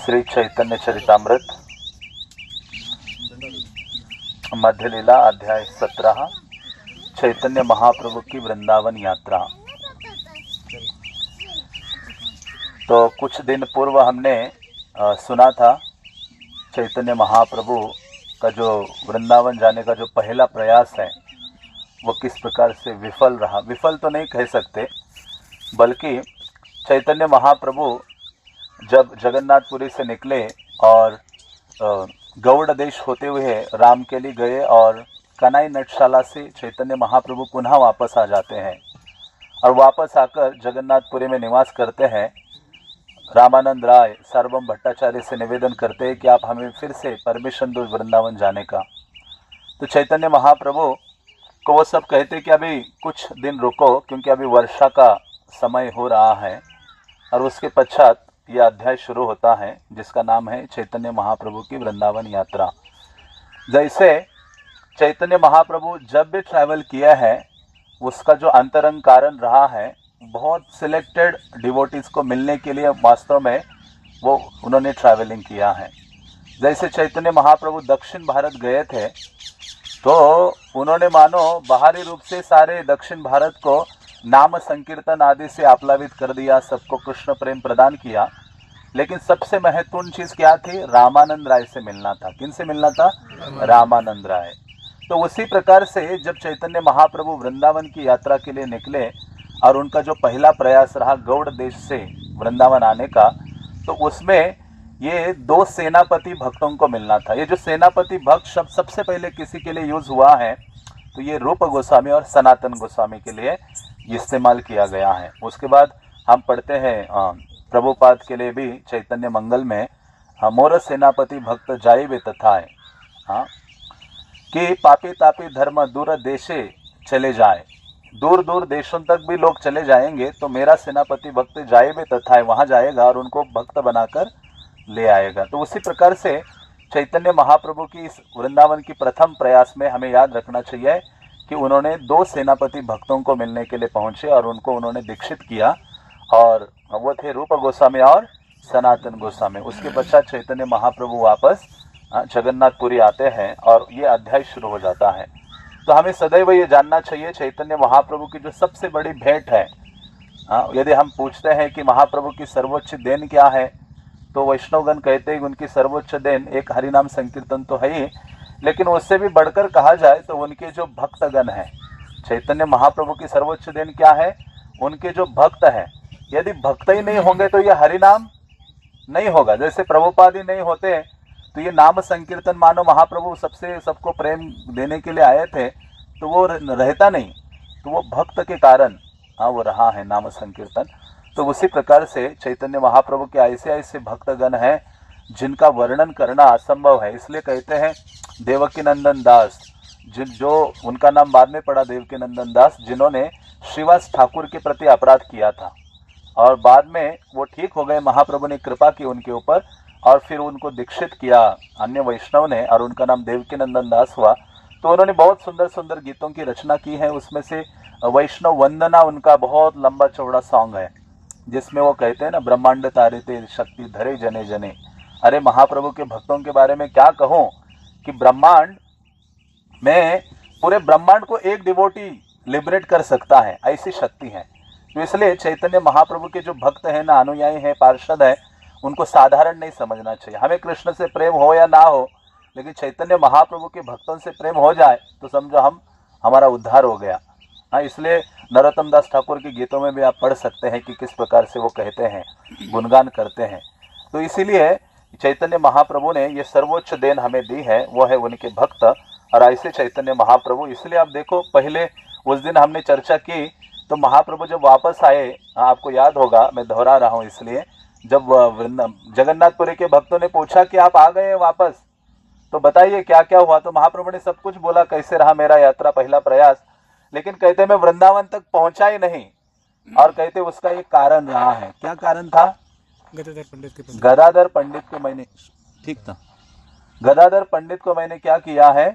श्री चैतन्य चरितामृत मध्य लीला अध्याय 17 चैतन्य महाप्रभु की वृंदावन यात्रा। तो कुछ दिन पूर्व हमने सुना था चैतन्य महाप्रभु का जो वृंदावन जाने का जो पहला प्रयास है वो किस प्रकार से विफल रहा। विफल तो नहीं कह सकते, बल्कि चैतन्य महाप्रभु जब जगन्नाथपुरी से निकले और गौड़ देश होते हुए राम के लिए गए और कनाई नटशाला से चैतन्य महाप्रभु पुनः वापस आ जाते हैं और वापस आकर जगन्नाथपुरी में निवास करते हैं। रामानंद राय सार्वभौम भट्टाचार्य से निवेदन करते हैं कि आप हमें फिर से परमिशन दो वृंदावन जाने का। तो चैतन्य महाप्रभु को वो सब कहते कि अभी कुछ दिन रुको, क्योंकि अभी वर्षा का समय हो रहा है। और उसके पश्चात यह अध्याय शुरू होता है जिसका नाम है चैतन्य महाप्रभु की वृंदावन यात्रा। जैसे चैतन्य महाप्रभु जब भी ट्रैवल किया है उसका जो अंतरंग कारण रहा है, बहुत सिलेक्टेड डिवोटीज को मिलने के लिए वास्तव में वो उन्होंने ट्रैवलिंग किया है। जैसे चैतन्य महाप्रभु दक्षिण भारत गए थे तो उन्होंने मानो बाहरी रूप से सारे दक्षिण भारत को नाम संकीर्तन आदि से आप्लावित कर दिया, सबको कृष्ण प्रेम प्रदान किया। लेकिन सबसे महत्वपूर्ण चीज क्या थी? रामानंद राय से मिलना था। किन से मिलना था? रामानंद राय। तो उसी प्रकार से जब चैतन्य महाप्रभु वृंदावन की यात्रा के लिए निकले और उनका जो पहला प्रयास रहा गौड़ देश से वृंदावन आने का, तो उसमें ये दो सेनापति भक्तों को मिलना था। ये जो सेनापति भक्त शब्द सबसे पहले किसी के लिए यूज हुआ है तो ये रूप गोस्वामी और सनातन गोस्वामी के लिए इस्तेमाल किया गया है। उसके बाद हम पढ़ते हैं प्रभुपाद के लिए भी चैतन्य मंगल में मोर सेनापति भक्त जाइबे तथाए, कि पापी तापी धर्म दूर देशे चले जाए। दूर दूर देशों तक भी लोग चले जाएंगे तो मेरा सेनापति भक्त जाइबे तथाए वहां जाएगा और उनको भक्त बनाकर ले आएगा। तो उसी प्रकार से चैतन्य महाप्रभु की इस वृंदावन की प्रथम प्रयास में हमें याद रखना चाहिए कि उन्होंने दो सेनापति भक्तों को मिलने के लिए पहुंचे और उनको उन्होंने दीक्षित किया, और वो थे रूप गोस्वामी और सनातन गोस्वामी। उसके पश्चात चैतन्य महाप्रभु वापस जगन्नाथपुरी आते हैं और ये अध्याय शुरू हो जाता है। तो हमें सदैव ये जानना चाहिए चैतन्य महाप्रभु की जो सबसे बड़ी भेंट है, यदि हम पूछते हैं कि महाप्रभु की सर्वोच्च देन क्या है, तो वैष्णवगण कहते हैं कि उनकी सर्वोच्च देन एक हरिनाम संकीर्तन तो है ही, लेकिन उससे भी बढ़कर कहा जाए तो उनके जो भक्तगण हैं, चैतन्य महाप्रभु की सर्वोच्च देन क्या है? उनके जो भक्त हैं। यदि भक्त ही नहीं होंगे तो ये हरिनाम नहीं होगा। जैसे प्रभुपाद ही नहीं होते तो ये नाम संकीर्तन, मानो महाप्रभु सबको प्रेम देने के लिए आए थे तो वो रहता नहीं, तो वो भक्त के कारण वो रहा है नाम संकीर्तन। तो उसी प्रकार से चैतन्य महाप्रभु के ऐसे ऐसे भक्तगण हैं जिनका वर्णन करना असंभव है। इसलिए कहते हैं देवकी नंदन दास, जो उनका नाम बाद में पड़ा देवकी नंदन दास, जिन्होंने श्रीवास ठाकुर के प्रति अपराध किया था और बाद में वो ठीक हो गए। महाप्रभु ने कृपा की उनके ऊपर और फिर उनको दीक्षित किया अन्य वैष्णव ने और उनका नाम देवकी नंदन दास हुआ। तो उन्होंने बहुत सुंदर सुंदर गीतों की रचना की है। उसमें से वैष्णव वंदना उनका बहुत लंबा चौड़ा सॉन्ग है जिसमें वो कहते हैं ना, ब्रह्मांड तारिते शक्ति धरे जने जने। अरे महाप्रभु के भक्तों के बारे में क्या कहूँ कि ब्रह्मांड में पूरे ब्रह्मांड को एक डिवोटी लिबरेट कर सकता है, ऐसी शक्ति है। तो इसलिए चैतन्य महाप्रभु के जो भक्त हैं ना, अनुयायी हैं, पार्षद हैं, उनको साधारण नहीं समझना चाहिए। हमें कृष्ण से प्रेम हो या ना हो, लेकिन चैतन्य महाप्रभु के भक्तों से प्रेम हो जाए तो समझो हमारा उद्धार हो गया। इसलिए नरोत्तम दास ठाकुर के गीतों में भी आप पढ़ सकते हैं कि किस प्रकार से वो कहते हैं, गुणगान करते हैं। तो इसीलिए चैतन्य महाप्रभु ने ये सर्वोच्च देन हमें दी है, वो है उनके भक्त। और ऐसे चैतन्य महाप्रभु, इसलिए आप देखो पहले उस दिन हमने चर्चा की तो महाप्रभु जब वापस आए, आपको याद होगा, मैं दोहरा रहा हूँ इसलिए, जब जगन्नाथपुरी के भक्तों ने पूछा कि आप आ गए वापस तो बताइए क्या क्या हुआ, तो महाप्रभु ने सब कुछ बोला, कैसे रहा मेरा यात्रा पहला प्रयास। लेकिन कहते मैं वृंदावन तक पहुंचा ही नहीं, और कहते उसका एक कारण रहा है। क्या कारण था? गदाधर पंडित को मैंने, ठीक था, गदाधर पंडित को मैंने क्या किया है?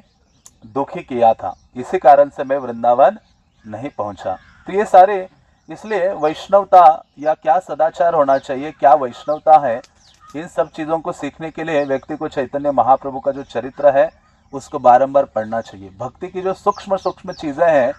दुखी किया था। इसी कारण से मैं वृंदावन नहीं पहुंचा। तो ये सारे, इसलिए वैष्णवता या क्या सदाचार होना चाहिए, क्या वैष्णवता है, इन सब चीज़ों को सीखने के लिए व्यक्ति को चैतन्य महाप्रभु का जो चरित्र है उसको बारंबार पढ़ना चाहिए। भक्ति की जो सूक्ष्म सूक्ष्म चीज़ें हैं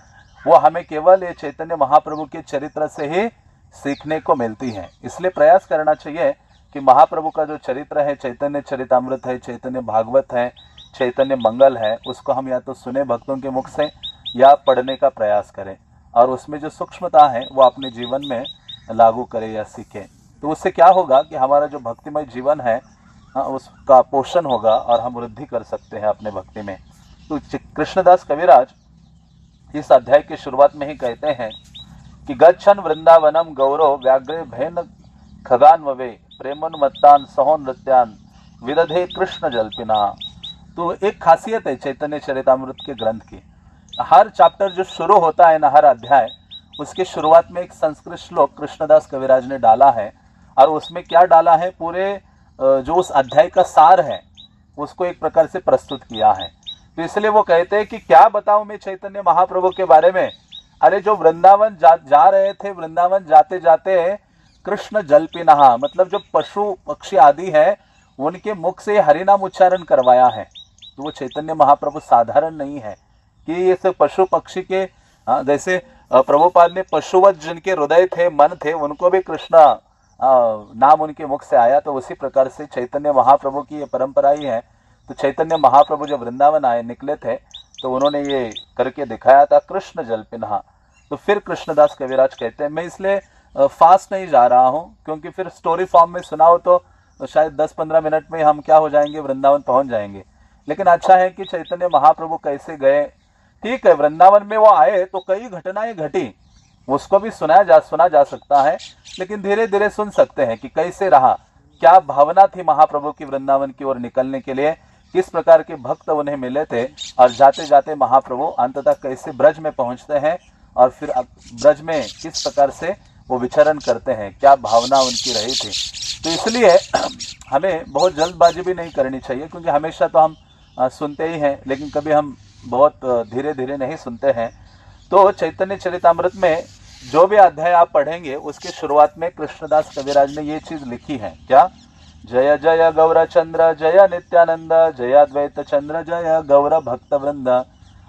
वो हमें केवल ये चैतन्य महाप्रभु के चरित्र से ही सीखने को मिलती हैं। इसलिए प्रयास करना चाहिए कि महाप्रभु का जो चरित्र है, चैतन्य चरितामृत है, चैतन्य भागवत है, चैतन्य मंगल है, उसको हम या तो सुने भक्तों के मुख से या पढ़ने का प्रयास करें और उसमें जो सूक्ष्मता है वो अपने जीवन में लागू करें या सीखें। तो उससे क्या होगा कि हमारा जो भक्तिमय जीवन है उसका पोषण होगा और हम वृद्धि कर सकते हैं अपने भक्ति में। तो कृष्णदास कविराज इस अध्याय की शुरुआत में ही कहते हैं कि गच्छन वृंदावनम गौरव व्याघ्रे भैन खगान ववे प्रेमोन्मत्तान सहो नृत्यान विदधे कृष्ण जल्पिना। तो एक खासियत है चैतन्य चरितामृत के ग्रंथ की, हर चैप्टर जो शुरू होता है ना, हर अध्याय, उसके शुरुआत में एक संस्कृत श्लोक कृष्णदास कविराज ने डाला है और उसमें क्या डाला है, पूरे जो उस अध्याय का सार है उसको एक प्रकार से प्रस्तुत किया है। तो इसलिए वो कहते हैं कि क्या बताऊं मैं चैतन्य महाप्रभु के बारे में। अरे जो वृंदावन जा रहे थे, वृंदावन जाते जाते कृष्ण जल पी नहा, मतलब जो पशु पक्षी आदि है उनके मुख से हरिनाम उच्चारण करवाया है। तो वो चैतन्य महाप्रभु साधारण नहीं है कि ये सब पशु पक्षी के जैसे प्रभुपाद ने पशुवत जिनके हृदय थे, मन थे, उनको भी कृष्ण नाम उनके मुख से आया। तो उसी प्रकार से चैतन्य महाप्रभु की ये परंपरा ही है। तो चैतन्य महाप्रभु जब वृंदावन आए निकले थे तो उन्होंने ये करके दिखाया था, कृष्ण जल पी नहा। तो फिर कृष्णदास कविराज कहते हैं मैं इसलिए फास्ट नहीं जा रहा हूँ क्योंकि फिर स्टोरी फॉर्म में सुनाओ तो शायद 10-15 मिनट में हम क्या हो जाएंगे, वृंदावन पहुंच जाएंगे। लेकिन अच्छा है कि चैतन्य महाप्रभु कैसे गए। ठीक है, वृंदावन में वो आए तो कई घटनाएं घटी, उसको भी सुना जा सकता है, लेकिन धीरे धीरे सुन सकते हैं कि कैसे रहा, क्या भावना थी महाप्रभु की वृंदावन की ओर निकलने के लिए, किस प्रकार के भक्त उन्हें मिले थे और जाते जाते महाप्रभु अंततः कैसे ब्रज में पहुंचते हैं और फिर ब्रज में किस प्रकार से वो विचरण करते हैं, क्या भावना उनकी रही थी। तो इसलिए हमें बहुत जल्दबाजी भी नहीं करनी चाहिए क्योंकि हमेशा तो हम सुनते ही हैं, लेकिन कभी हम बहुत धीरे धीरे नहीं सुनते हैं। तो चैतन्य चरितामृत में जो भी अध्याय आप पढ़ेंगे उसके शुरुआत में कृष्णदास कविराज ने ये चीज लिखी है, क्या, जय जय गौरचंद्र जय नित्यानंद जयाद्वैत चंद्र जय गौर भक्त वृंद।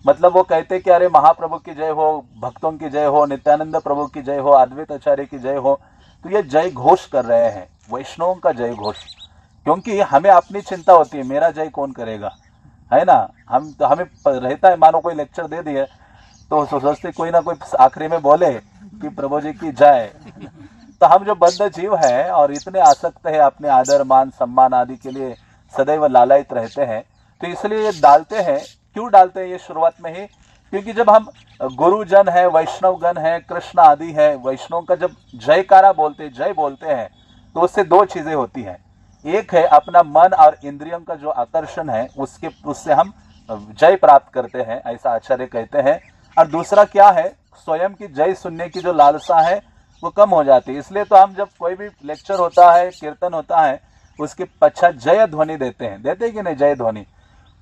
मतलब वो कहते कि अरे महाप्रभु की जय हो, भक्तों की जय हो, नित्यानंद प्रभु की जय हो, अद्वैत आचार्य की जय हो। तो ये जय घोष कर रहे हैं, वैष्णवों का जय घोष। क्योंकि हमें अपनी चिंता होती है मेरा जय कौन करेगा, है ना। हमें रहता है, मानो कोई लेक्चर दे दिए तो सोचते कोई ना कोई आखिरी में बोले कि प्रभु जी की जय। तो हम जो बद्ध जीव है और इतने आसक्त है अपने आदर मान सम्मान आदि के लिए सदैव लालायित रहते हैं, तो इसलिए ये डालते हैं। क्यों डालते हैं ये शुरुआत में ही, क्योंकि जब हम गुरुजन है, वैष्णवगण है, कृष्ण आदि है, वैष्णव का जब जयकारा बोलते, जय बोलते हैं, तो उससे दो चीजें होती हैं। एक है अपना मन और इंद्रियों का जो आकर्षण है उससे हम जय प्राप्त करते हैं, ऐसा आचार्य कहते हैं। और दूसरा क्या है, स्वयं की जय सुनने की जो लालसा है वो कम हो जाती है। इसलिए तो हम जब कोई भी लेक्चर होता है, कीर्तन होता है, उसके पश्चात जय ध्वनि देते हैं कि नहीं, जय ध्वनि।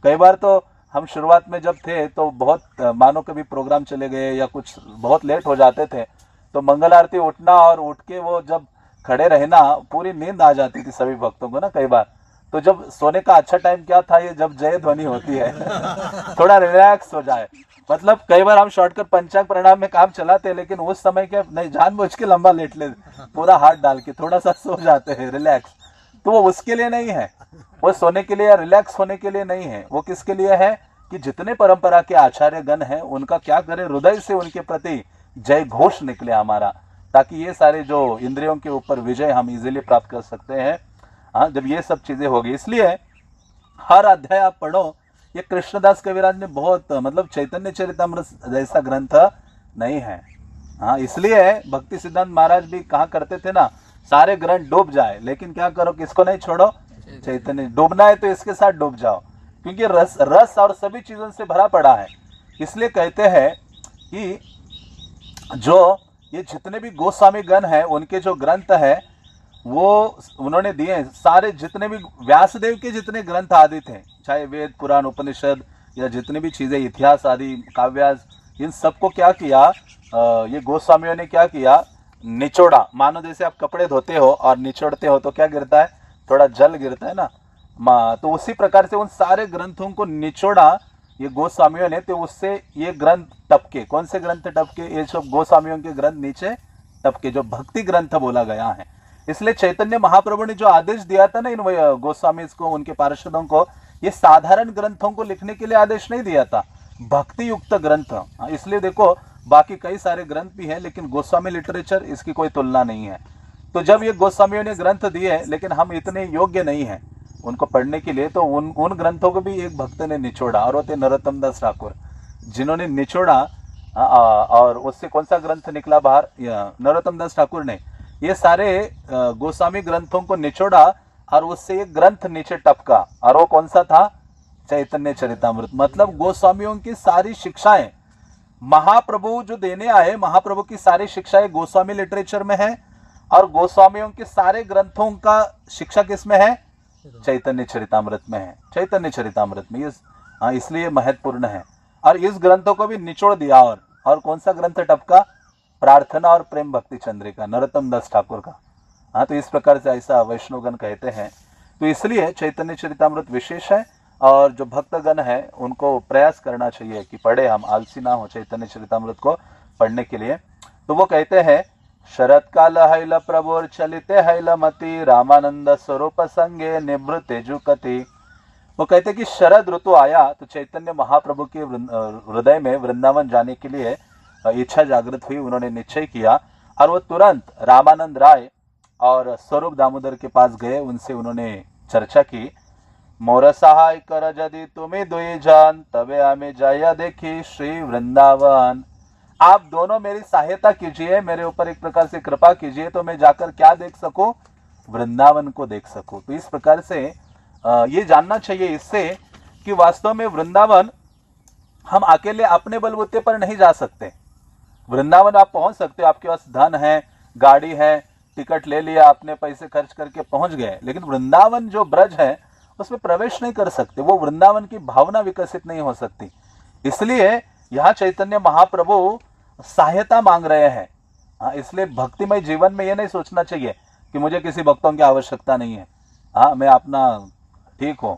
कई बार तो हम शुरुआत में जब थे तो बहुत मानो कभी प्रोग्राम चले गए या कुछ बहुत लेट हो जाते थे तो मंगल आरती उठना और उठ के वो जब खड़े रहना, पूरी नींद आ जाती थी सभी भक्तों को ना कई बार। तो जब सोने का अच्छा टाइम क्या था, ये जब जय ध्वनि होती है थोड़ा रिलैक्स हो जाए। मतलब कई बार हम शॉर्टकट पंचांग प्रणाम में काम चलाते, लेकिन उस समय क्या नहीं, जानबूझ के लंबा लेट ले, पूरा हाथ डाल के थोड़ा सा सो जाते हैं रिलैक्स। तो वो उसके लिए नहीं है, वो सोने के लिए या रिलैक्स होने के लिए नहीं है। वो किसके लिए है कि जितने परंपरा के आचार्य गण हैं उनका क्या करें, हृदय से उनके प्रति जय घोष निकले हमारा, ताकि ये सारे जो इंद्रियों के ऊपर विजय हम इजीली प्राप्त कर सकते हैं। हाँ, जब ये सब चीजें होगी, इसलिए हर अध्याय आप पढ़ो। ये कृष्णदास कविराज ने बहुत मतलब चैतन्य चरितामृत जैसा ग्रंथ नहीं है। हाँ, इसलिए भक्ति सिद्धांत महाराज भी कहा करते थे ना, सारे ग्रंथ डूब जाए लेकिन क्या करो, किसको नहीं छोड़ो, चैतन्य। डूबना है तो इसके साथ डूब जाओ, क्योंकि रस और सभी चीजों से भरा पड़ा है। इसलिए कहते हैं कि जो ये जितने भी गोस्वामी गण हैं उनके जो ग्रंथ है वो उन्होंने दिए, सारे जितने भी व्यासदेव के जितने ग्रंथ आदि थे, चाहे वेद पुराण उपनिषद या जितनी भी चीजें, इतिहास आदि काव्यास, इन सबको क्या किया, ये गोस्वामियों ने क्या किया, निचोड़ा। मानो जैसे आप कपड़े धोते हो और निचोड़ते हो तो क्या गिरता है, थोड़ा जल गिरता है ना तो उसी प्रकार से उन सारे ग्रंथों को निचोड़ा ये गोस्वामियों ने, तो उससे ये ग्रंथ टपके। कौन से ग्रंथ टपके? ये सब गोस्वामियों के ग्रंथ नीचे टपके, जो भक्ति ग्रंथ बोला गया है। इसलिए चैतन्य महाप्रभु ने जो आदेश दिया था ना इन गोस्वामी को, उनके पार्षदों को, ये साधारण ग्रंथों को लिखने के लिए आदेश नहीं दिया था, भक्ति युक्त ग्रंथ। इसलिए देखो बाकी कई सारे ग्रंथ भी हैं, लेकिन गोस्वामी लिटरेचर इसकी कोई तुलना नहीं है। तो जब ये गोस्वामियों ने ग्रंथ दिए, लेकिन हम इतने योग्य नहीं हैं उनको पढ़ने के लिए, तो उन ग्रंथों को भी एक भक्त ने निचोड़ा, और वो थे नरोत्तम दास ठाकुर, जिन्होंने निचोड़ा। और उससे कौन सा ग्रंथ निकला बाहर? नरोत्तम दास ठाकुर ने ये सारे गोस्वामी ग्रंथों को निचोड़ा, और उससे एक ग्रंथ नीचे टपका, और वो कौन सा था? चैतन्य चरितामृत। मतलब गोस्वामियों की सारी शिक्षाएं महाप्रभु जो देने आए, महाप्रभु की सारी शिक्षाएं गोस्वामी लिटरेचर में है, और गोस्वामियों के सारे ग्रंथों का शिक्षा किसमें है? चैतन्य चरितामृत में है। चैतन्य चरितामृत में इसलिए महत्वपूर्ण है। और इस ग्रंथों को भी निचोड़ दिया, और कौन सा ग्रंथ टपका? प्रार्थना और प्रेम भक्ति चंद्रिका, नरोत्तम दास ठाकुर का। तो इस प्रकार से ऐसा वैष्णवगण कहते हैं। तो इसलिए चैतन्य चरितामृत विशेष है, और जो भक्तगण है उनको प्रयास करना चाहिए कि पढ़े, हम आलसी ना हो चैतन्य चरितामृत को पढ़ने के लिए। तो वो कहते हैं, शरद काल हैल प्रभुर चलिते हैल मति, रामानंद स्वरूप संगे निवृत्ते जुकति। वो कहते कि शरद ऋतु आया तो चैतन्य महाप्रभु के हृदय में वृंदावन जाने के लिए इच्छा जागृत हुई, उन्होंने निश्चय किया, और वो तुरंत रामानंद राय और स्वरूप दामोदर के पास गए, उनसे उन्होंने चर्चा की। मोर सहाय कर यदि तुम्हें दुई जान, तबे हमें जाया देखी श्री वृंदावन। आप दोनों मेरी सहायता कीजिए, मेरे ऊपर एक प्रकार से कृपा कीजिए, तो मैं जाकर क्या देख सकूं? वृंदावन को देख सकूं। तो इस प्रकार से ये जानना चाहिए इससे कि वास्तव में वृंदावन हम अकेले अपने बलबूते पर नहीं जा सकते। वृंदावन आप पहुंच सकते हो, आपके पास धन है, गाड़ी है, टिकट ले लिया, अपने पैसे खर्च करके पहुंच गए, लेकिन वृंदावन जो ब्रज है उसमें प्रवेश नहीं कर सकते, वो वृंदावन की भावना विकसित नहीं हो सकती। इसलिए यहाँ चैतन्य महाप्रभु सहायता मांग रहे हैं। इसलिए भक्तिमय जीवन में ये नहीं सोचना चाहिए कि मुझे किसी भक्तों की आवश्यकता नहीं है, मैं अपना ठीक हूँ,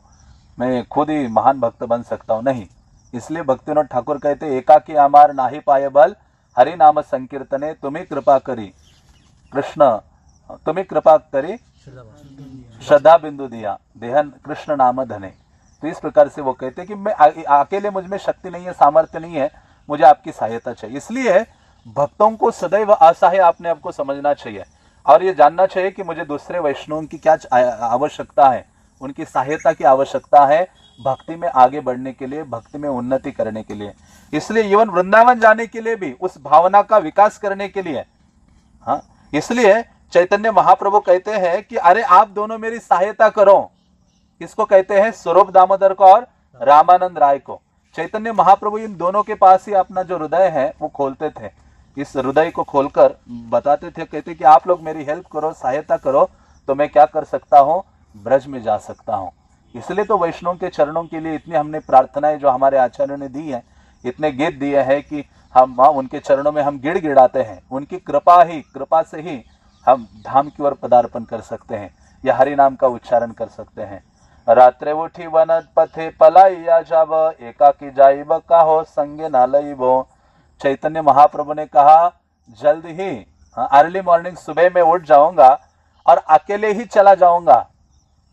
मैं खुद ही महान भक्त बन सकता हूँ, नहीं। इसलिए भक्तिविनोद ठाकुर कहते, एकाकी अमार नाही पाए बल, हरि नाम संकीर्तने तुम्हें कृपा करी कृष्ण, तुम्हें कृपा करी श्रद्धा बिंदु दिया, देहन कृष्ण नाम धने। तो इस प्रकार से वो कहते कि मैं अकेले, मुझ में शक्ति नहीं है, सामर्थ्य नहीं है, मुझे आपकी सहायता चाहिए। इसलिए भक्तों को सदैव असहाय अपने आप को समझना चाहिए, और ये जानना चाहिए कि मुझे दूसरे वैष्णवों की क्या आवश्यकता है, उनकी सहायता की आवश्यकता है भक्ति में आगे बढ़ने के लिए, भक्ति में उन्नति करने के लिए। इसलिए इवन वृंदावन जाने के लिए भी उस भावना का विकास करने के लिए, इसलिए चैतन्य महाप्रभु कहते हैं कि अरे आप दोनों मेरी सहायता करो। किसको कहते हैं? स्वरूप दामोदर को और रामानंद राय को। चैतन्य महाप्रभु इन दोनों के पास ही अपना जो हृदय है वो खोलते थे, इस हृदय को खोलकर बताते थे, कहते कि आप लोग मेरी हेल्प करो, सहायता करो, तो मैं क्या कर सकता हूँ? ब्रज में जा सकता हूँ। इसलिए तो वैष्णव के चरणों के लिए इतनी हमने प्रार्थनाएं जो हमारे आचार्यों ने दी है, इतने गीत दिए हैं कि हम उनके चरणों में हम गिड़गिड़ाते हैं। उनकी कृपा से ही हम धाम की ओर पदार्पण कर सकते हैं, या हरि नाम का उच्चारण कर सकते हैं। रात्रे उठी वनत पथे पलाइया जाब, एकाकी जाइब काहो संगे ना लइबो। चैतन्य महाप्रभु ने कहा जल्द ही, अर्ली मॉर्निंग, सुबह में उठ जाऊंगा और अकेले ही चला जाऊंगा।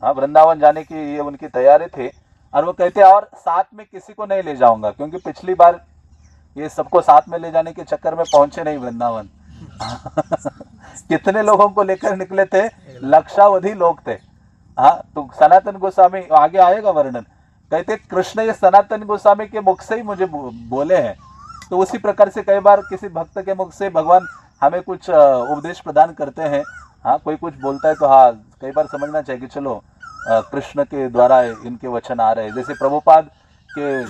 वृंदावन जाने की ये उनकी तैयारी थी, और वो कहते और साथ में किसी को नहीं ले जाऊंगा, क्योंकि पिछली बार ये सबको साथ में ले जाने के चक्कर में पहुंचे नहीं वृंदावन। कितने लोगों को लेकर निकले थे? लक्षावधि लोग थे। तो सनातन गोस्वामी, आगे आएगा वर्णन, कहते कृष्ण ये सनातन गोस्वामी के मुख से ही मुझे बोले हैं। तो उसी प्रकार से कई बार किसी भक्त के मुख से भगवान हमें कुछ उपदेश प्रदान करते हैं। कोई कुछ बोलता है तो कई बार समझना चाहिए कि चलो कृष्ण के द्वारा इनके वचन आ रहे हैं। जैसे प्रभुपाद के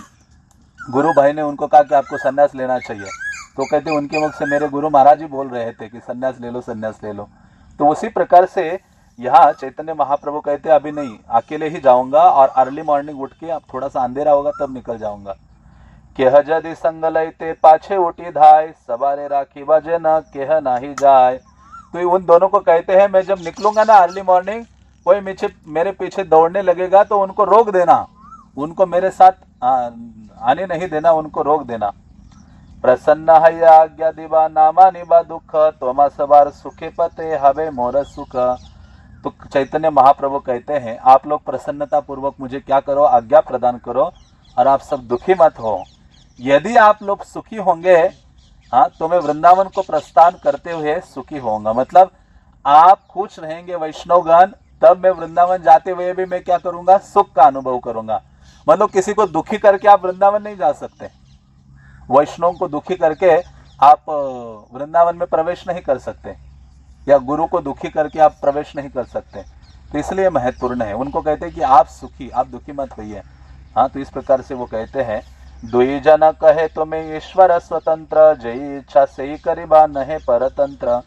गुरु भाई ने उनको कहा कि आपको संन्यास लेना चाहिए, तो कहते उनके मुख से मेरे गुरु महाराज ही बोल रहे थे कि संन्यास ले लो, संन्यास ले लो। तो उसी प्रकार से यहाँ चैतन्य महाप्रभु कहते अभी नहीं, अकेले ही जाऊंगा, और अर्ली मॉर्निंग उठ के अब थोड़ा सा अंधेरा होगा तब निकल जाऊंगा। केह जदि संग लैते पाछे उठी धाय, सवारे राखी बजे न केह नाही जाए। तो उन दोनों को कहते हैं मैं जब निकलूंगा ना अर्ली मॉर्निंग, कोई मेरे पीछे दौड़ने लगेगा तो उनको रोक देना, उनको मेरे साथ आने नहीं देना, उनको रोक देना। प्रसन्न है आज्ञा दिवा नामा निबा दुख तोमा सवार सुखे पते हवे मोर सुख। तो चैतन्य महाप्रभु कहते हैं आप लोग प्रसन्नता पूर्वक मुझे क्या करो, आज्ञा प्रदान करो और आप सब दुखी मत हो। यदि आप लोग सुखी होंगे तो मैं वृंदावन को प्रस्थान करते हुए सुखी होऊंगा। मतलब आप खुश रहेंगे वैष्णवगण, तब मैं वृंदावन जाते हुए भी मैं क्या करूंगा, सुख का अनुभव करूंगा। मतलब किसी को दुखी करके आप वृंदावन नहीं जा सकते, वैष्णव को दुखी करके आप वृंदावन में प्रवेश नहीं कर सकते, या गुरु को दुखी करके आप प्रवेश नहीं कर सकते। तो इसलिए महत्वपूर्ण है। उनको कहते हैं कि आप सुखी, आप दुखी मत होइए। तो इस प्रकार से वो कहते हैं दुई जन कहे तो मैं ईश्वर स्वतंत्र जय इच्छा से ही करीबा नहे परतंत्र।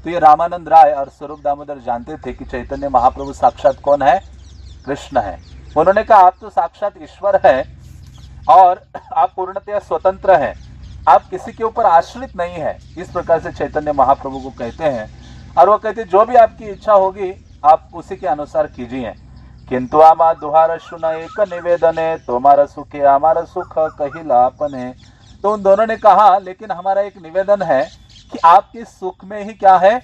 तो ये रामानंद राय और स्वरूप दामोदर जानते थे कि चैतन्य महाप्रभु साक्षात कौन है, कृष्ण है। उन्होंने कहा आप तो साक्षात ईश्वर है और आप पूर्णतया स्वतंत्र हैं, आप किसी के ऊपर आश्रित नहीं है। इस प्रकार से चैतन्य महाप्रभु को कहते हैं। और वो कहते जो भी आपकी इच्छा होगी आप उसी के अनुसार कीजिए। किंतु आमा दुहार सुन एक निवेदने तुम्हारा सुखे हमारा सुख कहिला अपने। तो उन दोनों ने कहा लेकिन हमारा एक निवेदन है कि आपके सुख में ही क्या है,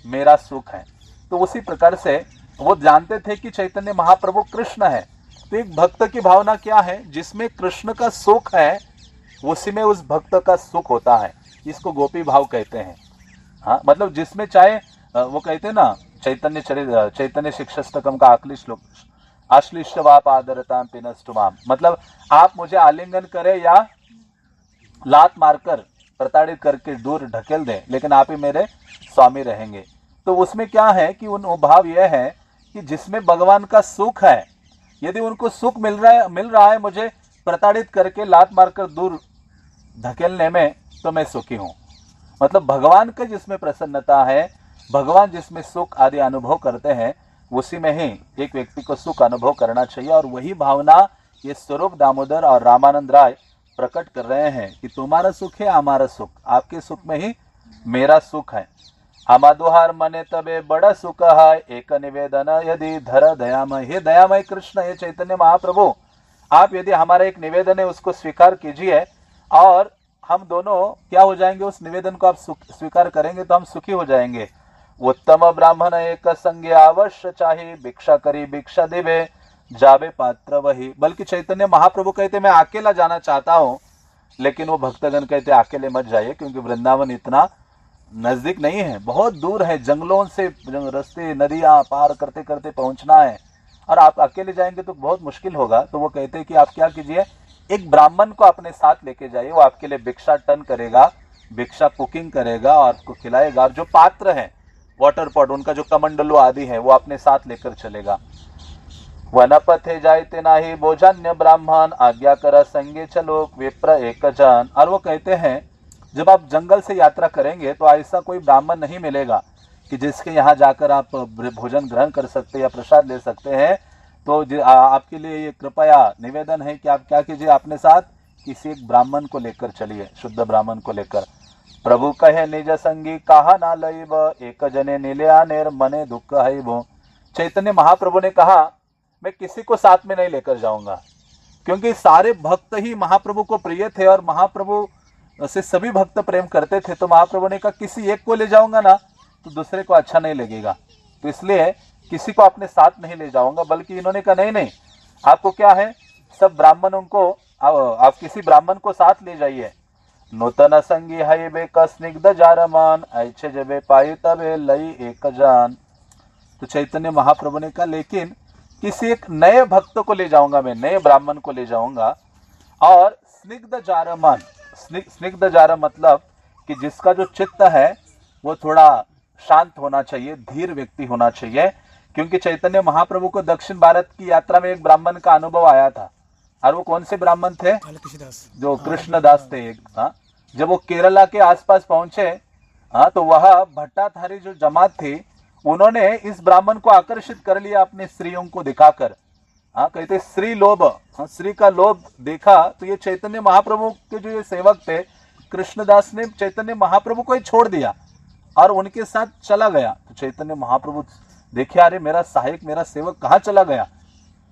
मेरा सुख है। तो उसी प्रकार से वो जानते थे कि चैतन्य महाप्रभु कृष्ण है। तो एक भक्त की भावना क्या है, जिसमें कृष्ण का सुख है उसी में उस भक्त का सुख होता है। इसको गोपी भाव कहते हैं। मतलब जिसमें चाहे वो कहते हैं ना चैतन्य शिक्षाष्टकम का आखिरी श्लोक, आश्लिष्टवाप आदरताम पिनष्टुमाम। मतलब आप मुझे आलिंगन करें या लात मारकर प्रताड़ित करके दूर ढकेल दें, लेकिन आप ही मेरे स्वामी रहेंगे। तो उसमें क्या है कि उन भाव यह है कि जिसमें भगवान का सुख है, यदि उनको सुख मिल रहा है मुझे प्रताड़ित करके लात मारकर दूर धकेलने में, तो मैं सुखी हूँ। मतलब भगवान का जिसमें प्रसन्नता है, भगवान जिसमें सुख आदि अनुभव करते हैं, उसी में ही एक व्यक्ति को सुख अनुभव करना चाहिए। और वही भावना ये स्वरूप दामोदर और रामानंद राय प्रकट कर रहे हैं कि तुम्हारा सुख है हमारा सुख, आपके सुख में ही मेरा सुख है। हमादुहार मने तबे बड़ा सुख है एक निवेदन यदि धर दयामय। हे दयामय कृष्ण, हे चैतन्य महाप्रभु, आप यदि हमारा एक निवेदन है उसको स्वीकार कीजिए और हम दोनों क्या हो जाएंगे, उस निवेदन को आप स्वीकार करेंगे तो हम सुखी हो जाएंगे। उत्तम ब्राह्मण एक संज्ञा अवश्य चाहिए भिक्षा करी भिक्षा देवे जावे पात्र वही। बल्कि चैतन्य महाप्रभु कहते मैं अकेला जाना चाहता हूँ, लेकिन वो भक्तगण कहते अकेले मत जाइए, क्योंकि वृंदावन इतना नजदीक नहीं है, बहुत दूर है, जंगलों से रास्ते नदियां पार करते करते पहुंचना है और आप अकेले जाएंगे तो बहुत मुश्किल होगा। तो वो कहते हैं कि आप क्या कीजिए, एक ब्राह्मण को अपने साथ लेके जाइए, वो आपके लिए भिक्षा टन करेगा, भिक्षा कुकिंग करेगा और आपको खिलाएगा। और जो पात्र है, वाटर पॉट, उनका जो कमंडलू आदि है, वो अपने साथ लेकर चलेगा। वनपथे जायते नाही भोजन्य ब्राह्मण आज्ञा कर संगे चलो विप्र एक जन। और वो कहते हैं जब आप जंगल से यात्रा करेंगे तो ऐसा कोई ब्राह्मण नहीं मिलेगा कि जिसके यहाँ जाकर आप भोजन ग्रहण कर सकते हैं या प्रसाद ले सकते हैं। तो आपके लिए ये कृपया निवेदन है कि आप क्या कीजिए, अपने साथ किसी एक ब्राह्मण को लेकर चलिए, शुद्ध ब्राह्मण को लेकर। प्रभु कहे निज संगी कहा ना लईब एक जने नीले नेर मने दुख है वो। चैतन्य महाप्रभु ने कहा मैं किसी को साथ में नहीं लेकर जाऊंगा, क्योंकि सारे भक्त ही महाप्रभु को प्रिय थे और महाप्रभु से सभी भक्त प्रेम करते थे। तो महाप्रभु ने कहा किसी एक को ले जाऊंगा ना तो दूसरे को अच्छा नहीं लगेगा, तो इसलिए किसी को अपने साथ नहीं ले जाऊंगा। बल्कि इन्होंने कहा नहीं नहीं, आपको क्या है, सब ब्राह्मणों को आप किसी ब्राह्मण को साथ ले जाइए। नूतन संगी है बे स्निग्ध जारमान ऐसे जबे पाई तबे लई एक जान। तो चैतन्य महाप्रभु ने कहा लेकिन किसी एक नए भक्त को ले जाऊंगा, मैं नए ब्राह्मण को ले जाऊंगा। और स्निग्ध जारमान, स्निग्ध जार मतलब कि जिसका जो चित्त है वो थोड़ा शांत होना चाहिए, धीर व्यक्ति होना चाहिए। क्योंकि चैतन्य महाप्रभु को दक्षिण भारत की यात्रा में एक ब्राह्मण का अनुभव आया था, और वो कौन से ब्राह्मण थे, जो कृष्णदास थे। जब वो केरला के आसपास पहुंचे तो वह भट्टाधारी जो जमात थी, उन्होंने इस ब्राह्मण को आकर्षित कर लिया अपने स्त्रियों को दिखाकर। कहते स्त्री लोभ, स्त्री का लोभ देखा तो ये चैतन्य महाप्रभु के जो ये सेवक थे कृष्णदास ने चैतन्य महाप्रभु को ही छोड़ दिया और उनके साथ चला गया। तो चैतन्य महाप्रभु देखे अरे मेरा सहायक, मेरा सेवक कहाँ चला गया।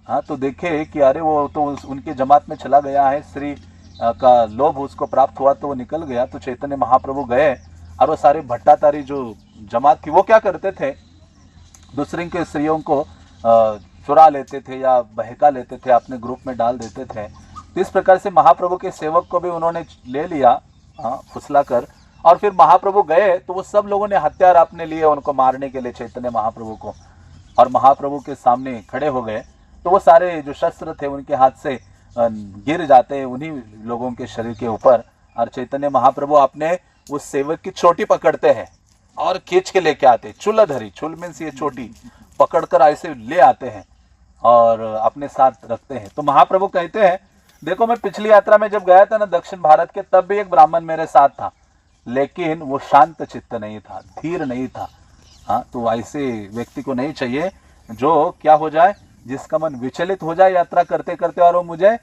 हाँ, तो देखे कि अरे वो तो उनके जमात में चला गया है, स्त्री का लोभ उसको प्राप्त हुआ तो वो निकल गया। तो चैतन्य महाप्रभु गए और वो सारे भट्टाचारी जो जमात थी वो क्या करते थे, दूसरे के स्त्रियों को चुरा लेते थे या बहका लेते थे, अपने ग्रुप में डाल देते थे। तो इस प्रकार से महाप्रभु के सेवक को भी उन्होंने ले लिया फुसला कर, और फिर महाप्रभु गए तो वो सब लोगों ने हथियार अपने लिए उनको मारने के लिए चैतन्य महाप्रभु को, और महाप्रभु के सामने खड़े हो गए। तो वो सारे जो शस्त्र थे उनके हाथ से गिर जाते हैं उन्हीं लोगों के शरीर के ऊपर, और चैतन्य महाप्रभु अपने उस सेवक की चोटी पकड़ते हैं और खींच के लेके आते, चूलाधरी, चूल मीन्स ये चोटी पकड़कर ऐसे ले आते हैं और अपने साथ रखते हैं। तो महाप्रभु कहते हैं देखो मैं पिछली यात्रा में जब गया था ना दक्षिण भारत के, तब भी एक ब्राह्मण मेरे साथ था, लेकिन वो शांत चित्त नहीं था, धीर नहीं था। हाँ, तो ऐसे व्यक्ति को नहीं चाहिए जो क्या हो जाए, जिसका मन विचलित हो जाए यात्रा करते करते और वो मुझे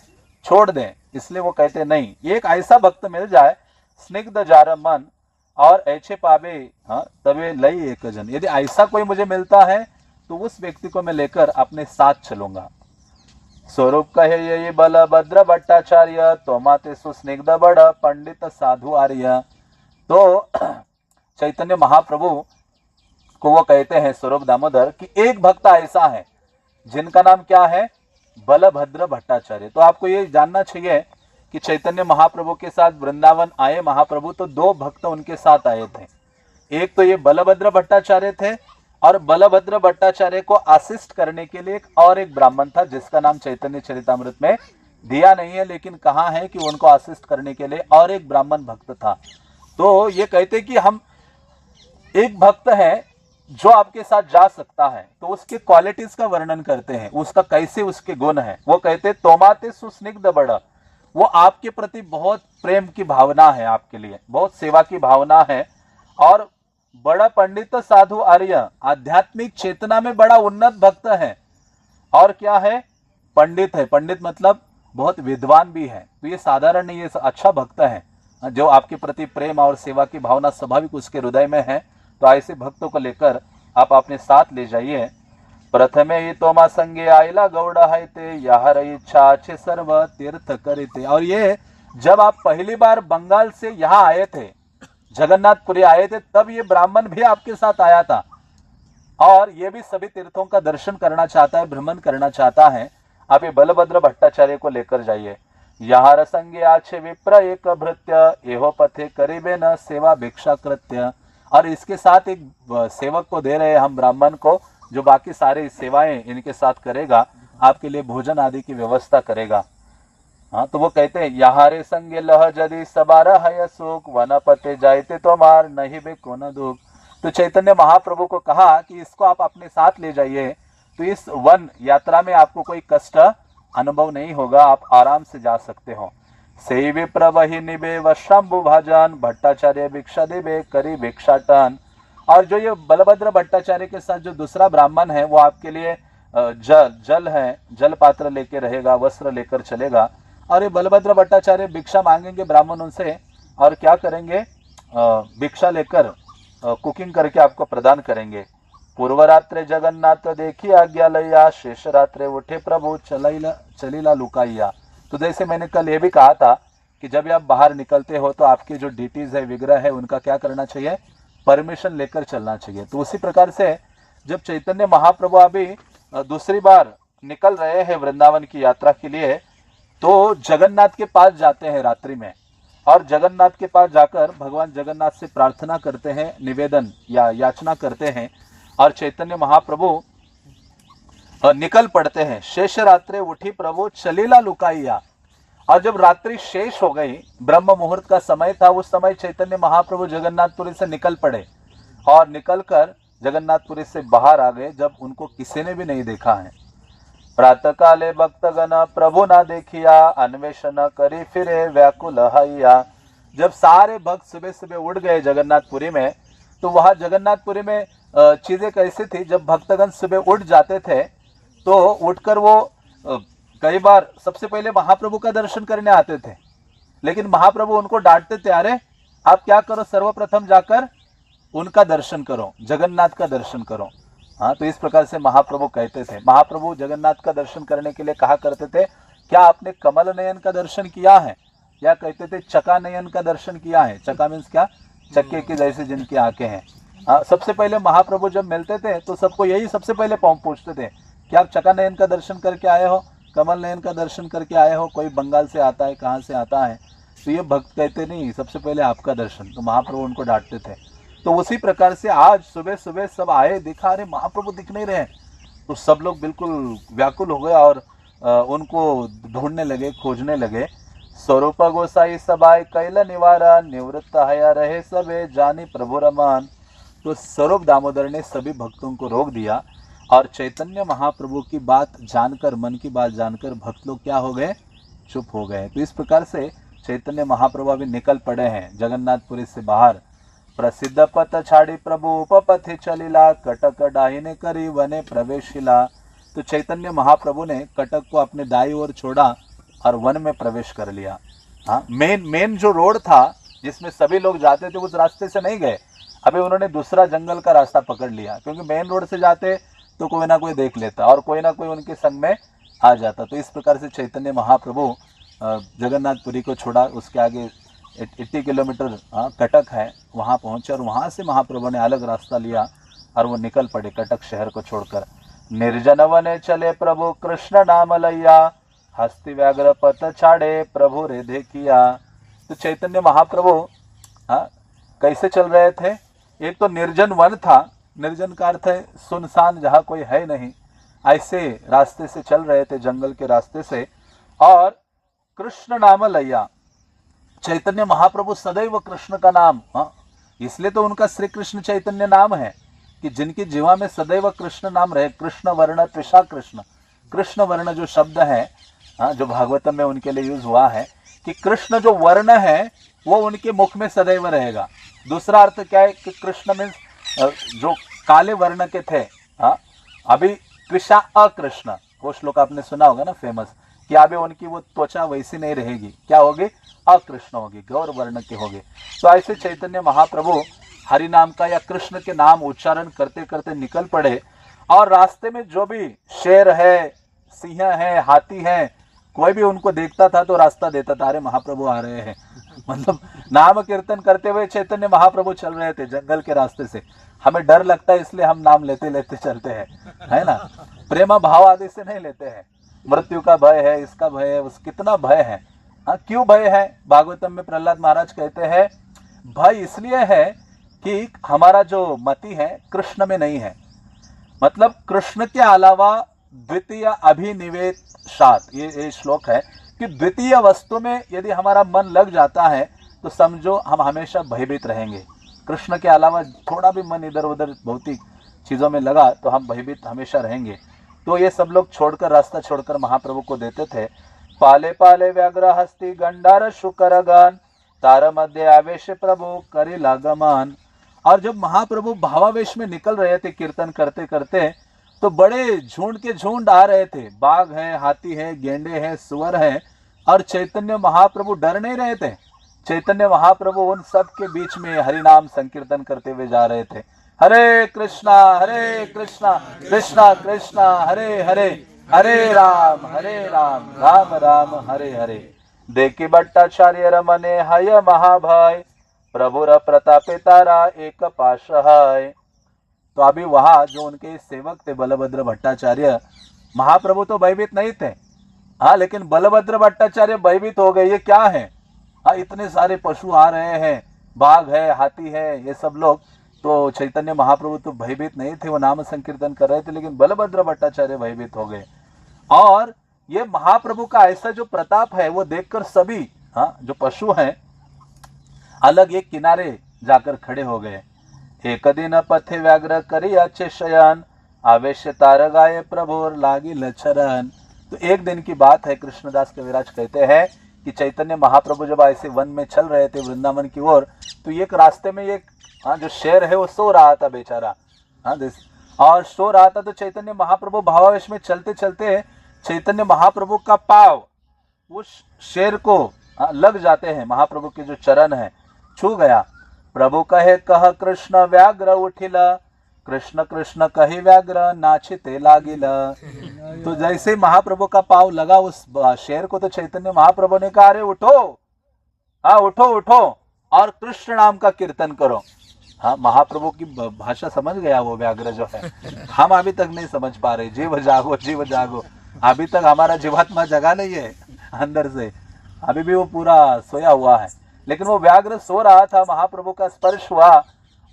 छोड़ दे। इसलिए वो कहते नहीं, एक ऐसा भक्त मिल जाए स्निग्ध जार मन और ऐसे पावे तबे लई एक जन। यदि ऐसा कोई मुझे मिलता है तो उस व्यक्ति को मैं लेकर अपने साथ चलूंगा। स्वरूप कहे यही बलभद्र भट्टाचार्य, तोमाते सुस्निग्ध बड़ पंडित साधु आर्य। तो चैतन्य महाप्रभु को वो कहते हैं स्वरूप दामोदर कि एक भक्त ऐसा है जिनका नाम क्या है, बलभद्र भट्टाचार्य। तो आपको ये जानना चाहिए कि चैतन्य महाप्रभु के साथ वृंदावन आए महाप्रभु तो दो भक्त उनके साथ आए थे। एक तो ये बलभद्र भट्टाचार्य थे, और बलभद्र भट्टाचार्य को असिस्ट करने के लिए और एक ब्राह्मण था जिसका नाम चैतन्य चरितामृत में दिया नहीं है, लेकिन कहा है कि उनको असिस्ट करने के लिए और एक ब्राह्मण भक्त था। तो ये कहते कि हम एक भक्त है जो आपके साथ जा सकता है, तो उसके क्वालिटीज का वर्णन करते हैं, उसका कैसे उसके गुण है। वो कहते तोमाते सुस्निग्ध बड़, वो आपके प्रति बहुत प्रेम की भावना है, आपके लिए बहुत सेवा की भावना है, और बड़ा पंडित साधु आर्य, आध्यात्मिक चेतना में बड़ा उन्नत भक्त है, और क्या है, पंडित है। पंडित मतलब बहुत विद्वान भी है। तो ये साधारण नहीं, ये अच्छा भक्त है जो आपके प्रति प्रेम और सेवा की भावना स्वाभाविक उसके हृदय में है। तो ऐसे भक्तों को लेकर आप अपने साथ ले जाइए। प्रथमे ही तोमा संगे आइला गौड़ है यह इच्छा अच्छे सर्व तीर्थ करिते। और ये जब आप पहली बार बंगाल से यहाँ आए थे, जगन्नाथपुरी आए थे, तब ये ब्राह्मण भी आपके साथ आया था, और ये भी सभी तीर्थों का दर्शन करना चाहता है, भ्रमण करना चाहता है। आप ये बलभद्र भट्टाचार्य को लेकर जाइए। यहाँ संगे आछे विप्र एक भृत्य, एहो पथे करीबे न सेवा भिक्षा कृत्य। और इसके साथ एक सेवक को दे रहे हैं हम ब्राह्मण को, जो बाकी सारे सेवाएं इनके साथ करेगा, आपके लिए भोजन आदि की व्यवस्था करेगा। हाँ, तो वो कहते हैं यहारे संगे लह जदि सबारा है सुख, वनपते जायते तो मार नहीं बे को न दुख। तो चैतन्य महाप्रभु को कहा कि इसको आप अपने साथ ले जाइए, तो इस वन यात्रा में आपको कोई कष्ट अनुभव नहीं होगा, आप आराम से जा सकते हो। से विप्र वही निबे वशंभु भाजन, भट्टाचार्य भिक्षा देबे करी भिक्षाटन। और जो ये बलभद्र भट्टाचार्य के साथ जो दूसरा ब्राह्मण है, वो आपके लिए जल है, जल पात्र लेके रहेगा, वस्त्र लेकर चलेगा। और ये बलभद्र भट्टाचार्य भिक्षा मांगेंगे ब्राह्मणों से, और क्या करेंगे, भिक्षा लेकर कुकिंग करके आपको प्रदान करेंगे। पूर्व रात्रे जगन्नाथ देखी आज्ञा लैया, शेष रात्रे उठे प्रभु चलीला लुकाइया। तो जैसे मैंने कल ये भी कहा था कि जब आप बाहर निकलते हो तो आपके जो डिटीज है, विग्रह है, उनका क्या करना चाहिए, परमिशन लेकर चलना चाहिए। तो उसी प्रकार से जब चैतन्य महाप्रभु अभी दूसरी बार निकल रहे हैं वृंदावन की यात्रा के लिए, तो जगन्नाथ के पास जाते हैं रात्रि में, और जगन्नाथ के पास जाकर भगवान जगन्नाथ से प्रार्थना करते हैं, निवेदन या याचना करते हैं, और चैतन्य महाप्रभु निकल पड़ते हैं। शेष रात्रि उठी प्रभु चलीला लुकाइया। और जब रात्रि शेष हो गई, ब्रह्म मुहूर्त का समय था, उस समय चैतन्य महाप्रभु जगन्नाथपुरी से निकल पड़े, और निकलकर जगन्नाथपुरी से बाहर आ गए, जब उनको किसी ने भी नहीं देखा है। प्रातः काले भक्तगण प्रभु ना देखिया, अन्वेषण करी फिरे व्याकुल हैया। जब सारे भक्त सुबह सुबह उड़ गए जगन्नाथपुरी में, तो वहां जगन्नाथपुरी में चीजें कैसी थी, जब भक्तगण सुबह उठ जाते थे तो उठकर वो कई बार सबसे पहले महाप्रभु का दर्शन करने आते थे, लेकिन महाप्रभु उनको डांटते थे, अरे आप क्या करो, सर्वप्रथम जाकर उनका दर्शन करो, जगन्नाथ का दर्शन करो। हाँ, तो इस प्रकार से महाप्रभु कहते थे। महाप्रभु जगन्नाथ का दर्शन करने के लिए कहा करते थे, क्या आपने कमल नयन का दर्शन किया है, या कहते थे चका नयन का दर्शन किया है। चका मीन्स क्या, चक्के की जैसे जिनकी आंखें हैं। हाँ, सबसे पहले महाप्रभु जब मिलते थे तो सबको यही सबसे पहले पूछते थे कि आप चका नयन का दर्शन करके आए हो, कमल नयन का दर्शन करके आए हो, कोई बंगाल से आता है, कहाँ से आता है। तो ये भक्त कहते नहीं, सबसे पहले आपका दर्शन। तो महाप्रभु उनको डांटते थे। तो उसी प्रकार से आज सुबह सुबह सब आए, दिखा रहे महाप्रभु दिख नहीं रहे, तो सब लोग बिल्कुल व्याकुल हो गए और उनको ढूंढने लगे, खोजने लगे। स्वरूप गोसाई सबाई कैल निवारा, निवृत्त हया रहे सबे जानी प्रभु रमान। तो स्वरूप दामोदर ने सभी भक्तों को रोक दिया और चैतन्य महाप्रभु की बात जानकर, मन की बात जानकर भक्त लोग क्या हो गए, चुप हो गए। तो इस प्रकार से चैतन्य महाप्रभु अभी निकल पड़े हैं जगन्नाथपुरी से बाहर। प्रसिद्ध पथ छाड़ी प्रभु उपपथि चलिला, कटक डाहिने करी वने प्रवेशिला। तो चैतन्य महाप्रभु ने कटक को अपने दाई ओर छोड़ा और वन में प्रवेश कर लिया। हाँ, मेन जो रोड था जिसमें सभी लोग जाते थे, उस रास्ते से नहीं गए। अभी उन्होंने दूसरा जंगल का रास्ता पकड़ लिया, क्योंकि मेन रोड से जाते तो कोई ना कोई देख लेता और कोई ना कोई उनके संग में आ जाता। तो इस प्रकार से चैतन्य महाप्रभु जगन्नाथपुरी को छोड़ा, उसके आगे 80 किलोमीटर कटक है, वहाँ पहुँचे और वहाँ से महाप्रभु ने अलग रास्ता लिया और वो निकल पड़े कटक शहर को छोड़कर। निर्जन वने चले प्रभु कृष्ण नाम लैया, हस्ति व्याघ्र पथ छाड़े प्रभु रिधे किया। तो चैतन्य महाप्रभु कैसे चल रहे थे, एक तो निर्जन वन था, निर्जन का अर्थ है सुनसान, जहाँ कोई है नहीं, ऐसे रास्ते से चल रहे थे, जंगल के रास्ते से। और कृष्ण नाम लैया, चैतन्य महाप्रभु सदैव कृष्ण का नाम, इसलिए तो उनका श्री कृष्ण चैतन्य नाम है कि जिनकी जीवा में सदैव कृष्ण नाम रहे। कृष्ण वर्ण त्रिषा कृष्ण, कृष्ण वर्ण जो शब्द है जो भागवतम में उनके लिए यूज हुआ है कि कृष्ण जो वर्ण है वो उनके मुख में सदैव रहेगा। दूसरा अर्थ क्या है कि कृष्ण मीन्स जो काले वर्ण के थे। अभी त्रिषा अकृष्ण, वो श्लोक आपने सुना होगा ना फेमस, कि अभी उनकी वो त्वचा वैसी नहीं रहेगी, क्या होगी, अकृष्ण होगी, गौर वर्ण के होगी। तो ऐसे चैतन्य महाप्रभु हरि नाम का या कृष्ण के नाम उच्चारण करते करते निकल पड़े। और रास्ते में जो भी शेर है, सिंह है, हाथी है, कोई भी उनको देखता था तो रास्ता देता था, अरे महाप्रभु आ रहे हैं। मतलब नाम कीर्तन करते हुए चैतन्य महाप्रभु चल रहे थे जंगल के रास्ते से। हमें डर लगता है इसलिए हम नाम लेते लेते चलते हैं, है ना, प्रेम भाव आदि से नहीं लेते हैं। मृत्यु का भय है, इसका भय है, उस कितना भय है। क्यों भय है, भागवतम में प्रहलाद महाराज कहते हैं भय इसलिए है कि हमारा जो मति है कृष्ण में नहीं है। मतलब कृष्ण के अलावा द्वितीय अभिनिवेशात, ये श्लोक है कि द्वितीय वस्तु में यदि हमारा मन लग जाता है तो समझो हम हमेशा भयभीत रहेंगे। कृष्ण के अलावा थोड़ा भी मन इधर उधर भौतिक चीजों में लगा तो हम भयभीत हमेशा रहेंगे। तो ये सब लोग छोड़कर, रास्ता छोड़कर महाप्रभु को देते थे। पाले पाले व्याघ्र हस्ती गंडार शुकर गान, तार मध्य आवेश प्रभु करी लागमान। और जब महाप्रभु भावावेश में निकल रहे थे कीर्तन करते करते, तो बड़े झुंड के झुंड आ रहे थे, बाघ है, हाथी है, गेंडे है, सुअर है, और चैतन्य महाप्रभु डर नहीं रहे थे। चैतन्य महाप्रभु उन सब के बीच में हरि नाम संकीर्तन करते हुए जा रहे थे। हरे कृष्णा कृष्णा कृष्णा हरे हरे, हरे राम राम राम हरे हरे। देखी भट्टाचार्य रमने हय महाभय, प्रभुर प्रतापे तारा एक पाश है। तो अभी वहां जो उनके सेवक थे बलभद्र भट्टाचार्य, महाप्रभु तो भयभीत नहीं थे, लेकिन बलभद्र भट्टाचार्य भयभीत हो गए। ये क्या है, इतने सारे पशु आ रहे हैं, बाघ है, हाथी है, ये सब लोग। तो चैतन्य महाप्रभु तो भयभीत नहीं थे, वो नाम संकीर्तन कर रहे थे, लेकिन बलभद्र भट्टाचार्य भयभीत हो गए। और ये महाप्रभु का ऐसा जो प्रताप है वो देखकर सभी जो पशु हैं अलग एक किनारे जाकर खड़े हो गए। एक दिन पथे व्याघ्र करी अच्छे शयन, आवेश तार गाये प्रभु लागी लचरन। तो एक दिन की बात है, कृष्णदास कविराज कहते हैं कि चैतन्य महाप्रभु जब ऐसे वन में चल रहे थे वृंदावन की ओर, तो एक रास्ते में एक जो शेर है वो सो रहा था बेचारा, और सो रहा था। तो चैतन्य महाप्रभु भावावेश में चलते चलते चैतन्य महाप्रभु का पाव उस शेर को लग जाते हैं, महाप्रभु के जो चरण है छू गया। प्रभु कहे कह कृष्ण व्याघ्र उठिला, कृष्ण कृष्ण कही व्याघ्र नाचिते लागिल। तो जैसे महाप्रभु का पाव लगा उस शेर को, तो चैतन्य महाप्रभु ने कहा, अरे उठो, हाँ उठो उठो और कृष्ण नाम का कीर्तन करो। हाँ, महाप्रभु की भाषा समझ गया वो व्याघ्र जो है। हम अभी तक नहीं समझ पा रहे। जीव जागो जीव जागो, अभी तक हमारा जीवात्मा जगा नहीं है अंदर से, अभी भी वो पूरा सोया हुआ है। लेकिन वो व्याघ्र सो रहा था, महाप्रभु का स्पर्श हुआ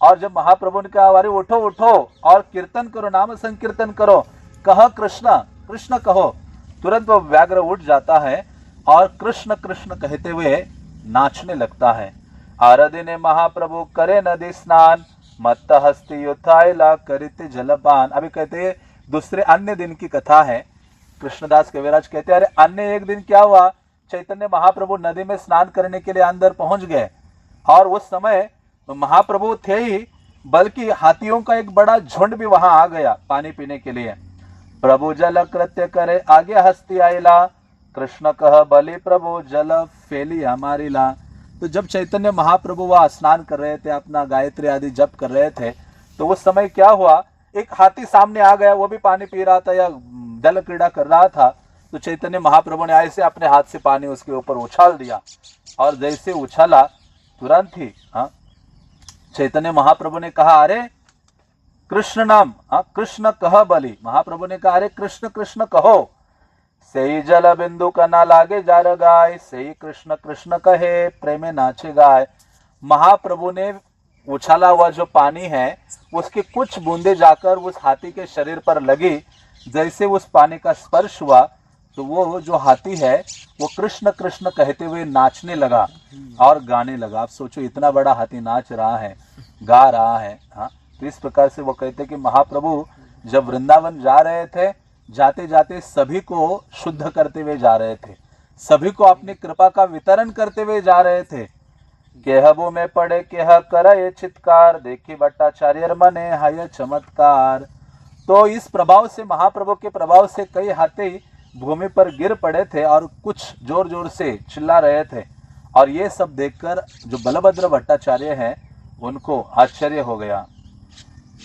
और जब महाप्रभु ने कहा, अरे उठो उठो और कीर्तन करो, नाम संकीर्तन करो, कह कृष्ण कृष्ण कहो, तुरंत वो व्याघ्र उठ जाता है और कृष्ण कृष्ण कहते हुए नाचने लगता है। आरदिने महाप्रभु करे नदी स्नान, मत्त हस्ती युथाइला करिते जलपान। अभी कहते हैं दूसरे अन्य दिन की कथा है। कृष्णदास कविराज कहते हैं, अरे अन्य एक दिन क्या हुआ, चैतन्य महाप्रभु नदी में स्नान करने के लिए अंदर पहुंच गए और उस समय महाप्रभु थे ही, बल्कि हाथियों का एक बड़ा झुंड भी वहां आ गया पानी पीने के लिए। प्रभु जल कृत्य करे आगे हस्ती आइला, कृष्ण कह बलि प्रभु जल फेली हमारी ला। तो जब चैतन्य महाप्रभु वह स्नान कर रहे थे, अपना गायत्री आदि जप कर रहे थे, तो उस समय क्या हुआ, एक हाथी सामने आ गया, वो भी पानी पी रहा था या जल क्रीड़ा कर रहा था। तो चैतन्य महाप्रभु ने ऐसे अपने हाथ से पानी उसके ऊपर उछाल दिया और जैसे उछाला तुरंत ही चैतन्य महाप्रभु ने कहा, अरे कृष्ण नाम, कृष्ण कह बलि। महाप्रभु ने कहा, अरे कृष्ण कृष्ण कहो। सही जल बिंदु का ना लागे जार गाय, सही कृष्ण कृष्ण कहे प्रेमे नाचे गाय। महाप्रभु ने उछाला हुआ जो पानी है उसके कुछ बूंदे जाकर उस हाथी के शरीर पर लगी। जैसे उस पानी का स्पर्श हुआ तो वो जो हाथी है वो कृष्ण कृष्ण कहते हुए नाचने लगा और गाने लगा। आप सोचो, इतना बड़ा हाथी नाच रहा है, गा रहा है। हाँ, तो इस प्रकार से वो कहते कि महाप्रभु जब वृंदावन जा रहे थे, जाते जाते सभी को शुद्ध करते हुए जा रहे थे, सभी को अपनी कृपा का वितरण करते हुए जा रहे थे। केहबो में पड़े केह करे चित्कार, देखी भट्टाचार्य मने हाय चमत्कार। तो इस प्रभाव से, महाप्रभु के प्रभाव से कई हाथी भूमि पर गिर पड़े थे और कुछ जोर जोर से चिल्ला रहे थे। और ये सब देखकर जो बलभद्र भट्टाचार्य हैं उनको आश्चर्य हो गया।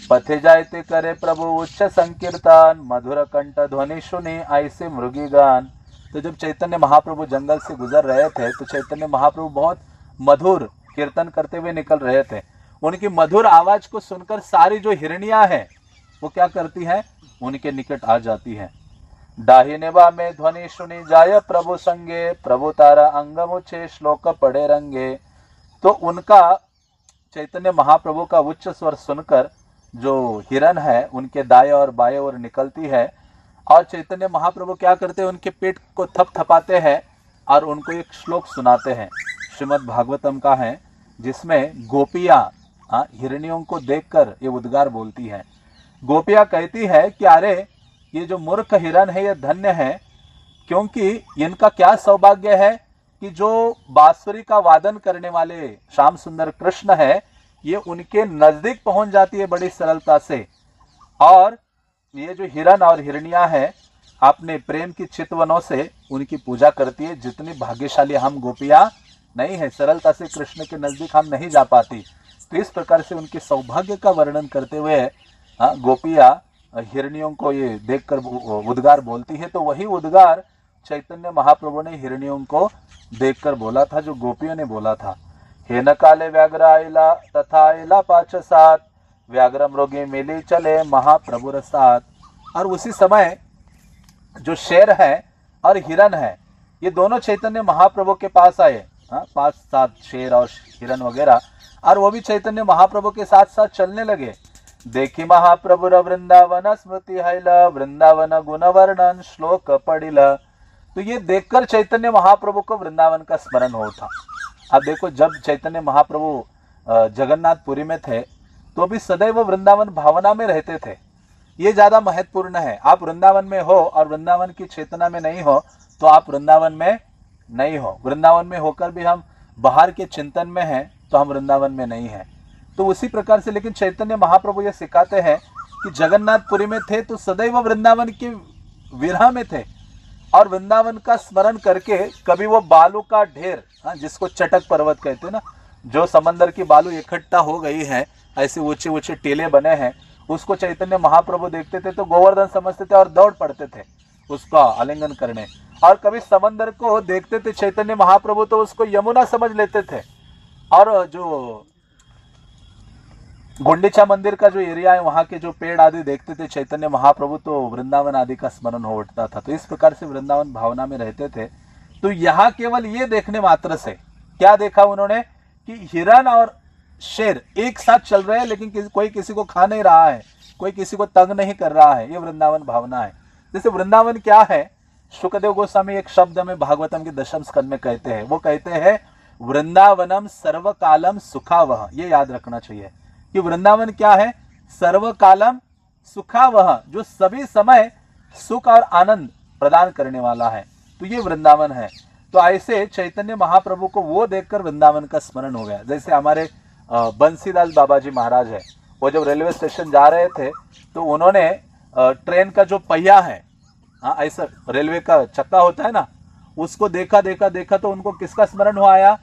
पथे जायते करे प्रभु उच्च संकीर्तन, मधुर कंठ ध्वनि सुनी ऐसे मृगी गान। तो जब चैतन्य महाप्रभु जंगल से गुजर रहे थे तो चैतन्य महाप्रभु बहुत मधुर कीर्तन करते हुए निकल रहे थे। उनकी मधुर आवाज को सुनकर सारी जो हिरनियां हैं वो क्या करती हैं, उनके निकट आ जाती हैं। दाहिने बामे ध्वनि सुनी जाय प्रभु संगे, प्रभु तारा अंग मुछे श्लोक पढ़े रंगे। तो उनका, चैतन्य महाप्रभु का उच्च स्वर सुनकर जो हिरन है उनके दाएं और बाएं ओर निकलती है और चैतन्य महाप्रभु क्या करते हैं, उनके पेट को थपथपाते हैं और उनको एक श्लोक सुनाते हैं। श्रीमद् भागवतम का है, जिसमें गोपियां हिरनियों को देखकर ये उद्गार बोलती हैं। गोपियां कहती है कि अरे ये जो मूर्ख हिरन है ये धन्य है, क्योंकि इनका क्या सौभाग्य है कि जो बांसुरी का वादन करने वाले श्याम सुंदर कृष्ण है ये उनके नजदीक पहुंच जाती है बड़ी सरलता से। और ये जो हिरन और हिरनियां हैं अपने प्रेम की चितवनों से उनकी पूजा करती है। जितनी भाग्यशाली हम गोपियां नहीं है, सरलता से कृष्ण के नजदीक हम नहीं जा पाती। तो इस प्रकार से उनके सौभाग्य का वर्णन करते हुए गोपियां हिरनियों को ये देखकर उद्गार बोलती है। तो वही उद्गार चैतन्य महाप्रभु ने हिरनियों को देखकर बोला था, जो गोपियों ने बोला था। हे न काले व्याघ्र आइला तथा आइला पाछ सात, व्याघ्र मृगी मिली चले महाप्रभु रसात। और उसी समय जो शेर है और हिरन है ये दोनों चैतन्य महाप्रभु के पास आए। 5-7 शेर और हिरन वगैरह, और वो भी चैतन्य महाप्रभु के साथ साथ चलने लगे। देखी महाप्रभु वृंदावन स्मृति हैला, वृंदावन गुण वर्णन श्लोक पढ़िला। तो ये देखकर चैतन्य महाप्रभु को वृंदावन का स्मरण हो था। अब देखो, जब चैतन्य महाप्रभु जगन्नाथपुरी में थे तो भी सदैव वृंदावन भावना में रहते थे। ये ज्यादा महत्वपूर्ण है। आप वृंदावन में हो और वृंदावन की चेतना में नहीं हो तो आप वृंदावन में नहीं हो। वृंदावन में होकर भी हम बाहर के चिंतन में हैं तो हम वृंदावन में नहीं हैं। तो उसी प्रकार से लेकिन चैतन्य महाप्रभु ये सिखाते हैं कि जगन्नाथपुरी में थे तो सदैव वृंदावन के विरह में थे और वृंदावन का स्मरण करके कभी वो बालू का ढेर, जिसको चटक पर्वत कहते हैं ना, जो समंदर की बालू इकट्ठा हो गई है, ऐसे ऊंचे ऊंचे टीले बने हैं, उसको चैतन्य महाप्रभु देखते थे तो गोवर्धन समझते थे और दौड़ पड़ते थे उसका आलिंगन करने। और कभी समंदर को देखते थे चैतन्य महाप्रभु तो उसको यमुना समझ लेते थे। और जो गुंडीचा मंदिर का जो एरिया है वहां के जो पेड़ आदि देखते थे चैतन्य महाप्रभु तो वृंदावन आदि का स्मरण हो उठता था। तो इस प्रकार से वृंदावन भावना में रहते थे। तो यहाँ केवल ये देखने मात्र से क्या देखा उन्होंने कि हिरण और शेर एक साथ चल रहे हैं, लेकिन कोई किसी को खा नहीं रहा है, कोई किसी को तंग नहीं कर रहा है। ये वृंदावन भावना है। जैसे वृंदावन क्या है, शुकदेव गोस्वामी एक शब्द में भागवतम के दशम स्कंद में कहते हैं, वो कहते हैं वृंदावनम सर्वकालम सुखावह। ये याद रखना चाहिए कि वृंदावन क्या है, सर्वकालम सुखावह, जो सभी समय सुख और आनंद प्रदान करने वाला है। तो ये वृंदावन है। तो ऐसे चैतन्य महाप्रभु को वो देखकर वृंदावन का स्मरण हो गया। जैसे हमारे बंसीदास बाबा जी महाराज है, वो जब रेलवे स्टेशन जा रहे थे तो उन्होंने ट्रेन का जो पहिया है, ऐसा रेलवे का चक्का होता है ना, उसको देखा देखा देखा तो उनको किसका स्मरण हो आया,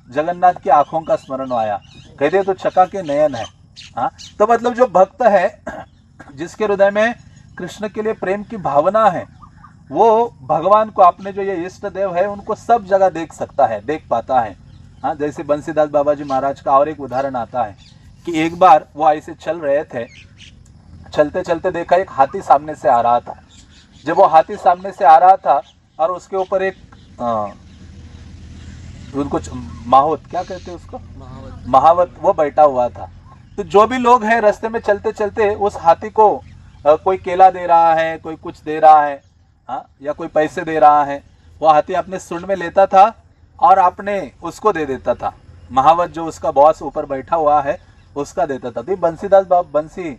जगन्नाथ की आंखों का स्मरण हो आया। कहते तो चक्का के नयन है। तो मतलब जो भक्त है, जिसके हृदय में कृष्ण के लिए प्रेम की भावना है, वो भगवान को, अपने जो ये इष्ट देव है उनको सब जगह देख सकता है, देख पाता है। जैसे बंसीदास बाबा जी महाराज का और एक उदाहरण आता है कि एक बार वो ऐसे चल रहे थे, चलते चलते देखा एक हाथी सामने से आ रहा था। जब वो हाथी सामने से आ रहा था और उसके ऊपर एक उनको माहौत, क्या कहते हैं उसको, महावत, वो बैठा हुआ था। तो जो भी लोग हैं रास्ते में चलते चलते उस हाथी को कोई केला दे रहा है, कोई कुछ दे रहा है, या कोई पैसे दे रहा है, वो हाथी अपने सूंड में लेता था और अपने उसको दे देता था। महावत जो उसका बॉस ऊपर बैठा हुआ है उसका देता था। तो बंसी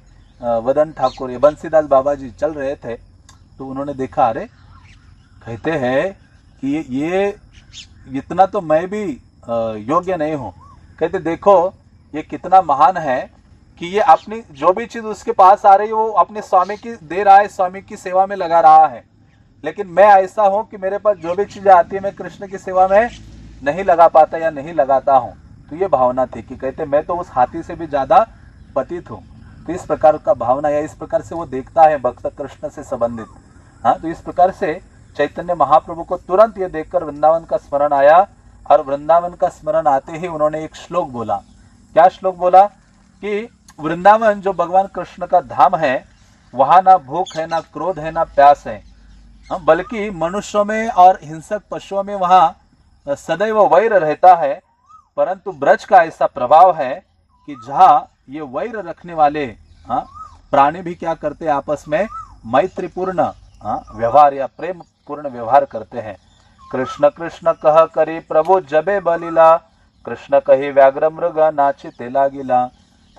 वदन ठाकुर, ये बंसीदास बाबा जी चल रहे थे तो उन्होंने देखा, अरे कहते हैं कि ये इतना तो मैं भी योग्य नहीं हूँ। कहते देखो ये कितना महान है कि ये अपनी जो भी चीज उसके पास आ रही है वो अपने स्वामी की दे रहा है, स्वामी की सेवा में लगा रहा है। लेकिन मैं ऐसा हूँ कि मेरे पास जो भी चीजें आती है मैं कृष्ण की सेवा में नहीं लगा पाता या नहीं लगाता हूँ। तो ये भावना थी कि कहते मैं तो उस हाथी से भी ज्यादा पतित हूँ। तो इस प्रकार का भावना, या इस प्रकार से वो देखता है भक्त कृष्ण से संबंधित। तो इस प्रकार से चैतन्य महाप्रभु को तुरंत ये देखकर वृंदावन का स्मरण आया। और वृंदावन का स्मरण आते ही उन्होंने एक श्लोक बोला। क्या श्लोक बोला कि वृंदावन जो भगवान कृष्ण का धाम है, वहां ना भूख है, ना क्रोध है, ना प्यास है, बल्कि मनुष्यों में और हिंसक पशुओं में वहां सदैव वैर रहता है। परंतु ब्रज का ऐसा प्रभाव है कि जहाँ ये वैर रखने वाले प्राणी भी क्या करते हैं, आपस में मैत्रीपूर्ण व्यवहार या प्रेम पूर्ण व्यवहार करते हैं। कृष्ण कृष्ण कह करी प्रभु जबे बलिला, कृष्ण कही व्याघ्र मृग नाचिते लागिला।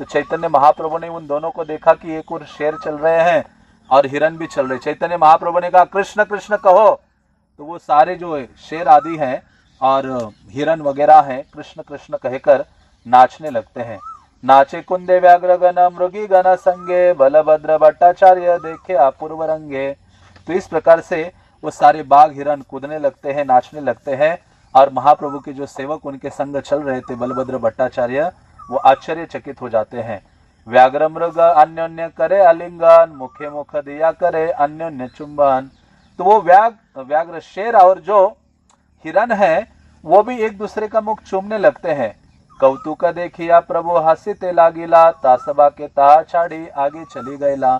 तो चैतन्य महाप्रभु ने उन दोनों को देखा कि एक और शेर चल रहे हैं और हिरन भी चल रहे। चैतन्य महाप्रभु ने कहा कृष्ण कृष्ण कहो, तो वो सारे जो शेर आदि हैं और हिरन वगैरह हैं, कृष्ण कृष्ण कहकर नाचने लगते हैं। नाचे कुंदे व्याघ्र गण मृगी गण संगे, बलभद्र भट्टाचार्य देखे अपूर्व रंगे। तो इस प्रकार से वो सारे बाघ हिरन कूदने लगते हैं, नाचने लगते हैं। और महाप्रभु के जो सेवक उनके संग चल रहे थे बलभद्र भट्टाचार्य, वो आश्चर्यचकित हो जाते हैं। व्याघ्र मृग अन्योन्य करे आलिंगन, मुखे मुख दिया करे अन्योन्य चुंबन। तो वो व्याघ्र शेर और जो हिरन है वो भी एक दूसरे का मुख चूमने लगते हैं। कौतुक देखिया प्रभु हंसीते लागिला, तासबा के ता छाड़ी आगे चली गईला।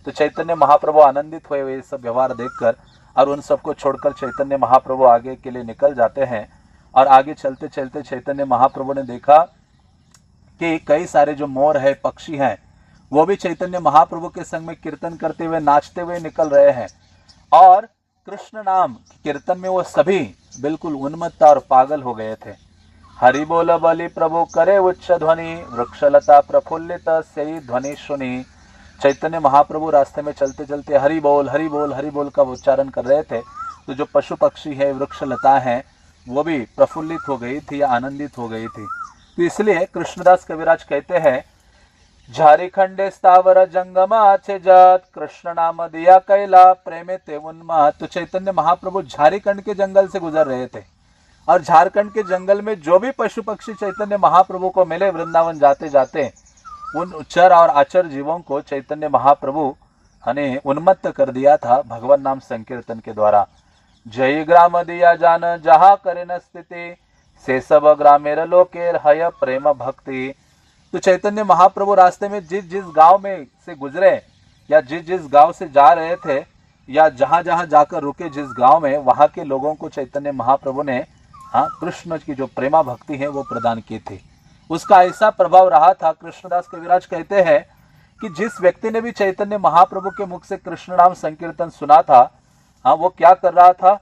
तो चैतन्य महाप्रभु आनंदित हुए ये सब व्यवहार देखकर, और उन सबको छोड़कर चैतन्य महाप्रभु आगे के लिए निकल जाते हैं। और आगे चलते चलते चैतन्य महाप्रभु ने देखा कि कई सारे जो मोर है, पक्षी हैं, वो भी चैतन्य महाप्रभु के संग में कीर्तन करते हुए, नाचते हुए निकल रहे हैं। और कृष्ण नाम कीर्तन में वो सभी बिल्कुल उन्मत्त और पागल हो गए थे। हरि बोल बलि प्रभु करे उच्च ध्वनि, वृक्षलता प्रफुल्लित से ध्वनि सुनी। चैतन्य महाप्रभु रास्ते में चलते चलते हरि बोल हरि बोल हरि बोल का उच्चारण कर रहे थे। तो जो पशु पक्षी है, वृक्षलता है, वो भी प्रफुल्लित हो गई थी या आनंदित हो गई थी। तो इसलिए कृष्णदास कविराज कहते हैं, झारीखंडे स्थावर जंगमा आछे जात, कृष्ण नाम दिया कैला प्रेमे ते उन्माद। तो चैतन्य महाप्रभु झारीखंड के जंगल से गुजर रहे थे, और झारखंड के जंगल में जो भी पशु पक्षी चैतन्य महाप्रभु को मिले वृंदावन जाते जाते, उन चर और आचर जीवों को चैतन्य महाप्रभु ने उन्मत्त कर दिया था भगवान नाम संकीर्तन के द्वारा। जय ग्राम दिया जान जहा करे न स्थिति, से सब ग्रामेर लोकेर हय प्रेम भक्ति। तो चैतन्य महाप्रभु रास्ते में जिस जिस गांव में से गुजरे या जिस जिस गांव से जा रहे थे या जहां जहां जाकर रुके जिस गांव में, वहां के लोगों को चैतन्य महाप्रभु ने कृष्ण की जो प्रेमा भक्ति है वो प्रदान की थी। उसका ऐसा प्रभाव रहा था, कृष्णदास कविराज कहते हैं कि जिस व्यक्ति ने भी चैतन्य महाप्रभु के मुख से कृष्ण नाम संकीर्तन सुना था, वो क्या कर रहा था,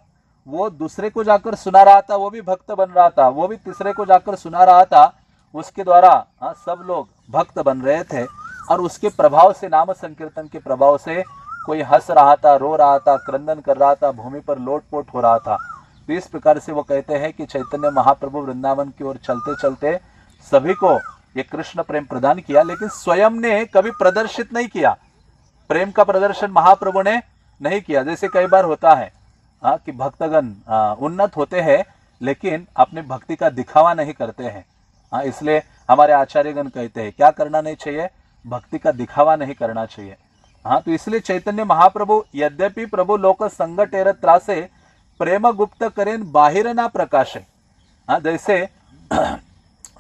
वो दूसरे को जाकर सुना रहा था, वो भी भक्त बन रहा था, वो भी तीसरे को जाकर सुना रहा था। उसके द्वारा सब लोग भक्त बन रहे थे और उसके प्रभाव से, नाम संकीर्तन के प्रभाव से कोई हंस रहा था, रो रहा था, क्रंदन कर रहा था, भूमि पर लोटपोट हो रहा था। तो इस प्रकार से वो कहते हैं कि चैतन्य महाप्रभु वृंदावन की ओर चलते चलते सभी को ये कृष्ण प्रेम प्रदान किया, लेकिन स्वयं ने कभी प्रदर्शित नहीं किया। प्रेम का प्रदर्शन महाप्रभु ने नहीं किया। जैसे कई बार होता है कि भक्तगण उन्नत होते हैं लेकिन अपनी भक्ति का दिखावा नहीं करते हैं। इसलिए हमारे आचार्यगण कहते हैं क्या करना नहीं चाहिए, भक्ति का दिखावा नहीं करना चाहिए। तो इसलिए चैतन्य महाप्रभु यद्यपि प्रभु लोक संगटेर त्रासे प्रेम गुप्त करें बाहिर ना प्रकाशे। जैसे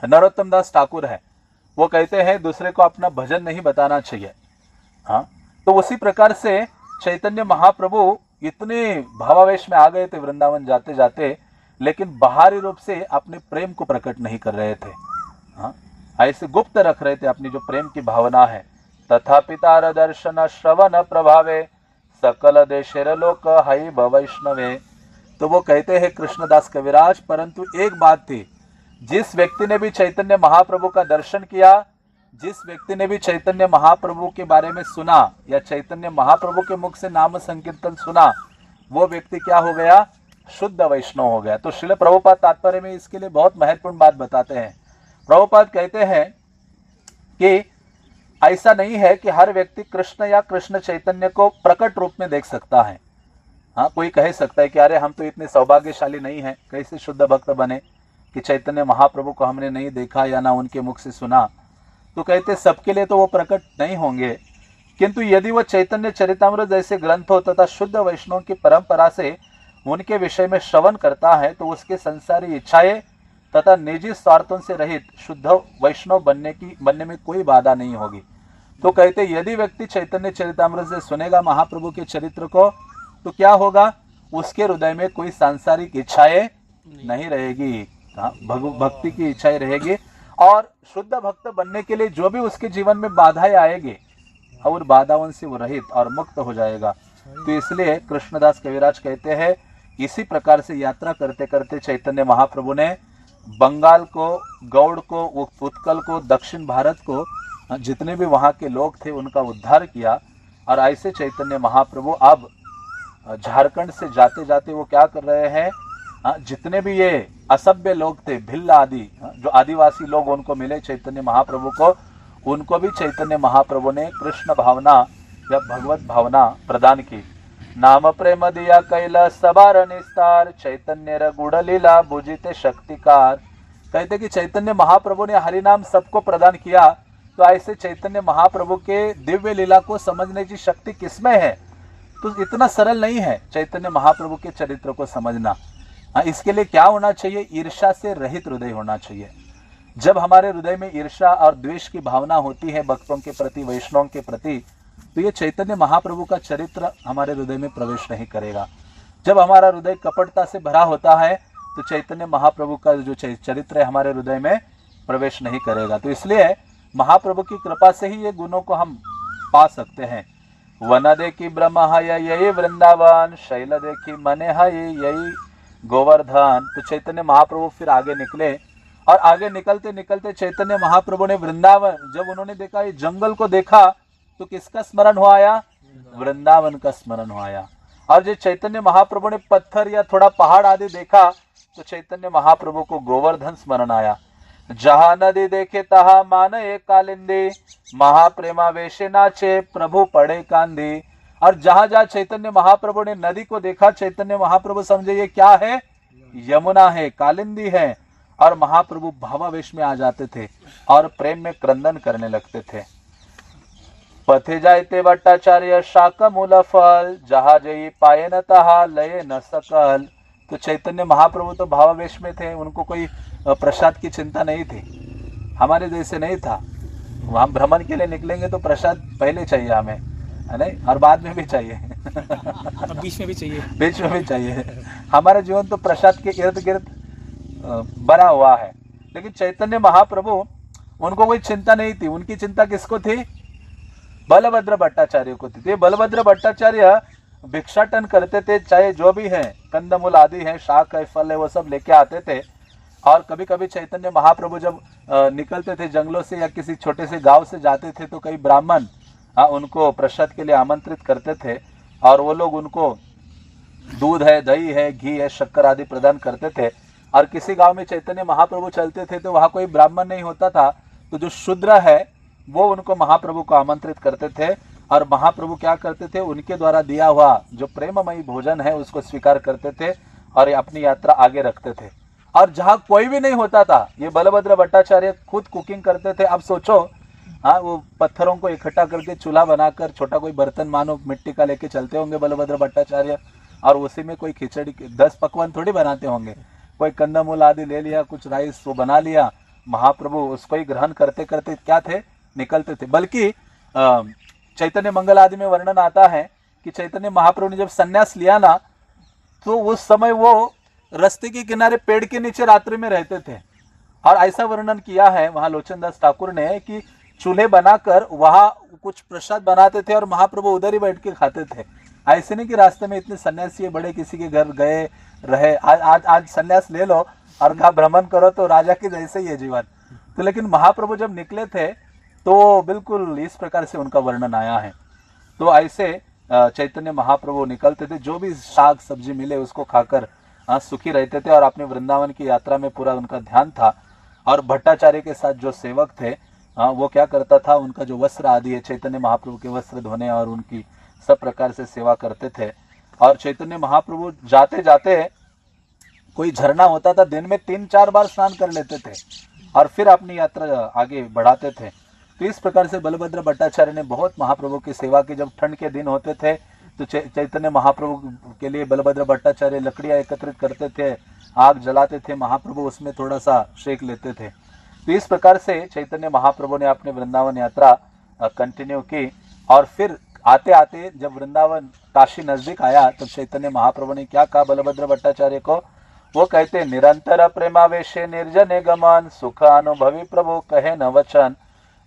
नरोत्तम दास ठाकुर है, वो कहते हैं दूसरे को अपना भजन नहीं बताना चाहिए। तो उसी प्रकार से चैतन्य महाप्रभु इतने भावावेश में आ गए थे वृंदावन जाते जाते, लेकिन बाहरी रूप से अपने प्रेम को प्रकट नहीं कर रहे थे। ऐसे गुप्त रख रहे थे अपनी जो प्रेम की भावना है। तथापि तार दर्शन श्रवण प्रभावे सकल देशेर लोक हई वैष्णवे। तो वो कहते हैं कृष्णदास कविराज, परंतु एक बात थी, जिस व्यक्ति ने भी चैतन्य महाप्रभु का दर्शन किया, जिस व्यक्ति ने भी चैतन्य महाप्रभु के बारे में सुना या चैतन्य महाप्रभु के मुख से नाम संकीर्तन सुना, वो व्यक्ति क्या हो गया, शुद्ध वैष्णव हो गया। तो श्रील प्रभुपाद तात्पर्य में इसके लिए बहुत महत्वपूर्ण बात बताते हैं। प्रभुपाद कहते हैं कि ऐसा नहीं है कि हर व्यक्ति कृष्ण या कृष्ण चैतन्य को प्रकट रूप में देख सकता है। कोई कह सकता है कि अरे हम तो इतने सौभाग्यशाली नहीं हैं, कैसे शुद्ध भक्त बने कि चैतन्य महाप्रभु को हमने नहीं देखा या ना उनके मुख से सुना। तो कहते सबके लिए तो वो प्रकट नहीं होंगे, किंतु यदि वो चैतन्य चरितामृत जैसे ग्रंथों तथा शुद्ध वैष्णव की परंपरा से उनके विषय में श्रवण करता है तो उसके संसारी इच्छाएं तथा निजी स्वार्थों से रहित शुद्ध वैष्णव बनने में कोई बाधा नहीं होगी। तो कहते यदि व्यक्ति चैतन्य चरितामृत से सुनेगा महाप्रभु के चरित्र को, तो क्या होगा, उसके हृदय में कोई सांसारिक इच्छाएं नहीं रहेगी, भक्ति की इच्छाएं रहेगी। और शुद्ध भक्त बनने के लिए जो भी उसके जीवन में बाधाएं आएगी और बाधाओं से वो रहित और मुक्त हो जाएगा। तो इसलिए कृष्णदास कविराज कहते हैं इसी प्रकार से यात्रा करते करते चैतन्य महाप्रभु ने बंगाल को, गौड़ को, उत्कल को, दक्षिण भारत को, जितने भी वहाँ के लोग थे उनका उद्धार किया। और ऐसे चैतन्य महाप्रभु अब झारखंड से जाते जाते वो क्या कर रहे हैं, जितने भी ये असभ्य लोग थे, भिल्ल आदि जो आदिवासी लोग उनको मिले चैतन्य महाप्रभु को, उनको भी चैतन्य महाप्रभु ने कृष्ण भावना या भगवत भावना प्रदान की। नाम प्रेम दिया कैला सबार निस्तार, चैतन्य रगुड़ लीला बुझिते शक्तिकार। कहते कि चैतन्य महाप्रभु ने हरिनाम सबको प्रदान किया, तो ऐसे चैतन्य महाप्रभु के दिव्य लीला को समझने की शक्ति किसमें है। तो इतना सरल नहीं है चैतन्य महाप्रभु के चरित्र को समझना। इसके लिए क्या होना चाहिए, ईर्ष्या से रहित हृदय होना चाहिए। जब हमारे हृदय में ईर्ष्या और द्वेष की भावना होती है भक्तों के प्रति, वैष्णवों के प्रति, तो ये चैतन्य महाप्रभु का चरित्र हमारे हृदय में प्रवेश नहीं करेगा। जब हमारा हृदय कपटता से भरा होता है तो चैतन्य महाप्रभु का जो चरित्र है हमारे हृदय में प्रवेश नहीं करेगा। तो इसलिए महाप्रभु की कृपा से ही ये गुणों को हम पा सकते हैं। वन देखी ब्रह्म है यही वृंदावन, शैल देखी मने है यही गोवर्धन। तो चैतन्य महाप्रभु फिर आगे निकले और आगे निकलते निकलते चैतन्य महाप्रभु ने वृंदावन, जब उन्होंने देखा ये जंगल को देखा तो किसका स्मरण हो आया, वृंदावन का स्मरण हो आया। और जब चैतन्य महाप्रभु ने पत्थर या थोड़ा पहाड़ आदि देखा तो चैतन्य महाप्रभु को गोवर्धन स्मरण आया। जहाँ नदी देखे तहा मान एक कालिंदी, महाप्रेमा वेशे नाचे प्रभु पड़े कांदी। और जहां जहां चैतन्य महाप्रभु ने नदी को देखा, चैतन्य महाप्रभु समझे ये क्या है, यमुना है, कालिंदी है। और महाप्रभु भावावेश में आ जाते थे और प्रेम में क्रंदन करने लगते थे। पथे जायते भट्टाचार्य शाक मूल फल, जहा जई पाए न तहा लय न सकल। तो चैतन्य महाप्रभु तो भावावेश में थे, उनको कोई प्रसाद की चिंता नहीं थी, हमारे जैसे नहीं था। हम भ्रमण के लिए निकलेंगे तो प्रसाद पहले चाहिए हमें, है नहीं, और बाद में भी चाहिए बीच में भी चाहिए, बीच में भी चाहिए। हमारा जीवन तो प्रसाद के इर्द गिर्द बना हुआ है। लेकिन चैतन्य महाप्रभु, उनको कोई चिंता नहीं थी। उनकी चिंता किसको थी? बलभद्र भट्टाचार्य को थी। बलभद्र भट्टाचार्य भिक्षाटन करते थे, चाहे जो भी है, कंदमूल आदि है, शाक है, फल है, वो सब लेके आते थे। और कभी कभी चैतन्य महाप्रभु जब निकलते थे जंगलों से या किसी छोटे से गांव से जाते थे तो कई ब्राह्मण उनको प्रसाद के लिए आमंत्रित करते थे और वो लोग उनको दूध है, दही है, घी है, शक्कर आदि प्रदान करते थे। और किसी गांव में चैतन्य महाप्रभु चलते थे तो वहां कोई ब्राह्मण नहीं होता था, तो जो शूद्र है वो उनको महाप्रभु को आमंत्रित करते थे और महाप्रभु क्या करते थे, उनके द्वारा दिया हुआ जो प्रेममयी भोजन है उसको स्वीकार करते थे और अपनी यात्रा आगे रखते थे। और जहाँ कोई भी नहीं होता था, ये बलभद्र भट्टाचार्य खुद कुकिंग करते थे। अब सोचो, हाँ, वो पत्थरों को इकट्ठा करके चूल्हा बनाकर, छोटा कोई बर्तन मानो मिट्टी का लेके चलते होंगे बलभद्र भट्टाचार्य, और उसी में कोई खिचड़ी 10 पकवान थोड़ी बनाते होंगे। कोई कंदमूल आदि ले लिया, कुछ राइस वो बना लिया, महाप्रभु उसको ही ग्रहण करते करते क्या थे, निकलते थे। बल्कि चैतन्य मंगल आदि में वर्णन आता है कि चैतन्य महाप्रभु ने जब संन्यास लिया ना, तो उस समय वो रास्ते के किनारे पेड़ के नीचे रात्रि में रहते थे। और ऐसा वर्णन किया है वहां लोचन दास ठाकुर ने कि चूल्हे बनाकर वहां कुछ प्रसाद बनाते थे और महाप्रभु उधर ही बैठ के खाते थे। ऐसे नहीं कि रास्ते में इतने सन्यासी बड़े किसी के घर गए रहे, आज सन्यास ले लो और कहा भ्रमण करो तो राजा के जैसे ही है जीवन। तो लेकिन महाप्रभु जब निकले थे तो बिल्कुल इस प्रकार से उनका वर्णन आया है। तो ऐसे चैतन्य महाप्रभु निकलते थे, जो भी साग सब्जी मिले उसको खाकर सुखी रहते थे और अपने वृंदावन की यात्रा में पूरा उनका ध्यान था। और भट्टाचार्य के साथ जो सेवक थे वो क्या करता था, उनका जो वस्त्र आदि है, चैतन्य महाप्रभु के वस्त्र धोने और उनकी सब प्रकार से सेवा करते थे। और चैतन्य महाप्रभु जाते जाते कोई झरना होता था, दिन में 3-4 बार स्नान कर लेते थे और फिर अपनी यात्रा आगे बढ़ाते थे। तो इस प्रकार से बलभद्र भट्टाचार्य ने बहुत महाप्रभु की सेवा की। जब ठंड के दिन होते थे तो चैतन्य महाप्रभु के लिए बलभद्र भट्टाचार्य लकड़ियां एकत्रित करते थे, आग जलाते थे, महाप्रभु उसमें थोड़ा सा सेक लेते थे। तो इस प्रकार से चैतन्य महाप्रभु ने अपनी वृंदावन यात्रा कंटिन्यू की। और फिर आते आते जब वृंदावन काशी नजदीक आया तो चैतन्य महाप्रभु ने क्या कहा बलभद्र भट्टाचार्य को, वो कहते, निरंतर प्रेमावेशे निर्जने गमन, सुख अनुभवी प्रभु कहे न वचन।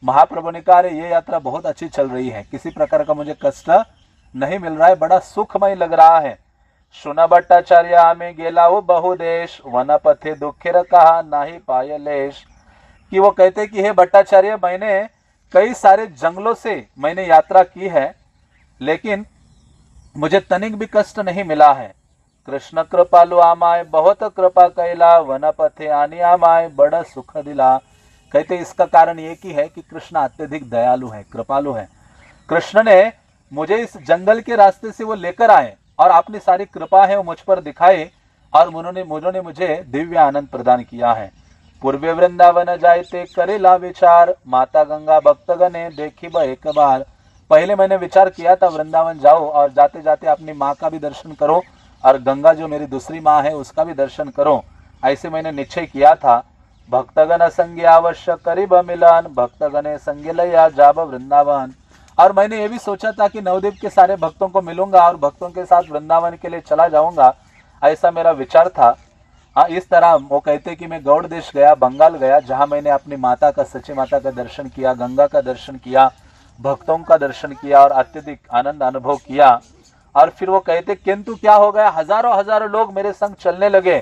महाप्रभु ने कहा, ये यात्रा बहुत अच्छी चल रही है, किसी प्रकार का मुझे कष्ट नहीं मिल रहा है, बड़ा सुखमय लग रहा है। सुन भट्टाचार्य आमे गेला वो बहुदेश, वन पथे दुखेर कहा नाही पाय लेश। कि वो कहते कि हे भट्टाचार्य, मैंने कई सारे जंगलों से मैंने यात्रा की है, लेकिन मुझे तनिक भी कष्ट नहीं मिला है। कृष्ण कृपालु आमाय बहुत कृपा कैला, वन पथे आनी आमाय बड़ा सुख दिला। कहते इसका कारण ये की है कि कृष्ण अत्यधिक दयालु है, कृपालु है। कृष्ण ने मुझे इस जंगल के रास्ते से वो लेकर आए और अपनी सारी कृपा है वो मुझ पर दिखाई और उन्होंने मुझे दिव्य आनंद प्रदान किया है। पूर्वे वृंदावन जायते करेला विचार, माता गंगा भक्तगणे देखी ब एक बार। पहले मैंने विचार किया था वृंदावन जाओ और जाते जाते अपनी माँ का भी दर्शन करो और गंगा जो मेरी दूसरी माँ है उसका भी दर्शन करो, ऐसे मैंने निश्चय किया था। भक्तगण संगे अवश्य करीब मिलन, भक्तगणे संगे लया जाब वृंदावन। और मैंने ये भी सोचा था कि नवद्वीप के सारे भक्तों को मिलूंगा और भक्तों के साथ वृंदावन के लिए चला जाऊंगा, ऐसा मेरा विचार था। इस तरह वो कहते कि मैं गौड़ देश गया, बंगाल गया, जहां मैंने अपनी माता का, सच्ची माता का दर्शन किया, गंगा का दर्शन किया, भक्तों का दर्शन किया और अत्यधिक आनंद अनुभव किया। और फिर वो कहते किंतु क्या हो गया, हजारों लोग मेरे संग चलने लगे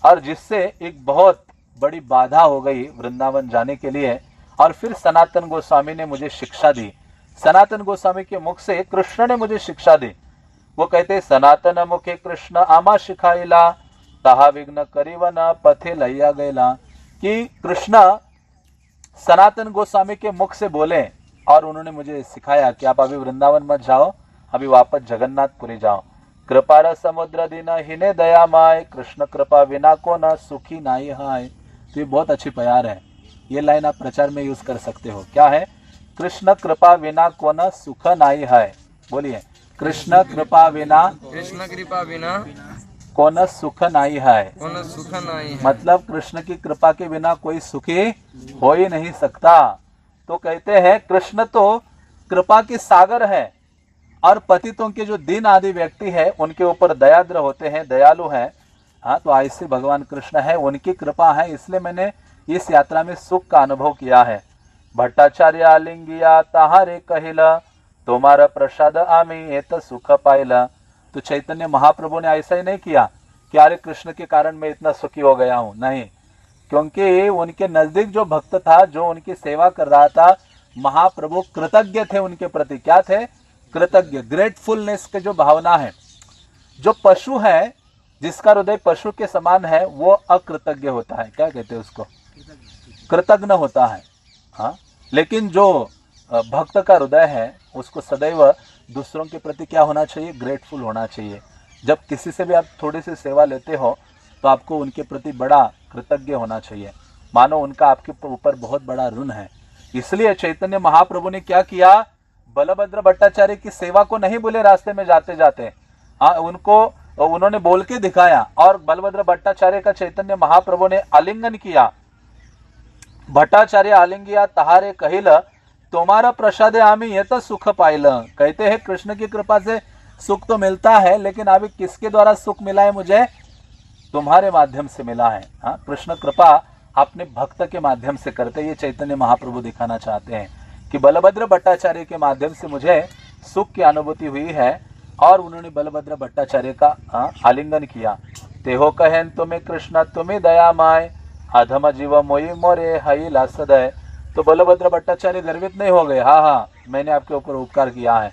और जिससे एक बहुत बड़ी बाधा हो गई वृंदावन जाने के लिए। और फिर सनातन गोस्वामी ने मुझे शिक्षा दी। सनातन गोस्वामी के मुख से कृष्ण ने मुझे शिक्षा दी। वो कहते सनातन मुखे कृष्ण आमा शिखाइला, तहा विघ्न करीवन पथे लैया गैला। कि कृष्ण सनातन गोस्वामी के मुख से बोले और उन्होंने मुझे सिखाया कि आप अभी वृंदावन मत जाओ, अभी वापस जगन्नाथपुरी जाओ। कृपा समुद्र दिन हिने दया माय, कृष्ण कृपा विना को न सुखी नाई हाय। तो ये बहुत अच्छी प्यार है। ये लाइन आप प्रचार में यूज कर सकते हो। क्या है? कृष्ण कृपा बिना कोन सुख नाई है। बोलिए, कृष्ण कृपा बिना कोन सुख नाई है। मतलब कृष्ण की कृपा के बिना कोई सुखी हो ही नहीं सकता। तो कहते हैं कृष्ण तो कृपा के सागर है और पतितों के जो दीन आदि व्यक्ति है उनके ऊपर दयाद्र होते हैं, दयालु हैं। हाँ, तो ऐसे भगवान कृष्ण है, उनकी कृपा है, इसलिए मैंने इस यात्रा में सुख का अनुभव किया है। भट्टाचार्य आलिंगिया ताहारे कहिला, तुम्हारा प्रसाद आमी एत सुख पाइला। तो चैतन्य महाप्रभु ने ऐसा ही नहीं किया कि अरे कृष्ण के कारण मैं इतना सुखी हो गया हूँ, नहीं। क्योंकि उनके नजदीक जो भक्त था, जो उनकी सेवा कर रहा था, महाप्रभु कृतज्ञ थे उनके प्रति। क्या थे? कृतज्ञ, ग्रेटफुलनेस के जो भावना है। जो पशु है, जिसका हृदय पशु के समान है, वो अकृतज्ञ होता है। क्या कहते हैं उसको? कृतज्ञ होता है। हाँ, लेकिन जो भक्त का हृदय है उसको सदैव दूसरों के प्रति क्या होना चाहिए? ग्रेटफुल होना चाहिए। जब किसी से भी आप थोड़ी सी सेवा लेते हो तो आपको उनके प्रति बड़ा कृतज्ञ होना चाहिए, मानो उनका आपके ऊपर बहुत बड़ा ऋण है। इसलिए चैतन्य महाप्रभु ने क्या किया? बलभद्र भट्टाचार्य की सेवा को नहीं बोले रास्ते में जाते जाते, हाँ, उनको उन्होंने बोल के दिखाया। और बलभद्र भट्टाचार्य का चैतन्य महाप्रभु ने आलिंगन किया। भट्टाचार्य आलिंगिया तहारे कहिल, तुम्हारा प्रसाद आमी ये तो सुख पाइल। कहते हैं कृष्ण की कृपा से सुख तो मिलता है, लेकिन अभी किसके द्वारा सुख मिला है मुझे? तुम्हारे माध्यम से मिला है। हाँ, कृष्ण कृपा अपने भक्त के माध्यम से करते, ये चैतन्य महाप्रभु दिखाना चाहते हैं कि बलभद्र भट्टाचार्य के माध्यम से मुझे सुख की अनुभूति हुई है। और उन्होंने बलभद्र भट्टाचार्य का आलिंगन किया। तेहो कहेन तुम्हें कृष्ण तुम्हें दयामय, अधम जीव मोई मोरे हई लासदय। तो बलभद्र भट्टाचार्य गर्वित नहीं हो गए, हाँ हाँ मैंने आपके ऊपर उपकार किया है,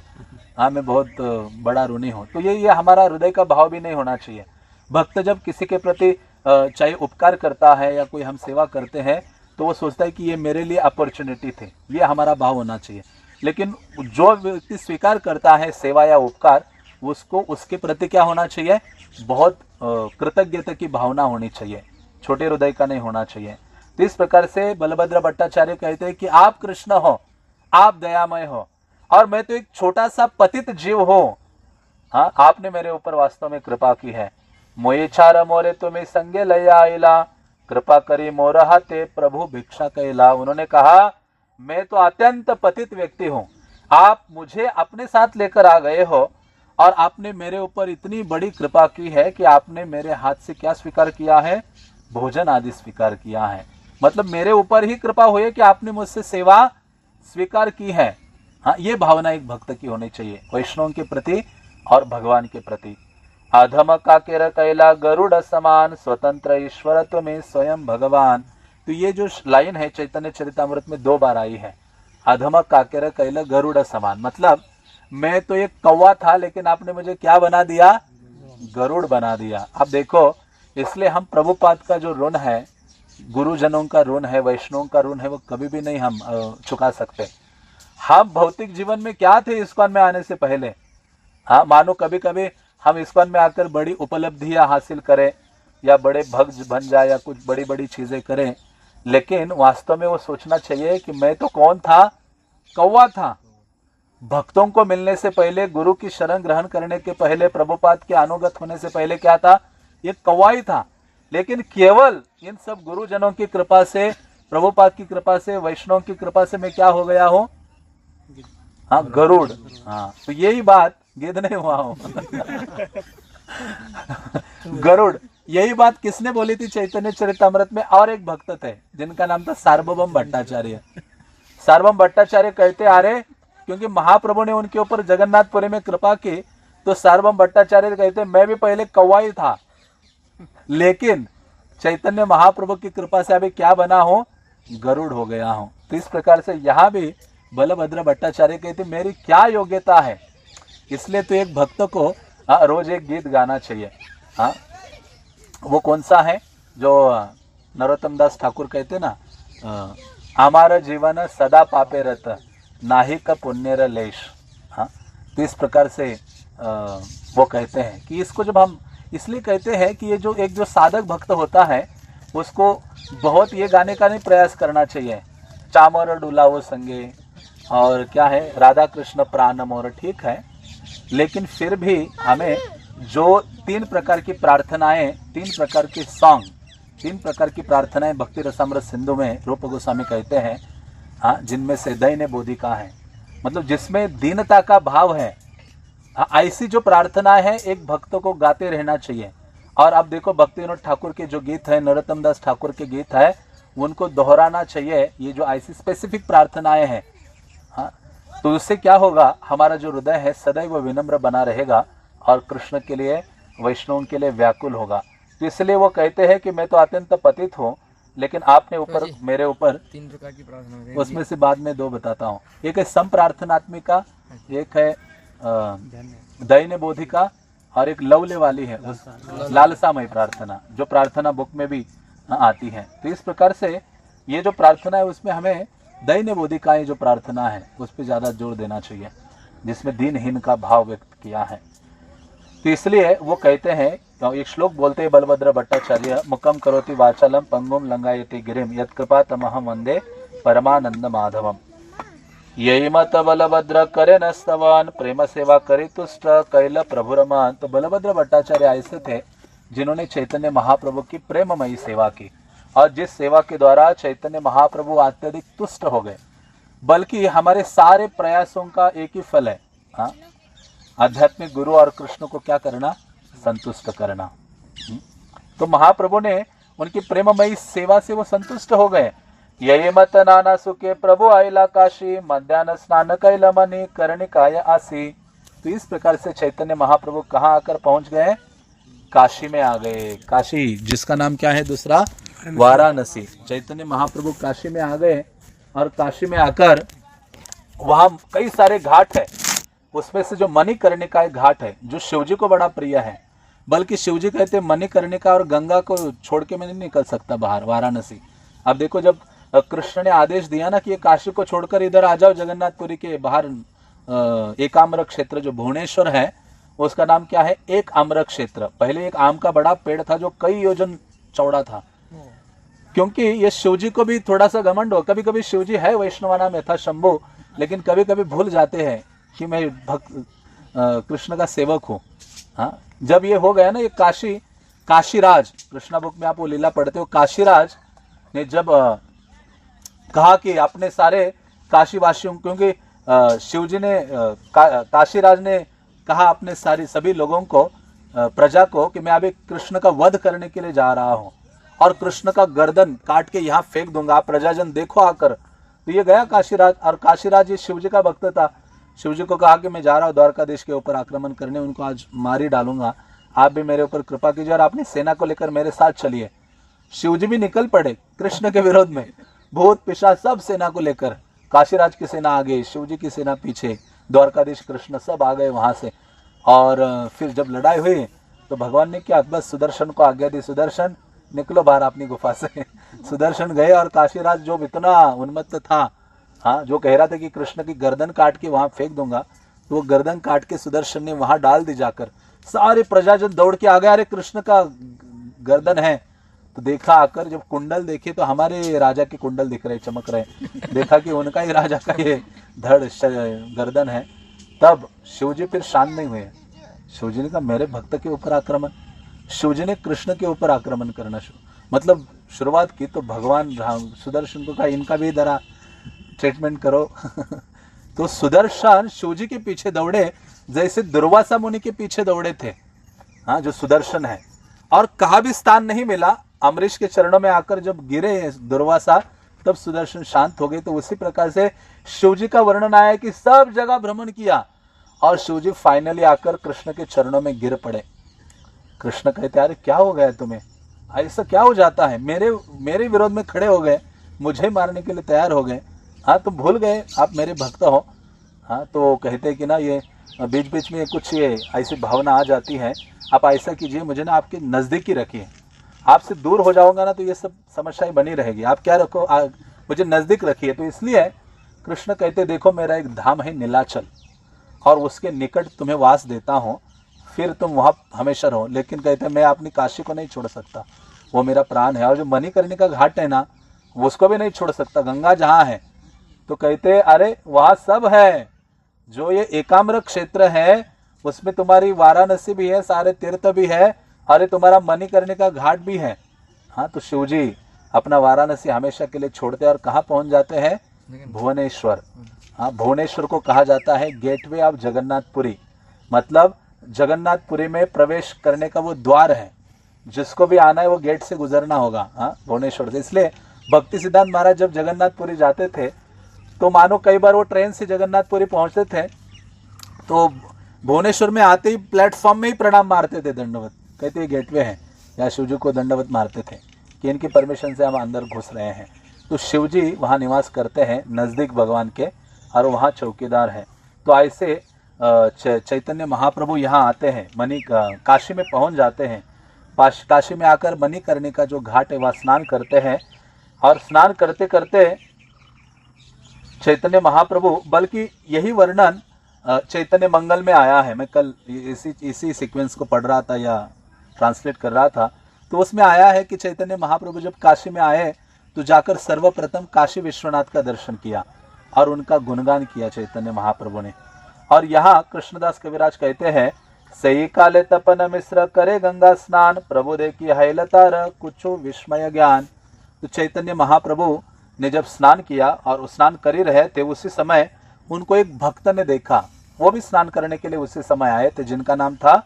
हाँ मैं बहुत बड़ा ऋणी हूँ। तो ये हमारा हृदय का भाव भी नहीं होना चाहिए। भक्त जब किसी के प्रति चाहे उपकार करता है या कोई हम सेवा करते हैं तो वो सोचता है कि ये मेरे लिए अपॉर्चुनिटी थे, ये हमारा भाव होना चाहिए। लेकिन जो व्यक्ति स्वीकार करता है सेवा या उपकार, उसको उसके प्रति क्या होना चाहिए? बहुत कृतज्ञता की भावना होनी चाहिए, छोटे हृदय का नहीं होना चाहिए। तो इस प्रकार से बलभद्र भट्टाचार्य कहते हैं कि आप कृष्ण हो, आप दयामय हो, और मैं तो एक छोटा सा पतित जीव हूं। हाँ, आपने मेरे ऊपर वास्तव में कृपा की है। मोये छार मोरे तुम्हें संगे लया आइला, कृपा करी मोर हाथे प्रभु भिक्षा कैला। उन्होंने कहा मैं तो अत्यंत पतित व्यक्ति हूँ, आप मुझे अपने साथ लेकर आ गए हो और आपने मेरे ऊपर इतनी बड़ी कृपा की है कि आपने मेरे हाथ से क्या स्वीकार किया है? भोजन आदि स्वीकार किया है। मतलब मेरे ऊपर ही कृपा हुई है कि आपने मुझसे सेवा स्वीकार की है। हाँ, ये भावना एक भक्त की होनी चाहिए, वैष्णव के प्रति और भगवान के प्रति। अधम काकेर कैला गरुड़ समान, स्वतंत्र ईश्वर तुम्हें स्वयं भगवान। तो ये जो लाइन है चैतन्य चरितामृत में 2 बार आई है। अधम काकेर कैला गरुड़ समान, मतलब मैं तो एक कौवा था लेकिन आपने मुझे क्या बना दिया? गरुड़ बना दिया। अब देखो, इसलिए हम प्रभुपाद का जो ऋण है, गुरुजनों का ऋण है, वैष्णव का ऋण है, वो कभी भी नहीं हम चुका सकते। हम भौतिक जीवन में क्या थे इस्कॉन में आने से पहले? हाँ, मानो कभी कभी हम इस्कॉन में आकर बड़ी उपलब्धियां हासिल करें या बड़े भक्त बन जाए या कुछ बड़ी बड़ी चीजें करें, लेकिन वास्तव में वो सोचना चाहिए कि मैं तो कौन था? कौवा था। भक्तों को मिलने से पहले, गुरु की शरण ग्रहण करने के पहले, प्रभुपाद के अनुगत होने से पहले क्या था? ये कौवा ही था। लेकिन केवल इन सब गुरुजनों की कृपा से, प्रभुपाद की कृपा से, वैष्णव की कृपा से मैं क्या हो गया हूँ? हाँ, गरुड़। हाँ, तो यही बात, गिद्ध नहीं हुआ हूँ गरुड़। यही बात किसने बोली थी चैतन्य चरितामृत में? और एक भक्त थे जिनका नाम था सार्वभौम भट्टाचार्य। सार्वभौम भट्टाचार्य कहते आ रहे, क्योंकि महाप्रभु ने उनके ऊपर जगन्नाथपुरी में कृपा की, तो सार्वभौम भट्टाचार्य कहते मैं भी पहले कौवा ही था, लेकिन चैतन्य महाप्रभु की कृपा से अभी क्या बना हूं? गरुड़ हो गया हूं। तो इस प्रकार से यहाँ भी बलभद्र भट्टाचार्य कहते मेरी क्या योग्यता है? इसलिए तो एक भक्त को रोज एक गीत गाना चाहिए। हाँ, वो कौन सा है? जो नरोत्तम दास ठाकुर कहते ना, हमारा जीवन सदा पापे रत, नाही का पुण्य लेश। हाँ, तो इस प्रकार से वो कहते हैं कि इसको जब हम इसलिए कहते हैं कि ये जो एक जो साधक भक्त होता है उसको बहुत ये गाने का नहीं प्रयास करना चाहिए, चामर डुलाओ संगे और क्या है राधा कृष्ण प्राण मोर, ठीक है, लेकिन फिर भी हमें जो 3 प्रकार की प्रार्थनाएं, 3 प्रकार के सॉन्ग, 3 प्रकार की प्रार्थनाएं भक्ति रसामृत सिंधु में रूप गोस्वामी कहते हैं, हाँ, जिनमें से दैन्य बोधिका है, मतलब जिसमें दीनता का भाव है, हाँ, ऐसी जो प्रार्थना है एक भक्त को गाते रहना चाहिए। और अब देखो भक्ति विनोद ठाकुर के जो गीत है, नरोत्तम दास ठाकुर के गीत है, उनको दोहराना चाहिए। ये जो ऐसी स्पेसिफिक प्रार्थनाएं हैं, हाँ, तो उससे क्या होगा, हमारा जो हृदय है सदैव विनम्र बना रहेगा और कृष्ण के लिए, वैष्णव के लिए व्याकुल होगा। तो इसलिए वो कहते हैं कि मैं तो अत्यंत पतित हूँ, लेकिन आपने ऊपर मेरे ऊपर 3 प्रकार की प्रार्थना, उसमें से बाद में 2 बताता हूँ। एक है संप्रार्थनात्मिका, एक है दैन्य बोधिका, और एक लवले वाली है लालसामय प्रार्थना, जो प्रार्थना बुक में भी आती है। तो इस प्रकार से ये जो प्रार्थना है उसमें हमें दैन्य बोधिकाएं जो प्रार्थना है उस पर ज़्यादा जोर देना चाहिए, जिसमें दीनहीन का भाव व्यक्त किया है। तो इसलिए वो कहते हैं, तो एक श्लोक बोलते हैं बलभद्र भट्टाचार्य, मुकम करोति वाचालम पंगुम लंगायति गिरिम यत्कृपा तमहम वंदे परमानंद माधवम। यही मत बलभद्र करे न स्तवन प्रेम सेवा करी तुष्ट कैल प्रभुरमान। तो बलभद्र भट्टाचार्य ऐसे थे जिन्होंने चैतन्य महाप्रभु की प्रेममयी सेवा की, और जिस सेवा के द्वारा चैतन्य महाप्रभु अत्यधिक तुष्ट हो गए। बल्कि हमारे सारे प्रयासों का एक ही फल है, हाँ, आध्यात्मिक गुरु और कृष्ण को क्या करना, संतुष्ट करना। तो महाप्रभु ने उनकी प्रेममयी सेवा से वो संतुष्ट हो गए। यही मत नाना सुखे प्रभु आइला काशी मध्यान्ह स्नान कैल मणि कर्णिकाय आसी। तो इस प्रकार से चैतन्य महाप्रभु कहाँ आकर पहुंच गए, काशी में आ गए। काशी जिसका नाम क्या है दूसरा, वाराणसी। चैतन्य महाप्रभु काशी में आ गए, और काशी में आकर वहां कई सारे घाट है, उसमें से जो मणिकर्णिका घाट है जो शिवजी को बड़ा प्रिय है। बल्कि शिवजी कहते मणिकर्णिका और गंगा को छोड़ के मैं नहीं निकल सकता बाहर वाराणसी। अब देखो जब कृष्ण ने आदेश दिया ना कि ये काशी को छोड़कर इधर आ जाओ, जगन्नाथपुरी के बाहर एकाम्र क्षेत्र जो भुवनेश्वर है उसका नाम क्या है, एक आम्र क्षेत्र। पहले एक आम का बड़ा पेड़ था जो कई योजन चौड़ा था, क्योंकि ये शिवजी को भी थोड़ा सा घमंड हो। कभी कभी शिवजी है वैष्णवाना में था शंभु, लेकिन कभी कभी भूल जाते हैं कि मैं भक्त कृष्ण का सेवक हूँ। हाँ, जब ये हो गया ना, ये काशीराज, कृष्णा बुक में आप वो लीला पढ़ते हो, काशीराज ने जब कहा कि अपने सारे काशीवासियों, क्योंकि शिवजी ने काशीराज ने कहा अपने सभी लोगों को, प्रजा को, कि मैं अभी कृष्ण का वध करने के लिए जा रहा हूँ और कृष्ण का गर्दन काट के यहाँ फेंक दूंगा, आप प्रजाजन देखो आकर। तो ये गया काशीराज, और काशीराज ये शिवजी का भक्त था। शिवजी को कहा कि मैं जा रहा हूँ द्वारकाधीश के ऊपर आक्रमण करने, उनको आज मार ही डालूंगा, आप भी मेरे ऊपर कृपा कीजिए और अपनी सेना को लेकर मेरे साथ चलिए। शिवजी भी निकल पड़े कृष्ण के विरोध में, भूत पिशाच सब सेना को लेकर। काशीराज की सेना आगे, शिवजी की सेना पीछे, द्वारकाधीश कृष्ण सब आ गए वहां से। और फिर जब लड़ाई हुई तो भगवान ने क्या, बस सुदर्शन को आज्ञा दी, सुदर्शन निकलो बाहर अपनी गुफा से। सुदर्शन गए, और काशीराज जो इतना उन्मत्त था, हाँ, जो कह रहा था कि कृष्ण की गर्दन काट के वहां फेंक दूंगा, तो वो गर्दन काट के सुदर्शन ने वहां डाल दी जाकर। सारे प्रजाजन दौड़ के आ गए, अरे कृष्ण का गर्दन है। तो देखा आकर, जब कुंडल देखे तो हमारे राजा के कुंडल दिख रहे, चमक रहे, देखा कि उनका ही राजा का ये धड़ गर्दन है। तब शिवजी फिर शांत नहीं हुए। शिवजी ने कहा मेरे भक्त के ऊपर आक्रमण, शिवजी ने कृष्ण के ऊपर आक्रमण करना मतलब शुरुआत की। तो भगवान सुदर्शन को कहा इनका भी जरा ट्रीटमेंट करो। तो सुदर्शन शिवजी के पीछे दौड़े जैसे दुर्वासा मुनि के पीछे दौड़े थे, हाँ, जो सुदर्शन है। और कहा भी स्थान नहीं मिला, अमरीश के चरणों में आकर जब गिरे दुर्वासा, तब सुदर्शन शांत हो गए। तो उसी प्रकार से शिवजी का वर्णन आया कि सब जगह भ्रमण किया और शिवजी फाइनली आकर कृष्ण के चरणों में गिर पड़े। कृष्ण कहते अरे क्या हो गया तुम्हें, ऐसा क्या हो जाता है, मेरे विरोध में खड़े हो गए, मुझे मारने के लिए तैयार हो गए, हाँ, तो भूल गए आप मेरे भक्त हो। हाँ, तो कहते कि ना ये बीच बीच में कुछ ये ऐसी भावना आ जाती है, आप ऐसा कीजिए, मुझे ना आपके नज़दीक ही रखिए, आपसे दूर हो जाऊंगा ना तो ये सब समस्याएं बनी रहेगी, आप क्या रखो, मुझे नज़दीक रखिए। तो इसलिए कृष्ण कहते देखो मेरा एक धाम है नीलाचल, और उसके निकट तुम्हें वास देता हूँ, फिर तुम वहाँ हमेशा रहो। लेकिन कहते मैं अपनी काशी को नहीं छोड़ सकता, वो मेरा प्राण है। और जो मणिकर्णिका घाट है ना, उसको भी नहीं छोड़ सकता। गंगा जहाँ है तो कहते अरे वहाँ सब है। जो ये एकाम्र क्षेत्र है उसमें तुम्हारी वाराणसी भी है, सारे तीर्थ भी है, अरे तुम्हारा मणिकर्णिका घाट भी है। हाँ, तो शिव जी अपना वाराणसी हमेशा के लिए छोड़ते हैं और कहाँ पहुंच जाते हैं? भुवनेश्वर। हाँ, भुवनेश्वर को कहा जाता है गेटवे ऑफ जगन्नाथपुरी, मतलब जगन्नाथपुरी में प्रवेश करने का वो द्वार है। जिसको भी आना है वो गेट से गुजरना होगा। हाँ, भुवनेश्वर से। इसलिए भक्ति सिद्धांत महाराज जब जगन्नाथपुरी जाते थे तो मानो कई बार वो ट्रेन से जगन्नाथपुरी पहुंचते थे तो भुवनेश्वर में आते ही प्लेटफॉर्म में ही प्रणाम मारते थे, दंडवत। कहते ये गेटवे है, या शिव जी को दंडवत मारते थे कि इनकी परमिशन से हम अंदर घुस रहे हैं। तो शिव जी वहाँ निवास करते हैं नज़दीक भगवान के, और वहाँ चौकीदार है। तो ऐसे चैतन्य महाप्रभु यहाँ आते हैं, काशी में पहुँच जाते हैं। काशी में आकर मणिकर्णिका जो घाट है वहाँ स्नान करते हैं। और स्नान करते करते चैतन्य महाप्रभु, बल्कि यही वर्णन चैतन्य मंगल में आया है। मैं कल इसी सीक्वेंस को पढ़ रहा था या ट्रांसलेट कर रहा था, तो उसमें आया है कि चैतन्य महाप्रभु जब काशी में आए तो जाकर सर्वप्रथम काशी विश्वनाथ का दर्शन किया और उनका गुणगान किया चैतन्य महाप्रभु ने। और यहाँ कृष्णदास कविराज कहते हैं, सही काले तपन मिश्र करे गंगा स्नान, प्रभु देखी हैलतार कुछो विस्मय ज्ञान। तो चैतन्य महाप्रभु ने जब स्नान किया और वो स्नान कर ही रहे थे, उसी समय उनको एक भक्त ने देखा। वो भी स्नान करने के लिए उसी समय आए थे, जिनका नाम था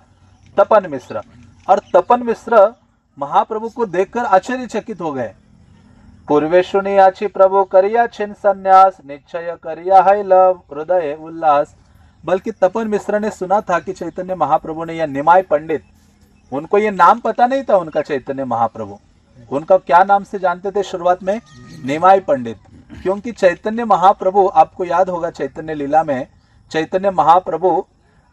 तपन मिश्र। और तपन मिश्र महाप्रभु को देखकर आश्चर्यचकित हो गए। पूर्वेशु नियाची प्रभु करिया छिन संन्यास, निश्चय करिया है लव हृदय उल्लास। बल्कि तपन मिश्र ने सुना था कि चैतन्य महाप्रभु ने, या निमाय पंडित, उनको ये नाम पता नहीं था उनका, चैतन्य महाप्रभु उनका क्या नाम से जानते थे शुरुआत में? निमाय पंडित। क्योंकि चैतन्य महाप्रभु, आपको याद होगा चैतन्य लीला में चैतन्य महाप्रभु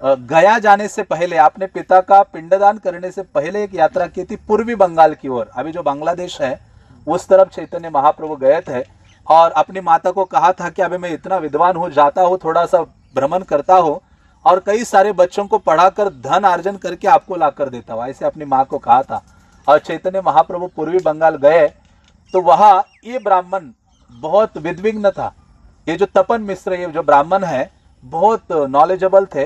गया जाने से पहले, अपने पिता का पिंडदान करने से पहले एक यात्रा की थी पूर्वी बंगाल की ओर। अभी जो बांग्लादेश है उस तरफ चैतन्य महाप्रभु गए थे और अपनी माता को कहा था कि अभी मैं इतना विद्वान हूँ, जाता हूँ, थोड़ा सा भ्रमण करता हूँ और कई सारे बच्चों को पढ़ाकर धन अर्जन करके आपको ला कर देता हूँ, ऐसे अपनी माँ को कहा था। और चैतन्य महाप्रभु पूर्वी बंगाल गए तो वहाँ ये ब्राह्मण बहुत विद्विग्न था। ये जो तपन मिश्र, ये जो ब्राह्मण है, बहुत नॉलेजेबल थे,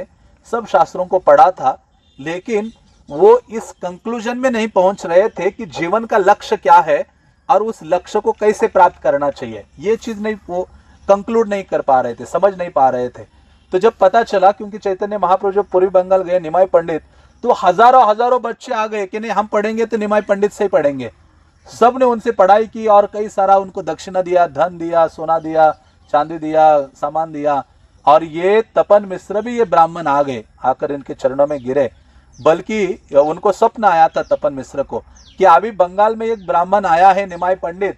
सब शास्त्रों को पढ़ा था, लेकिन वो इस कंक्लूजन में नहीं पहुंच रहे थे कि जीवन का लक्ष्य क्या है और उस लक्ष्य को कैसे प्राप्त करना चाहिए। ये चीज नहीं, वो कंक्लूड नहीं कर पा रहे थे, समझ नहीं पा रहे थे। तो जब पता चला, क्योंकि चैतन्य महाप्रभु जब पूर्वी बंगाल गए निमाय पंडित, तो हजारों बच्चे आ गए कि नहीं, हम पढ़ेंगे तो निमाय पंडित से ही पढ़ेंगे। सब ने उनसे पढ़ाई की और कई सारा उनको दक्षिणा दिया, धन दिया, सोना दिया, चांदी दिया, सामान दिया। और ये तपन मिश्र भी, ये ब्राह्मण आ गए, आकर इनके चरणों में गिरे। बल्कि उनको स्वप्न आया था तपन मिश्र को कि अभी बंगाल में एक ब्राह्मण आया है निमाय पंडित,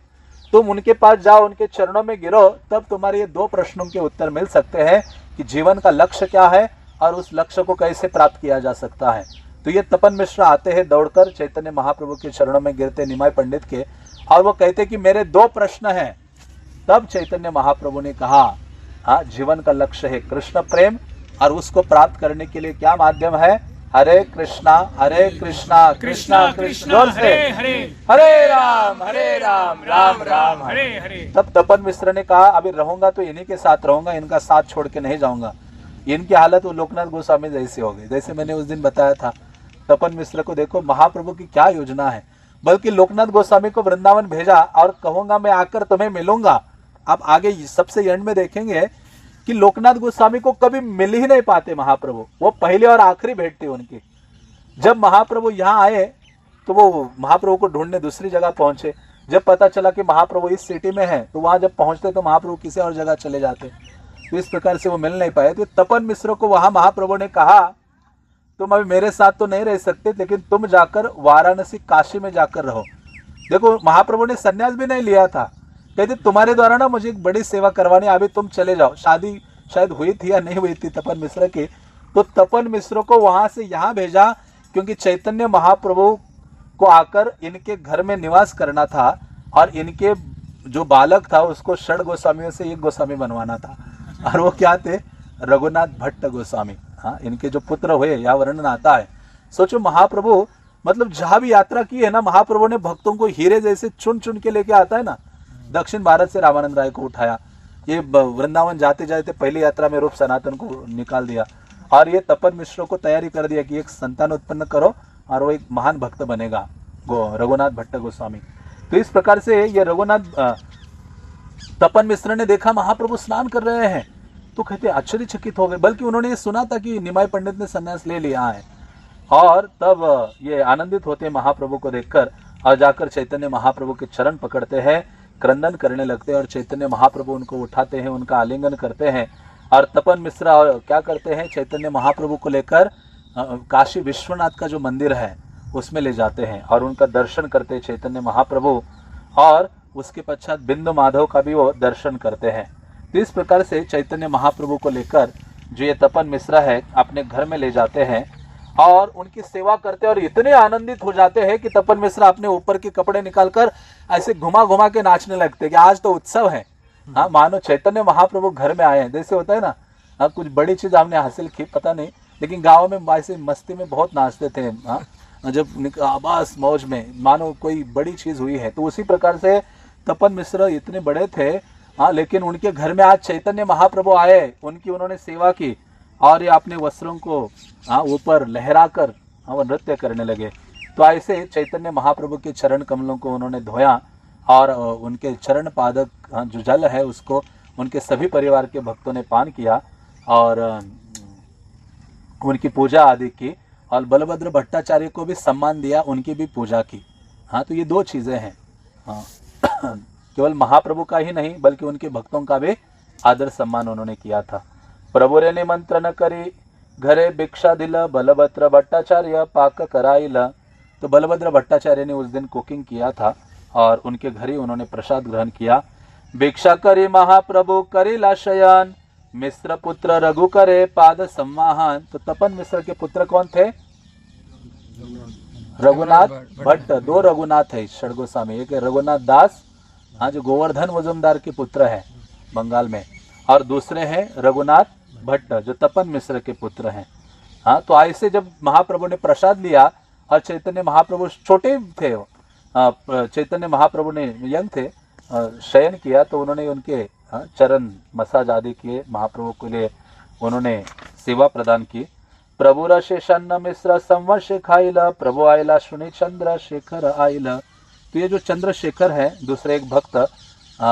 तुम उनके पास जाओ, उनके चरणों में गिरो, तब तुम्हारे ये 2 प्रश्नों के उत्तर मिल सकते हैं कि जीवन का लक्ष्य क्या है और उस लक्ष्य को कैसे प्राप्त किया जा सकता है। तो ये तपन मिश्र आते हैं दौड़कर चैतन्य महाप्रभु के चरणों में गिरते निमाय पंडित के, और वो कहते कि मेरे 2 प्रश्न हैं। तब चैतन्य महाप्रभु ने कहा, हाँ, जीवन का लक्ष्य है कृष्ण प्रेम, और उसको प्राप्त करने के लिए क्या माध्यम है? हरे कृष्णा कृष्णा कृष्ण, जोर से हरे राम राम राम हरे हरे। तब तपन मिश्र ने कहा, अभी रहूंगा तो इन्हीं के साथ रहूंगा, इनका साथ छोड़ के नहीं जाऊंगा। इनकी हालत वो लोकनाथ गोस्वामी जैसी हो गई, जैसे मैंने उस दिन बताया था। तपन मिश्र को देखो महाप्रभु की क्या योजना है। बल्कि लोकनाथ गोस्वामी को वृंदावन भेजा और कहूंगा मैं आकर तुम्हें मिलूंगा। आप आगे सबसे एंड में देखेंगे कि लोकनाथ गोस्वामी को कभी मिल ही नहीं पाते महाप्रभु, वो पहले और आखिरी भेंट थी उनकी। जब महाप्रभु यहाँ आए तो वो महाप्रभु को ढूंढने दूसरी जगह पहुंचे। जब पता चला कि महाप्रभु इस सिटी में है तो वहां जब पहुंचते तो महाप्रभु किसी और जगह चले जाते। तो इस प्रकार से वो मिल नहीं पाए। तो तपन मिश्र को वहां महाप्रभु ने कहा, तुम अभी मेरे साथ तो नहीं रह सकते, लेकिन तुम जाकर वाराणसी काशी में जाकर रहो। देखो, महाप्रभु ने संन्यास भी नहीं लिया था। कहते तुम्हारे द्वारा ना मुझे एक बड़ी सेवा करवानी, अभी तुम चले जाओ। शादी शायद हुई थी या नहीं हुई थी तपन मिश्र की। तो तपन मिश्र को वहां से यहाँ भेजा, क्योंकि चैतन्य महाप्रभु को आकर इनके घर में निवास करना था और इनके जो बालक था उसको 6 गोस्वामियों से 1 गोस्वामी बनवाना था। और वो क्या थे? रघुनाथ भट्ट गोस्वामी। हाँ, इनके जो पुत्र हुए, यह वर्णन आता है। सोचो, महाप्रभु मतलब जहां भी यात्रा की है ना, महाप्रभु ने भक्तों को हीरे जैसे चुन चुन के लेके आता है ना। दक्षिण भारत से रामानंद राय को उठाया, ये वृंदावन जाते जाते पहली यात्रा में रूप सनातन को निकाल दिया, और ये तपन मिश्रों को तैयारी कर दिया कि एक संतान उत्पन्न करो और वो एक महान भक्त बनेगा, रघुनाथ भट्ट गोस्वामी। तो इस प्रकार से ये रघुनाथ तपन मिश्र ने देखा महाप्रभु स्नान कर रहे हैं, तो कहते आश्चर्यचकित हो गए, बल्कि उन्होंने ये सुना था कि निमाई पंडित ने संन्यास ले लिया है, और तब ये आनंदित होते हैं महाप्रभु को देखकर, और जाकर चैतन्य महाप्रभु के चरण पकड़ते हैं, क्रंदन करने लगते हैं, और चैतन्य महाप्रभु उनको उठाते हैं, उनका आलिंगन करते हैं। और तपन मिश्र और क्या करते हैं, चैतन्य महाप्रभु को लेकर काशी विश्वनाथ का जो मंदिर है उसमें ले जाते हैं, और उनका दर्शन करते हैं चैतन्य महाप्रभु, और उसके पश्चात बिंदु माधव का भी वो दर्शन करते हैं। तो इस प्रकार से चैतन्य महाप्रभु को लेकर जो ये तपन मिश्रा है अपने घर में ले जाते हैं, और उनकी सेवा करते हैं, और इतने आनंदित हो जाते हैं कि तपन मिश्रा अपने ऊपर के कपड़े निकालकर ऐसे घुमा घुमा के नाचने लगते हैं कि आज तो उत्सव है। हाँ, मानो चैतन्य महाप्रभु घर में आए हैं, जैसे होता है ना। हाँ, कुछ बड़ी चीज हमने हासिल की पता नहीं, लेकिन गाँव में ऐसे मस्ती में बहुत नाचते थे। हाँ, जब आबास मौज में मानो कोई बड़ी चीज हुई है, तो उसी प्रकार से तपन मिश्र इतने बड़े थे। हाँ, लेकिन उनके घर में आज चैतन्य महाप्रभु आए, उनकी उन्होंने सेवा की, और ये अपने वस्त्रों को ऊपर लहराकर वो नृत्य करने लगे। तो ऐसे चैतन्य महाप्रभु के चरण कमलों को उन्होंने धोया, और उनके चरण पादक जो जल है उसको उनके सभी परिवार के भक्तों ने पान किया, और उनकी पूजा आदि की, और बलभद्र भट्टाचार्य को भी सम्मान दिया, उनकी भी पूजा की। हाँ, तो ये दो चीजें हैं। हाँ, केवल महाप्रभु का ही नहीं बल्कि उनके भक्तों का भी आदर सम्मान उन्होंने किया था। प्रभु रे निमंत्रण करी घरे भिक्षा दिल, बलभद्र भट्टाचार्य पाक कराइल। तो बलभद्र भट्टाचार्य ने उस दिन कुकिंग किया था, और उनके घर ही उन्होंने प्रसाद ग्रहण किया। भिक्षा करी महाप्रभु करिला शयन, मिश्र पुत्र रघु करे पाद सम्माहन। तो तपन मिश्र के पुत्र कौन थे? रघुनाथ भट्ट। दो रघुनाथ है षड गोस्वामी, एक है रघुनाथ दास, हाँ, जो गोवर्धन मुजुमदार के पुत्र है बंगाल में, और दूसरे हैं रघुनाथ भट्ट जो तपन मिश्र के पुत्र हैं। हाँ, तो ऐसे जब महाप्रभु ने प्रसाद लिया, और चैतन्य महाप्रभु छोटे थे, चैतन्य महाप्रभु ने यंग थे, शयन किया, तो उन्होंने उनके चरण मसाज आदि किए, महाप्रभु के लिए उन्होंने सेवा प्रदान की। प्रभु रशेषन्न मिश्र संवर्ष खाइला, प्रभु आइला सुनी चंद्रशेखर आइला। तो ये जो चंद्रशेखर है दूसरे एक भक्त,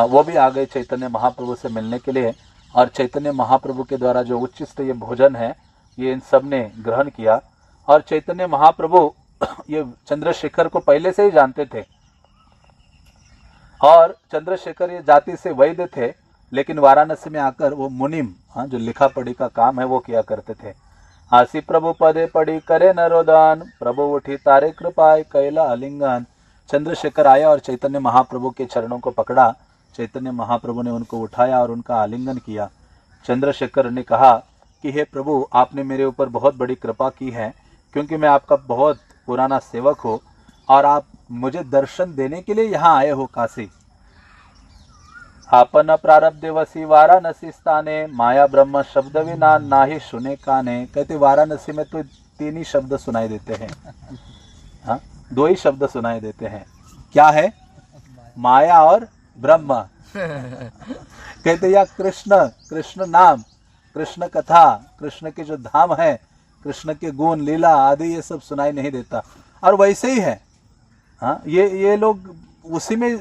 वो भी आ गए चैतन्य महाप्रभु से मिलने के लिए, और चैतन्य महाप्रभु के द्वारा जो उच्चिष्ट ये भोजन है ये इन सब ने ग्रहण किया। और चैतन्य महाप्रभु ये चंद्रशेखर को पहले से ही जानते थे, और चंद्रशेखर ये जाति से वैद्य थे, लेकिन वाराणसी में आकर वो मुनिम, हाँ, जो लिखा पढ़ी का काम है वो किया करते थे। आसी प्रभु पदे पड़ी करे नरोदान, प्रभु उठी तारे कृपाय कैला अलिंगन। चंद्रशेखर आया और चैतन्य महाप्रभु के चरणों को पकड़ा, चैतन्य महाप्रभु ने उनको उठाया और उनका आलिंगन किया। चंद्रशेखर ने कहा कि हे प्रभु, आपने मेरे ऊपर बहुत बड़ी कृपा की है, क्योंकि मैं आपका बहुत पुराना सेवक हूँ, और आप मुझे दर्शन देने के लिए यहाँ आए हो काशी। आपन प्रारब्ध वसी वाराणसी स्थाने, माया ब्रह्म शब्द विना नाही सुने काने। कहते वाराणसी में तो तीन ही शब्द सुनाई देते हैं, हाँ, दो ही शब्द सुनाई देते हैं, क्या है? माया और ब्रह्म। कहते या कृष्ण, कृष्ण नाम, कृष्ण कथा, कृष्ण के जो धाम है, कृष्ण के गुण लीला आदि ये सब सुनाई नहीं देता। और वैसे ही है, हाँ, ये लोग उसी में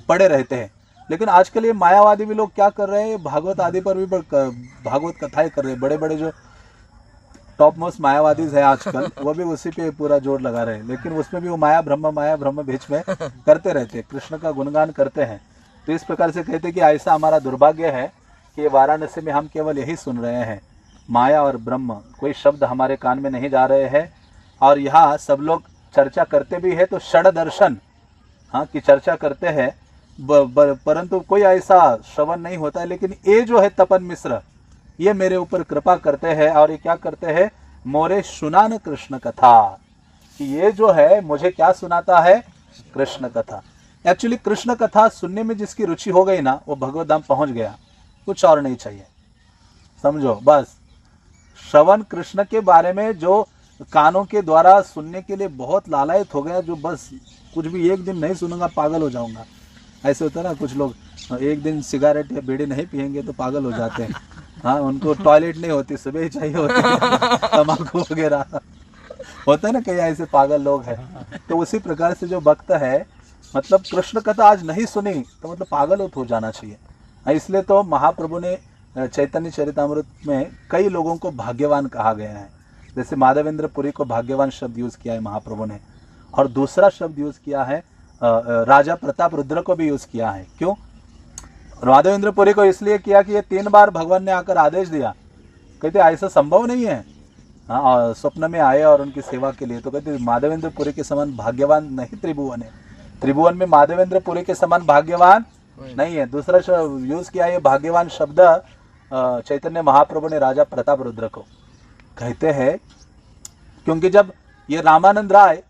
पड़े रहते हैं। लेकिन आजकल ये मायावादी भी लोग क्या कर रहे हैं, भागवत आदि पर भी भागवत कथाएं कर रहे हैं। बड़े बड़े जो टॉप मोस्ट मायावादी है आजकल, वो भी उसी पे पूरा जोर लगा रहे हैं, लेकिन उसमें भी वो माया ब्रह्म बीच में करते रहते हैं, कृष्ण का गुणगान करते हैं। तो इस प्रकार से कहते हैं कि ऐसा हमारा दुर्भाग्य है कि वाराणसी में हम केवल यही सुन रहे हैं, माया और ब्रह्म, कोई शब्द हमारे कान में नहीं जा रहे हैं। और यहाँ सब लोग चर्चा करते भी है तो षड दर्शन, हाँ, की चर्चा करते हैं, परंतु कोई ऐसा श्रवण नहीं होता है। लेकिन ये जो है तपन मिश्र, ये मेरे ऊपर कृपा करते हैं, और ये क्या करते हैं, मोरे सुनान कृष्ण कथा, कि ये जो है मुझे क्या सुनाता है, कृष्ण कथा। एक्चुअली कृष्ण कथा सुनने में जिसकी रुचि हो गई ना, वो भगवत धाम पहुंच गया, कुछ और नहीं चाहिए, समझो। बस श्रवण कृष्ण के बारे में जो कानों के द्वारा सुनने के लिए बहुत लालायित हो गया, जो बस कुछ भी एक दिन नहीं सुनूंगा पागल हो जाऊंगा। ऐसे होता है ना, कुछ लोग एक दिन सिगारेट या बीड़ी नहीं पियेंगे तो पागल हो जाते हैं। हाँ, उनको टॉयलेट नहीं होती, सुबह ही चाहिए होती है, तम्बाकू वगैरह होता है ना, कई ऐसे पागल लोग हैं। तो उसी प्रकार से जो भक्त है, मतलब कृष्ण कथा आज नहीं सुनी तो मतलब पागल हो जाना चाहिए। इसलिए तो महाप्रभु ने चैतन्य चरितामृत में कई लोगों को भाग्यवान कहा गया है। जैसे माधवेंद्र पुरी को भाग्यवान शब्द यूज किया है महाप्रभु ने, और दूसरा शब्द यूज किया है राजा प्रताप रुद्र को भी यूज किया है। क्यों? माधवेंद्र पुरी को इसलिए किया कि ये 3 बार भगवान ने आकर आदेश दिया, कहते ऐसा संभव नहीं है। हाँ, स्वप्न में आए और उनकी सेवा के लिए, तो कहते माधवेंद्र पुरी के समान भाग्यवान नहीं त्रिभुवन है, त्रिभुवन में माधवेंद्र पुरी के समान भाग्यवान नहीं है। दूसरा यूज किया ये भाग्यवान शब्द चैतन्य महाप्रभु ने राजा प्रताप रुद्र को कहते हैं, क्योंकि जब ये रामानंद राय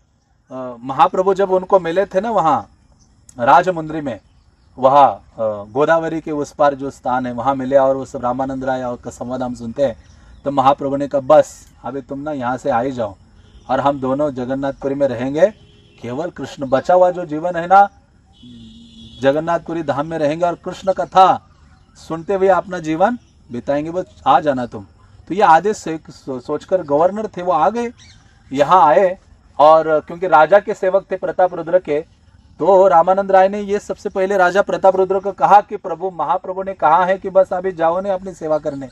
महाप्रभु जब उनको मिले थे ना वहाँ राजमुंद्री में, वहाँ गोदावरी के उस पार जो स्थान है वहाँ मिले, और वो सब रामानंद राय और का संवाद हम सुनते हैं। तो महाप्रभु ने कहा बस अभी तुम ना यहाँ से आ ही जाओ, और हम दोनों जगन्नाथपुरी में रहेंगे, केवल कृष्ण बचा हुआ जो जीवन है ना जगन्नाथपुरी धाम में रहेंगे और कृष्ण कथा सुनते हुए अपना जीवन बिताएंगे, बस आ जाना तुम। तो ये आदेश सोचकर गवर्नर थे वो आ गए, यहाँ आए, और क्योंकि राजा के सेवक थे प्रताप रुद्र के, तो रामानंद राय ने ये सबसे पहले राजा प्रताप रुद्र को कहा कि प्रभु महाप्रभु ने कहा है कि बस अभी जाओ ने अपनी सेवा करने,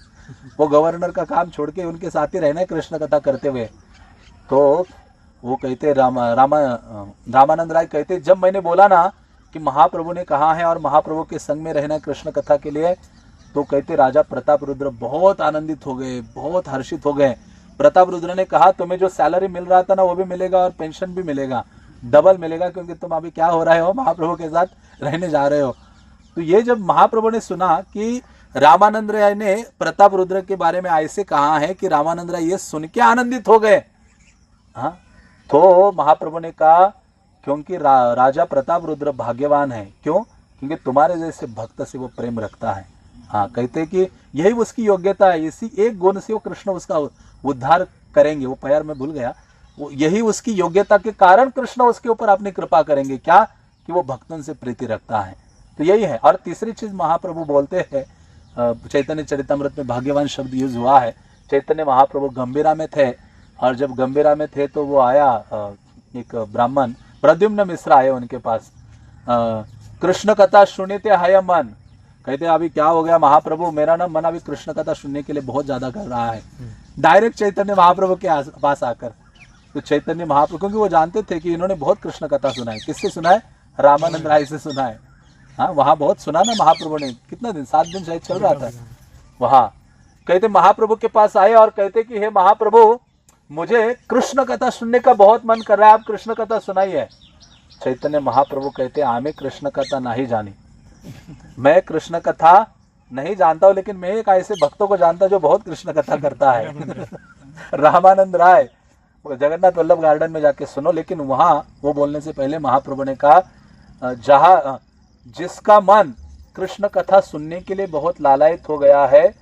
वो गवर्नर का काम छोड़ के उनके साथ ही रहना है कृष्ण कथा करते हुए। तो वो कहते रामानंद राय कहते, जब मैंने बोला ना कि महाप्रभु ने कहा है और महाप्रभु के संग में रहना कृष्ण कथा के लिए, तो कहते राजा प्रताप रुद्र बहुत आनंदित हो गए, बहुत हर्षित हो गए। प्रताप रुद्र ने कहा तुम्हें जो सैलरी मिल रहा था ना वो भी मिलेगा, और पेंशन भी मिलेगा, डबल मिलेगा, क्योंकि तुम अभी क्या हो रहे हो, महाप्रभु के साथ रहने जा रहे हो। तो ये जब महाप्रभु ने सुना कि रामानंद राय ने प्रताप रुद्र के बारे में ऐसे कहा है, कि रामानंद राय ये सुन के आनंदित हो गए। हाँ, तो महाप्रभु ने कहा क्योंकि राजा प्रताप रुद्र भाग्यवान है। क्यों? क्योंकि तुम्हारे जैसे भक्त से वो प्रेम रखता है। हाँ, कहते हैं कि यही उसकी योग्यता है, इसी एक गुण से वो कृष्ण उसका उद्धार करेंगे। वो प्यार में भूल गया, वो यही उसकी योग्यता के कारण कृष्ण उसके ऊपर अपनी कृपा करेंगे। क्या? कि वो भक्तों से प्रीति रखता है। तो यही है। और तीसरी चीज महाप्रभु बोलते हैं, चैतन्य चरितामृत में भाग्यवान शब्द यूज हुआ है। चैतन्य महाप्रभु गंभीरा में थे, और जब गंभीरा में थे तो वो आया एक ब्राह्मण प्रद्युम्न मिश्र आए उनके पास, कृष्ण कथा सुनते हाय मन। कहते अभी क्या हो गया महाप्रभु, मेरा ना मन अभी कृष्ण कथा सुनने के लिए बहुत ज्यादा कर रहा है। डायरेक्ट चैतन्य महाप्रभु के पास आकर, तो चैतन्य महाप्रभु, क्योंकि वो जानते थे कि इन्होंने बहुत कृष्ण कथा सुना है। किससे सुना है? रामानंद राय से सुना है। हाँ, वहाँ बहुत सुना ना महाप्रभु ने, कितना दिन, 7 दिन शायद चल रहा था वहाँ। कहते महाप्रभु के पास आए और कहते कि हे महाप्रभु, मुझे कृष्ण कथा सुनने का बहुत मन कर रहा है, आप कृष्ण कथा सुनाइए। चैतन्य महाप्रभु कहते आमे कृष्ण कथा नहीं जानी, मैं कृष्ण कथा नहीं जानता हूँ, लेकिन मैं एक ऐसे भक्तों को जानता जो बहुत कृष्ण कथा करता है रामानंद राय। जगन्नाथ वल्लभ गार्डन में जाके सुनो। लेकिन वहाँ वो बोलने से पहले महाप्रभु ने कहा जहाँ जिसका मन कृष्ण कथा सुनने के लिए बहुत लालायित हो गया है,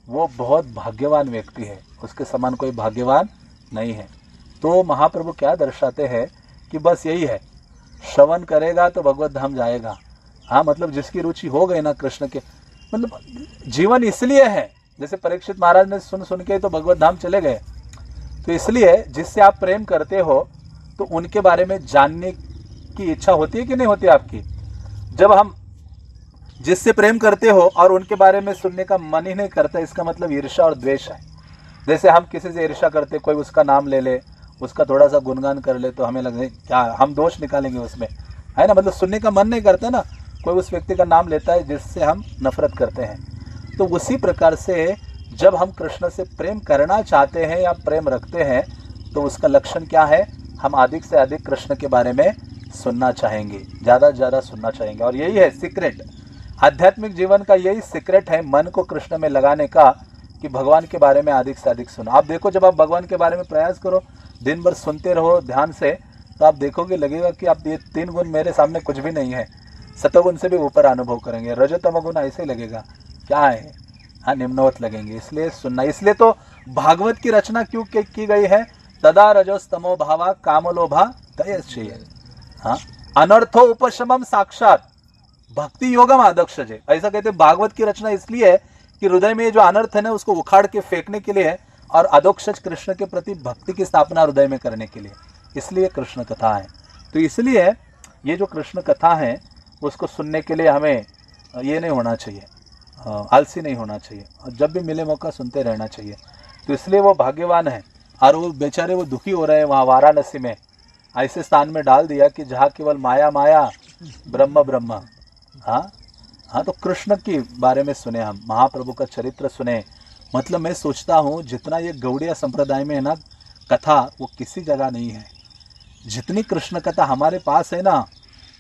वो बहुत भाग्यवान व्यक्ति है, उसके समान कोई भाग्यवान नहीं है। तो महाप्रभु क्या दर्शाते हैं कि बस यही है, श्रवण करेगा तो भगवत धाम जाएगा। हाँ, मतलब जिसकी रुचि हो गई ना कृष्ण के, मतलब जीवन इसलिए है, जैसे परीक्षित महाराज ने सुन के तो भगवत धाम चले गए। तो इसलिए जिससे आप प्रेम करते हो तो उनके बारे में जानने की इच्छा होती है कि नहीं होती आपकी? जब हम जिससे प्रेम करते हो और उनके बारे में सुनने का मन ही नहीं करता, इसका मतलब ईर्ष्या और द्वेष है। जैसे हम किसी से ईर्ष्या करते, कोई उसका नाम ले ले, उसका थोड़ा सा गुणगान कर ले, तो हमें लगे क्या हम दोष निकालेंगे उसमें, है ना। मतलब सुनने का मन नहीं करता ना, कोई उस व्यक्ति का नाम लेता है जिससे हम नफरत करते हैं। तो उसी प्रकार से जब हम कृष्ण से प्रेम करना चाहते हैं या प्रेम रखते हैं, तो उसका लक्षण क्या है? हम अधिक से अधिक कृष्ण के बारे में सुनना चाहेंगे, ज़्यादा से ज़्यादा सुनना चाहेंगे। और यही है सीक्रेट, आध्यात्मिक जीवन का यही सीक्रेट है, मन को कृष्ण में लगाने का, कि भगवान के बारे में अधिक से अधिक सुनो। आप देखो, जब आप भगवान के बारे में प्रयास करो, दिन भर सुनते रहो ध्यान से, तो आप देखोगे, लगेगा कि आप ये 3 गुण मेरे सामने कुछ भी नहीं है, सतोगुण से भी ऊपर अनुभव करेंगे। रजोतम गुण ऐसे लगेगा क्या है, हाँ, निम्नवत लगेंगे। इसलिए सुनना, इसलिए तो भागवत की रचना क्यों की गई है? तदा रजोस्तमो भावा कामलोभा तयश्चेय। हाँ, अनर्थो उपशमम साक्षात भक्ति योगम आदक्षजे। ऐसा कहते भागवत की रचना इसलिए है कि हृदय में जो अनर्थ है ना उसको उखाड़ के फेंकने के लिए है, और अधोक्षज कृष्ण के प्रति भक्ति की स्थापना हृदय में करने के लिए, इसलिए कृष्ण कथा है। तो इसलिए ये जो कृष्ण कथा है उसको सुनने के लिए हमें ये नहीं होना चाहिए, आलसी नहीं होना चाहिए, और जब भी मिले मौका सुनते रहना चाहिए। तो इसलिए वो भाग्यवान है। और वो बेचारे वो दुखी हो रहे हैं वहाँ वाराणसी में, ऐसे स्थान में डाल दिया कि जहाँ केवल माया माया ब्रह्म ब्रह्म। हाँ हाँ, तो कृष्ण के बारे में सुने, हम महाप्रभु का चरित्र सुने। मतलब मैं सोचता हूँ जितना ये गौड़िया संप्रदाय में है ना कथा, वो किसी जगह नहीं है। जितनी कृष्ण कथा हमारे पास है ना,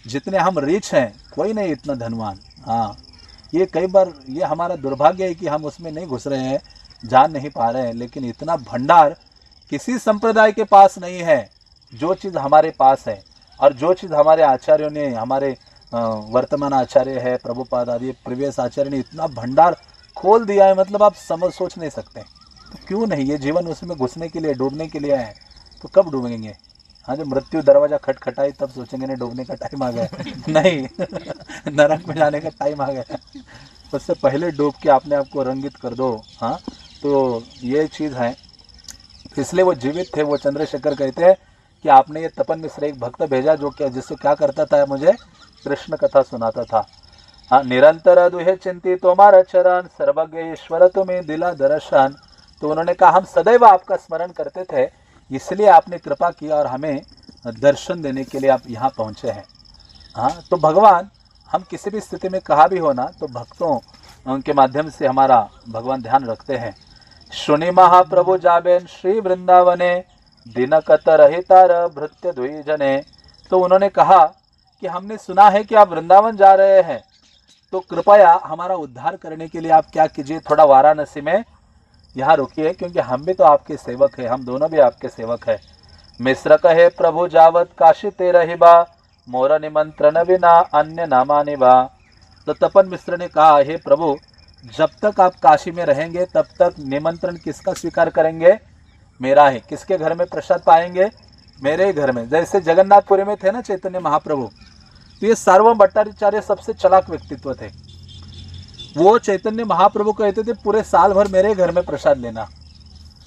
जितने हम रिच हैं, कोई नहीं इतना धनवान। हाँ, ये कई बार ये हमारा दुर्भाग्य है कि हम उसमें नहीं घुस रहे हैं, जान नहीं पा रहे हैं। लेकिन इतना भंडार किसी संप्रदाय के पास नहीं है जो चीज़ हमारे पास है, और जो चीज़ हमारे आचार्यों ने, हमारे वर्तमान आचार्य है प्रभुपाद आदि प्रीवियस आचार्य ने इतना भंडार खोल दिया है, मतलब आप सोच नहीं सकते। तो क्यों नहीं, ये जीवन उसमें घुसने के लिए, डूबने के लिए है। तो कब डूबेंगे? हाँ, जब मृत्यु दरवाजा खटखटाई तब सोचेंगे नहीं डूबने का टाइम आ गया नहीं नरक में जाने का टाइम आ गया। उससे पहले डूब के अपने आप को रंगित कर दो। हाँ, तो ये चीज़ है। इसलिए वो जीवित थे। वो चंद्रशेखर कहते हैं कि आपने ये तपन मिश्र एक भक्त भेजा जो क्या, जिससे क्या करता था, मुझे कृष्ण कथा सुनाता था। हाँ, निरंतर दुहे चिंती तुम्हारा चरण, सर्वज्ञ ईश्वर तुम्हें दिला दर्शन। तो उन्होंने कहा हम सदैव आपका स्मरण करते थे, इसलिए आपने कृपा किया और हमें दर्शन देने के लिए आप यहाँ पहुँचे हैं। हाँ, तो भगवान, हम किसी भी स्थिति में कहा भी हो ना, तो भक्तों के माध्यम से हमारा भगवान ध्यान रखते हैं। सुनि महाप्रभु जाबेन श्री वृंदावने, दिनकत रहितार भृत्य द्विजने। तो उन्होंने कहा कि हमने सुना है कि आप वृंदावन जा रहे हैं, तो कृपया हमारा उद्धार करने के लिए आप क्या कीजिए, थोड़ा वाराणसी में यहाँ रुकिए, क्योंकि हम भी तो आपके सेवक हैं, हम दोनों भी आपके सेवक हैं। मिश्र कहे प्रभु जावत काशी ते रहिबा, मोर निमंत्रण बिना अन्य नामानि बा। तो तपन मिश्र ने कहा, हे प्रभु, जब तक आप काशी में रहेंगे तब तक निमंत्रण किसका स्वीकार करेंगे? मेरा ही। किसके घर में प्रसाद पाएंगे? मेरे ही घर में। जैसे जगन्नाथपुरी में थे ना चैतन्य महाप्रभु, तो ये सार्वभौम भट्टाचार्य सबसे चालाक व्यक्तित्व थे। वो चैतन्य महाप्रभु कहते थे पूरे साल भर मेरे घर में प्रसाद लेना।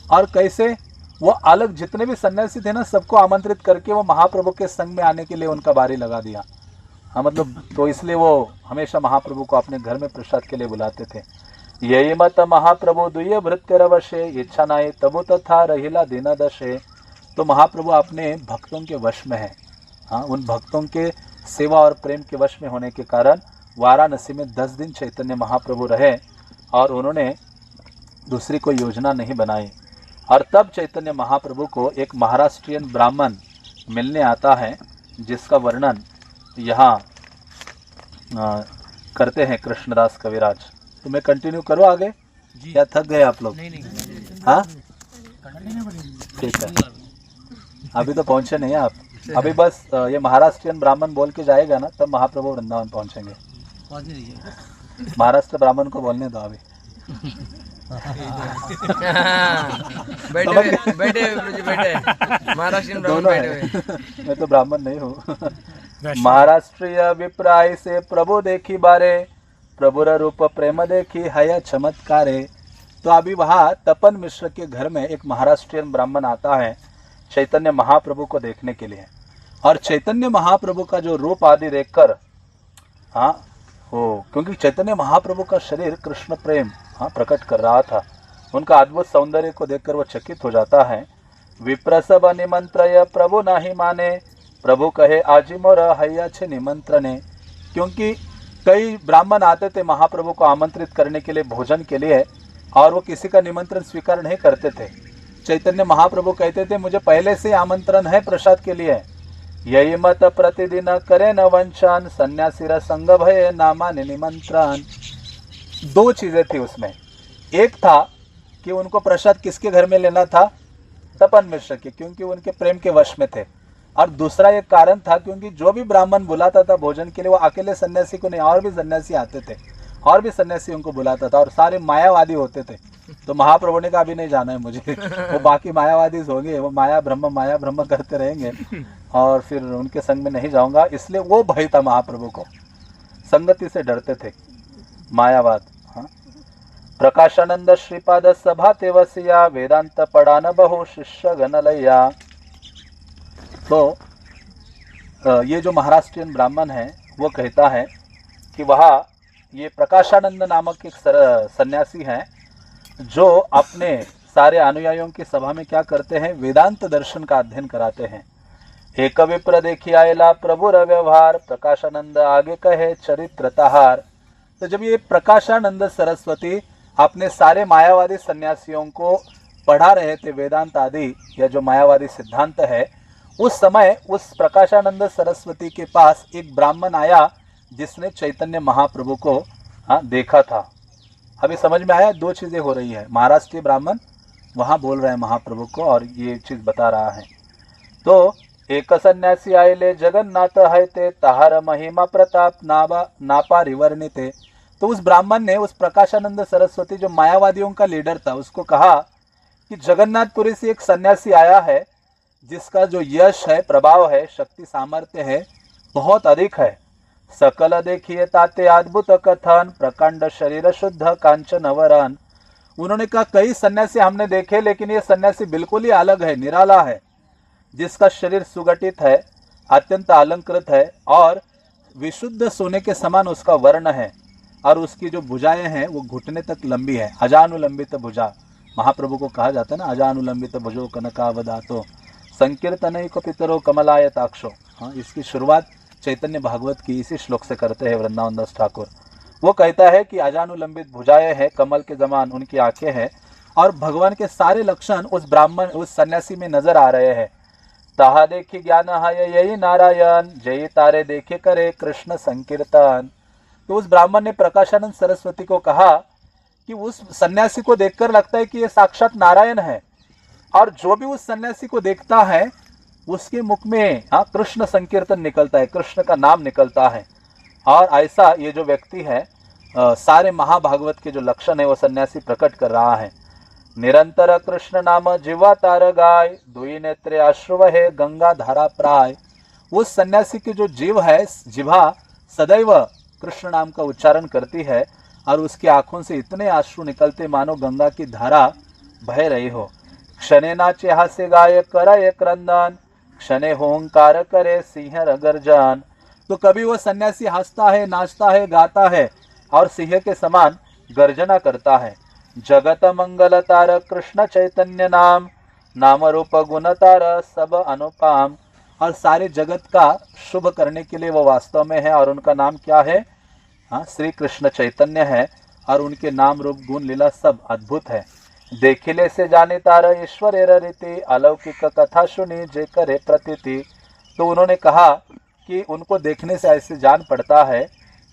और कैसे वो अलग जितने भी सन्यासी थे ना, सबको आमंत्रित करके वो महाप्रभु के संग में आने के लिए उनका बारी लगा दिया। हाँ, मतलब तो इसलिए वो हमेशा महाप्रभु को अपने घर में प्रसाद के लिए बुलाते थे। यही मत महाप्रभु दुय भृत्य रवशे, इच्छा नाई तबु तथा रहिला दिन दशे। तो महाप्रभु अपने भक्तों के वश में है। हाँ, उन भक्तों के सेवा और प्रेम के वश में होने के कारण वाराणसी में 10 दिन चैतन्य महाप्रभु रहे, और उन्होंने दूसरी कोई योजना नहीं बनाई। और तब चैतन्य महाप्रभु को एक महाराष्ट्रियन ब्राह्मण मिलने आता है, जिसका वर्णन यहाँ करते हैं कृष्णदास कविराज। तो मैं कंटिन्यू करूँ आगे, या थक गए आप लोग? नहीं। हाँ, ठीक है। अभी तो पहुँचे नहीं आप, अभी बस ये महाराष्ट्रियन ब्राह्मण बोल के जाएगा ना, तब महाप्रभु वृंदावन पहुँचेंगे। महाराष्ट्र ब्राह्मण को बोलने दो अभी। बैठे महाराष्ट्र दोनों है। मैं तो ब्राह्मण नहीं हूँ। महाराष्ट्रीय विप्राय से प्रभु देखी बारे, प्रभुर रूप प्रेम देखी है चमत्कारे। तो अभी वहाँ तपन मिश्र के घर में एक महाराष्ट्रियन ब्राह्मण आता है चैतन्य महाप्रभु को देखने के लिए। और चैतन्य महाप्रभु का जो रूप आदि देखकर, हाँ हो, क्योंकि चैतन्य महाप्रभु का शरीर कृष्ण प्रेम प्रकट कर रहा था। उनका अद्भुत सौंदर्य को देखकर वो चकित हो जाता है। विप्रसभ निमंत्रय प्रभु नाही माने, प्रभु कहे आजी मोर हैया छे निमंत्रणे। क्योंकि कई ब्राह्मण आते थे महाप्रभु को आमंत्रित करने के लिए भोजन के लिए, और वो किसी का निमंत्रण स्वीकार नहीं करते थे। चैतन्य महाप्रभु कहते थे मुझे पहले से आमंत्रण है प्रसाद के लिए। यही मत प्रतिदिन करे न वंचन, सन्यासी संग भय नामानि निमंत्रण। 2 चीजें थी उसमें। एक था कि उनको प्रसाद किसके घर में लेना था? तपन मिश्र के, क्योंकि उनके प्रेम के वश में थे। और दूसरा एक कारण था, क्योंकि जो भी ब्राह्मण बुलाता था भोजन के लिए, वो अकेले सन्यासी को नहीं, और भी सन्यासी आते थे, और भी सन्यासियों को बुलाता था और सारे मायावादी होते थे। तो महाप्रभु ने कहा अभी नहीं जाना है मुझे, वो बाकी मायावादी होंगे, वो माया ब्रह्म करते रहेंगे और फिर उनके संग में नहीं जाऊंगा। इसलिए वो भय था महाप्रभु को, संगति से डरते थे मायावाद। हाँ। प्रकाशानंद श्रीपाद सभा तेवसिया वेदांत पढ़ान बहु शिष्य गणलैया। तो ये जो महाराष्ट्रियन ब्राह्मण है वो कहता है कि वह ये प्रकाशानंद नामक एक सन्यासी हैं जो अपने सारे अनुयायियों की सभा में क्या करते हैं, वेदांत दर्शन का अध्ययन कराते हैं। एक विप्र देखी आयला प्रभु व्यवहार, प्रकाशानंद आगे कहे चरित्र तहार। तो जब ये प्रकाशानंद सरस्वती अपने सारे मायावादी सन्यासियों को पढ़ा रहे थे वेदांत आदि या जो मायावादी सिद्धांत है, उस समय उस प्रकाशानंद सरस्वती के पास एक ब्राह्मण आया जिसने चैतन्य महाप्रभु को देखा था। अभी समझ में आया, दो चीजें हो रही है, महाराष्ट्रीय ब्राह्मण वहां बोल रहे हैं महाप्रभु को और ये चीज बता रहा है। तो एक सन्यासी आयले जगन्नाथ है ते तहार महिमा प्रताप नापा रिवर्णिते। तो उस ब्राह्मण ने उस प्रकाशानंद सरस्वती जो मायावादियों का लीडर था उसको कहा कि जगन्नाथपुरी से एक सन्यासी आया है जिसका जो यश है, प्रभाव है, शक्ति सामर्थ्य है, बहुत अधिक है। सकल देखिए ताते अद्भुत कथन, प्रकांड शरीर शुद्ध कांचन वरन। उन्होंने कहा कई सन्यासी हमने देखे लेकिन ये सन्यासी बिल्कुल ही अलग है, निराला है, जिसका शरीर सुगठित है, अत्यंत अलंकृत है और विशुद्ध सोने के समान उसका वर्ण है और उसकी जो भुजाएं हैं वो घुटने तक लंबी है, अजानुलंबित भुजा। महाप्रभु को कहा जाता है ना, अजानुलंबित भुजो कनकावदातो संकीर्तनैक पितरो कमलायताक्षो। हाँ, इसकी शुरुआत चैतन्य भागवत की इसी श्लोक से करते हैं वृंदावन दास ठाकुर। वो कहता है कि अजानुलंबित भुजाएं हैं, कमल के समान उनकी आंखें हैं और भगवान के सारे लक्षण उस ब्राह्मण उस सन्यासी में नजर आ रहे हैं। ताहा देखी ज्ञान हाय यही नारायण, जय तारे देखे करे कृष्ण संकीर्तन। तो उस ब्राह्मण ने प्रकाशानंद सरस्वती को कहा कि उस सन्यासी को देखकर लगता है कि ये साक्षात नारायण है और जो भी उस सन्यासी को देखता है उसके मुख में कृष्ण संकीर्तन निकलता है, कृष्ण का नाम निकलता है। और ऐसा ये जो व्यक्ति है सारे महाभागवत के जो लक्षण है वो सन्यासी प्रकट कर रहा है। निरंतर कृष्ण नाम जीवा तार गाय, दुई नेत्रे अश्रु है गंगा धारा प्राय। उस सन्यासी की जो जीव है, जिभा सदैव कृष्ण नाम का उच्चारण करती है और उसकी आंखों से इतने अश्रु निकलते मानो गंगा की धारा बह रही हो। क्षणे नाचे हास्य गाय करे क्रंदन, क्षणे होंकार करे सिंह गर्जन। तो कभी वो सन्यासी हंसता है, नाचता है, गाता है और सिंह के समान गर्जना करता है। जगत मंगल तार कृष्ण चैतन्य नाम, नाम रूप गुण तार सब अनुपम। और सारे जगत का शुभ करने के लिए वो वास्तव में है और उनका नाम क्या है? श्री कृष्ण चैतन्य है और उनके नाम रूप गुण लीला सब अद्भुत है। देखिले से जाने तारा ईश्वर रीति, अलौकिक कथा सुनी जे करे प्रतीति। तो उन्होंने कहा कि उनको देखने से ऐसे जान पड़ता है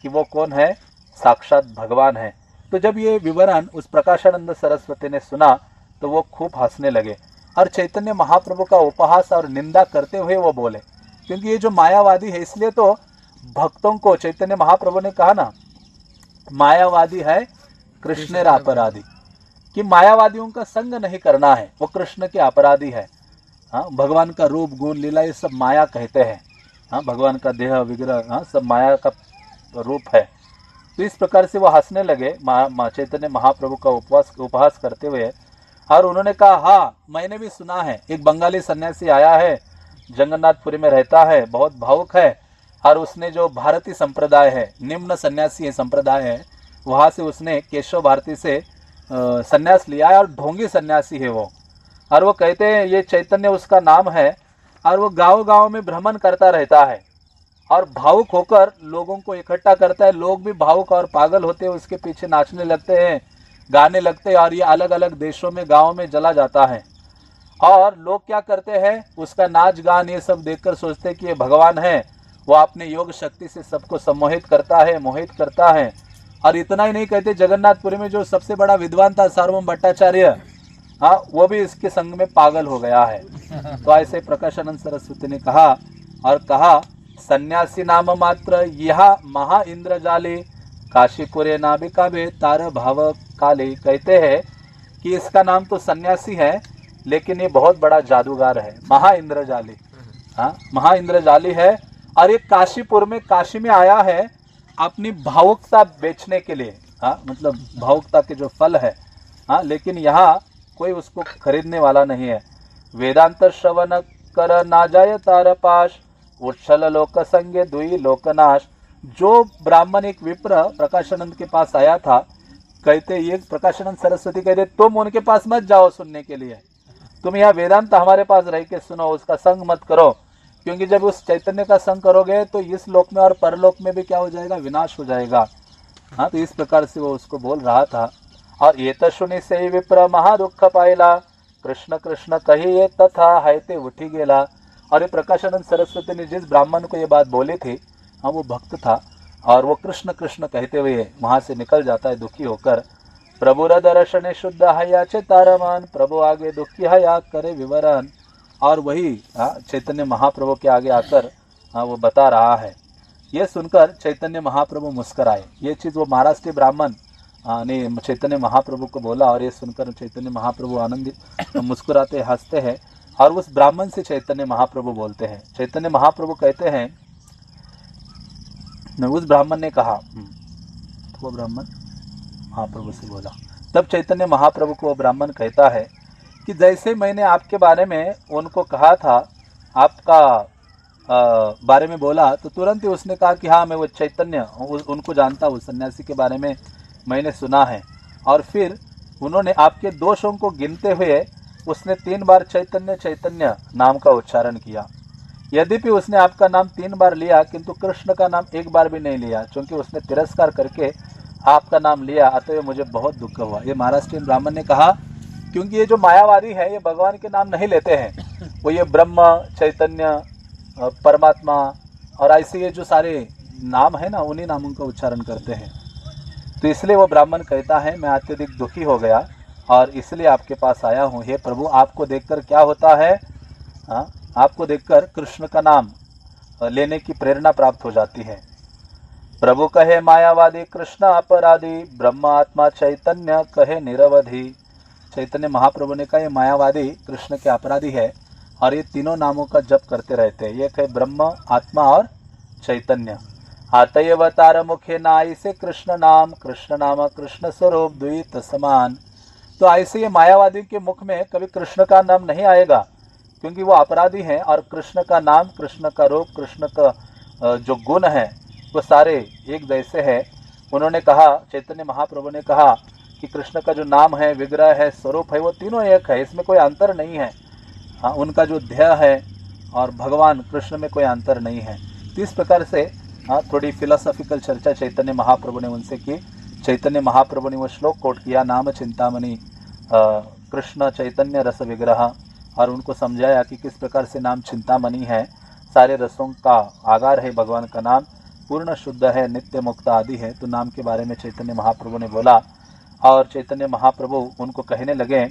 कि वो कौन है, साक्षात भगवान है। तो जब ये विवरण उस प्रकाशानंद सरस्वती ने सुना तो वो खूब हंसने लगे और चैतन्य महाप्रभु का उपहास और निंदा करते हुए वो बोले, क्योंकि ये जो मायावादी है, इसलिए तो भक्तों को चैतन्य महाप्रभु ने कहा ना, मायावादी है कृष्ण अपराधी, कि मायावादियों का संग नहीं करना है, वो कृष्ण के अपराधी है। हाँ, भगवान का रूप गुण लीला ये सब माया कहते हैं। हाँ, भगवान का देह विग्रह सब माया का रूप है। तो इस प्रकार से वो हंसने लगे चैतन्य महाप्रभु का उपहास करते हुए। और उन्होंने कहा, हाँ मैंने भी सुना है, एक बंगाली सन्यासी आया है, जगन्नाथपुरी में रहता है, बहुत भावुक है और उसने जो भारतीय संप्रदाय है, निम्न सन्यासी संप्रदाय है, वहाँ से उसने केशव भारती से सन्यास लिया है और ढोंगी सन्यासी है वो। और वो कहते हैं ये चैतन्य उसका नाम है और वो गांव-गांव में भ्रमण करता रहता है और भावुक होकर लोगों को इकट्ठा करता है। लोग भी भावुक और पागल होते हैं, उसके पीछे नाचने लगते हैं, गाने लगते हैं और ये अलग अलग देशों में, गाँव में चला जाता है। और लोग क्या करते हैं, उसका नाच गान ये सब देखकर सोचते हैं कि ये भगवान है। वो अपने योग शक्ति से सबको सम्मोहित करता है, मोहित करता है। और इतना ही नहीं कहते, जगन्नाथपुरी में जो सबसे बड़ा विद्वान था सार्वभौम भट्टाचार्य, हाँ, वो भी इसके संग में पागल हो गया है। तो ऐसे प्रकाशानंद सरस्वती ने कहा और कहा, सन्यासी नाम मात्र यह महा इंद्रजाली, काशीपुरे नाबिका में तार भाव काली। कहते हैं कि इसका नाम तो सन्यासी है, लेकिन ये बहुत बड़ा जादूगर है, महा इंद्रजाली। हाँ, महा इंद्रजाली है। और ये काशीपुर में, काशी में आया है अपनी भावुकता बेचने के लिए। हाँ, मतलब भावुकता के जो फल है। हाँ, लेकिन यहाँ कोई उसको खरीदने वाला नहीं है। वेदांत श्रवण कर ना जाय तार पाश, उच्छल लोक संगे दुई लोकनाश। जो ब्राह्मण एक विप्र प्रकाशानंद के पास आया था, कहते ये प्रकाशानंद सरस्वती कहते तुम उनके पास मत जाओ सुनने के लिए, तुम यहाँ वेदांत हमारे पास रह के सुनो, उसका संग मत करो, क्योंकि जब उस चैतन्य का संग करोगे तो इस लोक में और परलोक में भी क्या हो जाएगा, विनाश हो जाएगा। हाँ, तो इस प्रकार से वो उसको बोल रहा था। और ये तो सुनी से विप्र महा दुख पायला, कृष्ण कृष्ण कहिए तथा हैते उठी गेला। और ये प्रकाशानंद सरस्वती ने जिस ब्राह्मण को ये बात बोली थी, हाँ, वो भक्त था, और वो कृष्ण कृष्ण कहते हुए वहां से निकल जाता है दुखी होकर। प्रभु दर्शन शुद्ध हया चेतारमान, प्रभु आगे दुखी हया करे विवरण। और वही चैतन्य महाप्रभु के आगे आकर वो बता रहा है। ये सुनकर चैतन्य महाप्रभु मुस्कुराए। ये चीज़ वो महाराष्ट्रीय ब्राह्मण ने चैतन्य महाप्रभु को बोला, और ये सुनकर चैतन्य महाप्रभु आनंदित मुस्कुराते हंसते हैं। और उस ब्राह्मण से चैतन्य महाप्रभु बोलते हैं, चैतन्य महाप्रभु कहते हैं, उस ब्राह्मण ने कहा, वो ब्राह्मण महाप्रभु से बोला। तब चैतन्य महाप्रभु को वो ब्राह्मण कहता है कि जैसे मैंने आपके बारे में उनको कहा था, आपका बारे में बोला, तो तुरंत ही उसने कहा कि हाँ, मैं वो चैतन्य उनको जानता हूँ, सन्यासी के बारे में मैंने सुना है। और फिर उन्होंने आपके दोषों को गिनते हुए उसने 3 बार चैतन्य चैतन्य नाम का उच्चारण किया। यद्यपि उसने आपका नाम 3 बार लिया, किंतु कृष्ण का नाम 1 बार भी नहीं लिया, क्योंकि उसने तिरस्कार करके आपका नाम लिया, अतः मुझे बहुत दुख हुआ। ये महाराष्ट्रीय ब्राह्मण ने कहा, क्योंकि ये जो मायावादी है ये भगवान के नाम नहीं लेते हैं, वो ये ब्रह्म, चैतन्य, परमात्मा और ऐसे ये जो सारे नाम है ना, उन्हीं नामों का उच्चारण करते हैं। तो इसलिए वो ब्राह्मण कहता है, मैं अत्यधिक दुखी हो गया और इसलिए आपके पास आया हूँ। हे प्रभु, आपको देखकर क्या होता है, आपको देखकर कृष्ण का नाम लेने की प्रेरणा प्राप्त हो जाती है। प्रभु कहे मायावादी कृष्ण अपराधी, ब्रह्म आत्मा चैतन्य कहे निरवधि। चैतन्य महाप्रभु ने कहा, ये मायावादी कृष्ण के अपराधी है और ये तीनों नामों का जप करते रहते हैं। ये है ब्रह्म, आत्मा और चैतन्य। आतयवतार मुखे नाई से कृष्ण नाम, कृष्ण नाम कृष्ण स्वरूप द्वित समान। तो ऐसे ये मायावादी के मुख में कभी कृष्ण का नाम नहीं आएगा, क्योंकि वो अपराधी हैं, और कृष्ण का नाम, कृष्ण का रूप, कृष्ण का जो गुण है वो सारे एक जैसे हैं। उन्होंने कहा, चैतन्य महाप्रभु ने कहा कि कृष्ण का जो नाम है, विग्रह है, स्वरूप है, वो तीनों एक है, इसमें कोई अंतर नहीं है। हाँ, उनका जो ध्येय है और भगवान कृष्ण में कोई अंतर नहीं है। तो इस प्रकार से थोड़ी फिलोसॉफिकल चर्चा चैतन्य महाप्रभु ने उनसे की। चैतन्य महाप्रभु ने वो श्लोक कोट किया, नाम चिंतामणि कृष्ण चैतन्य रस विग्रह, और उनको समझाया कि किस प्रकार से नाम चिंतामणि है, सारे रसों का आगार है भगवान का नाम, पूर्ण शुद्ध है, नित्य मुक्त आदि है। तो नाम के बारे में चैतन्य महाप्रभु ने बोला, और चैतन्य महाप्रभु उनको कहने लगे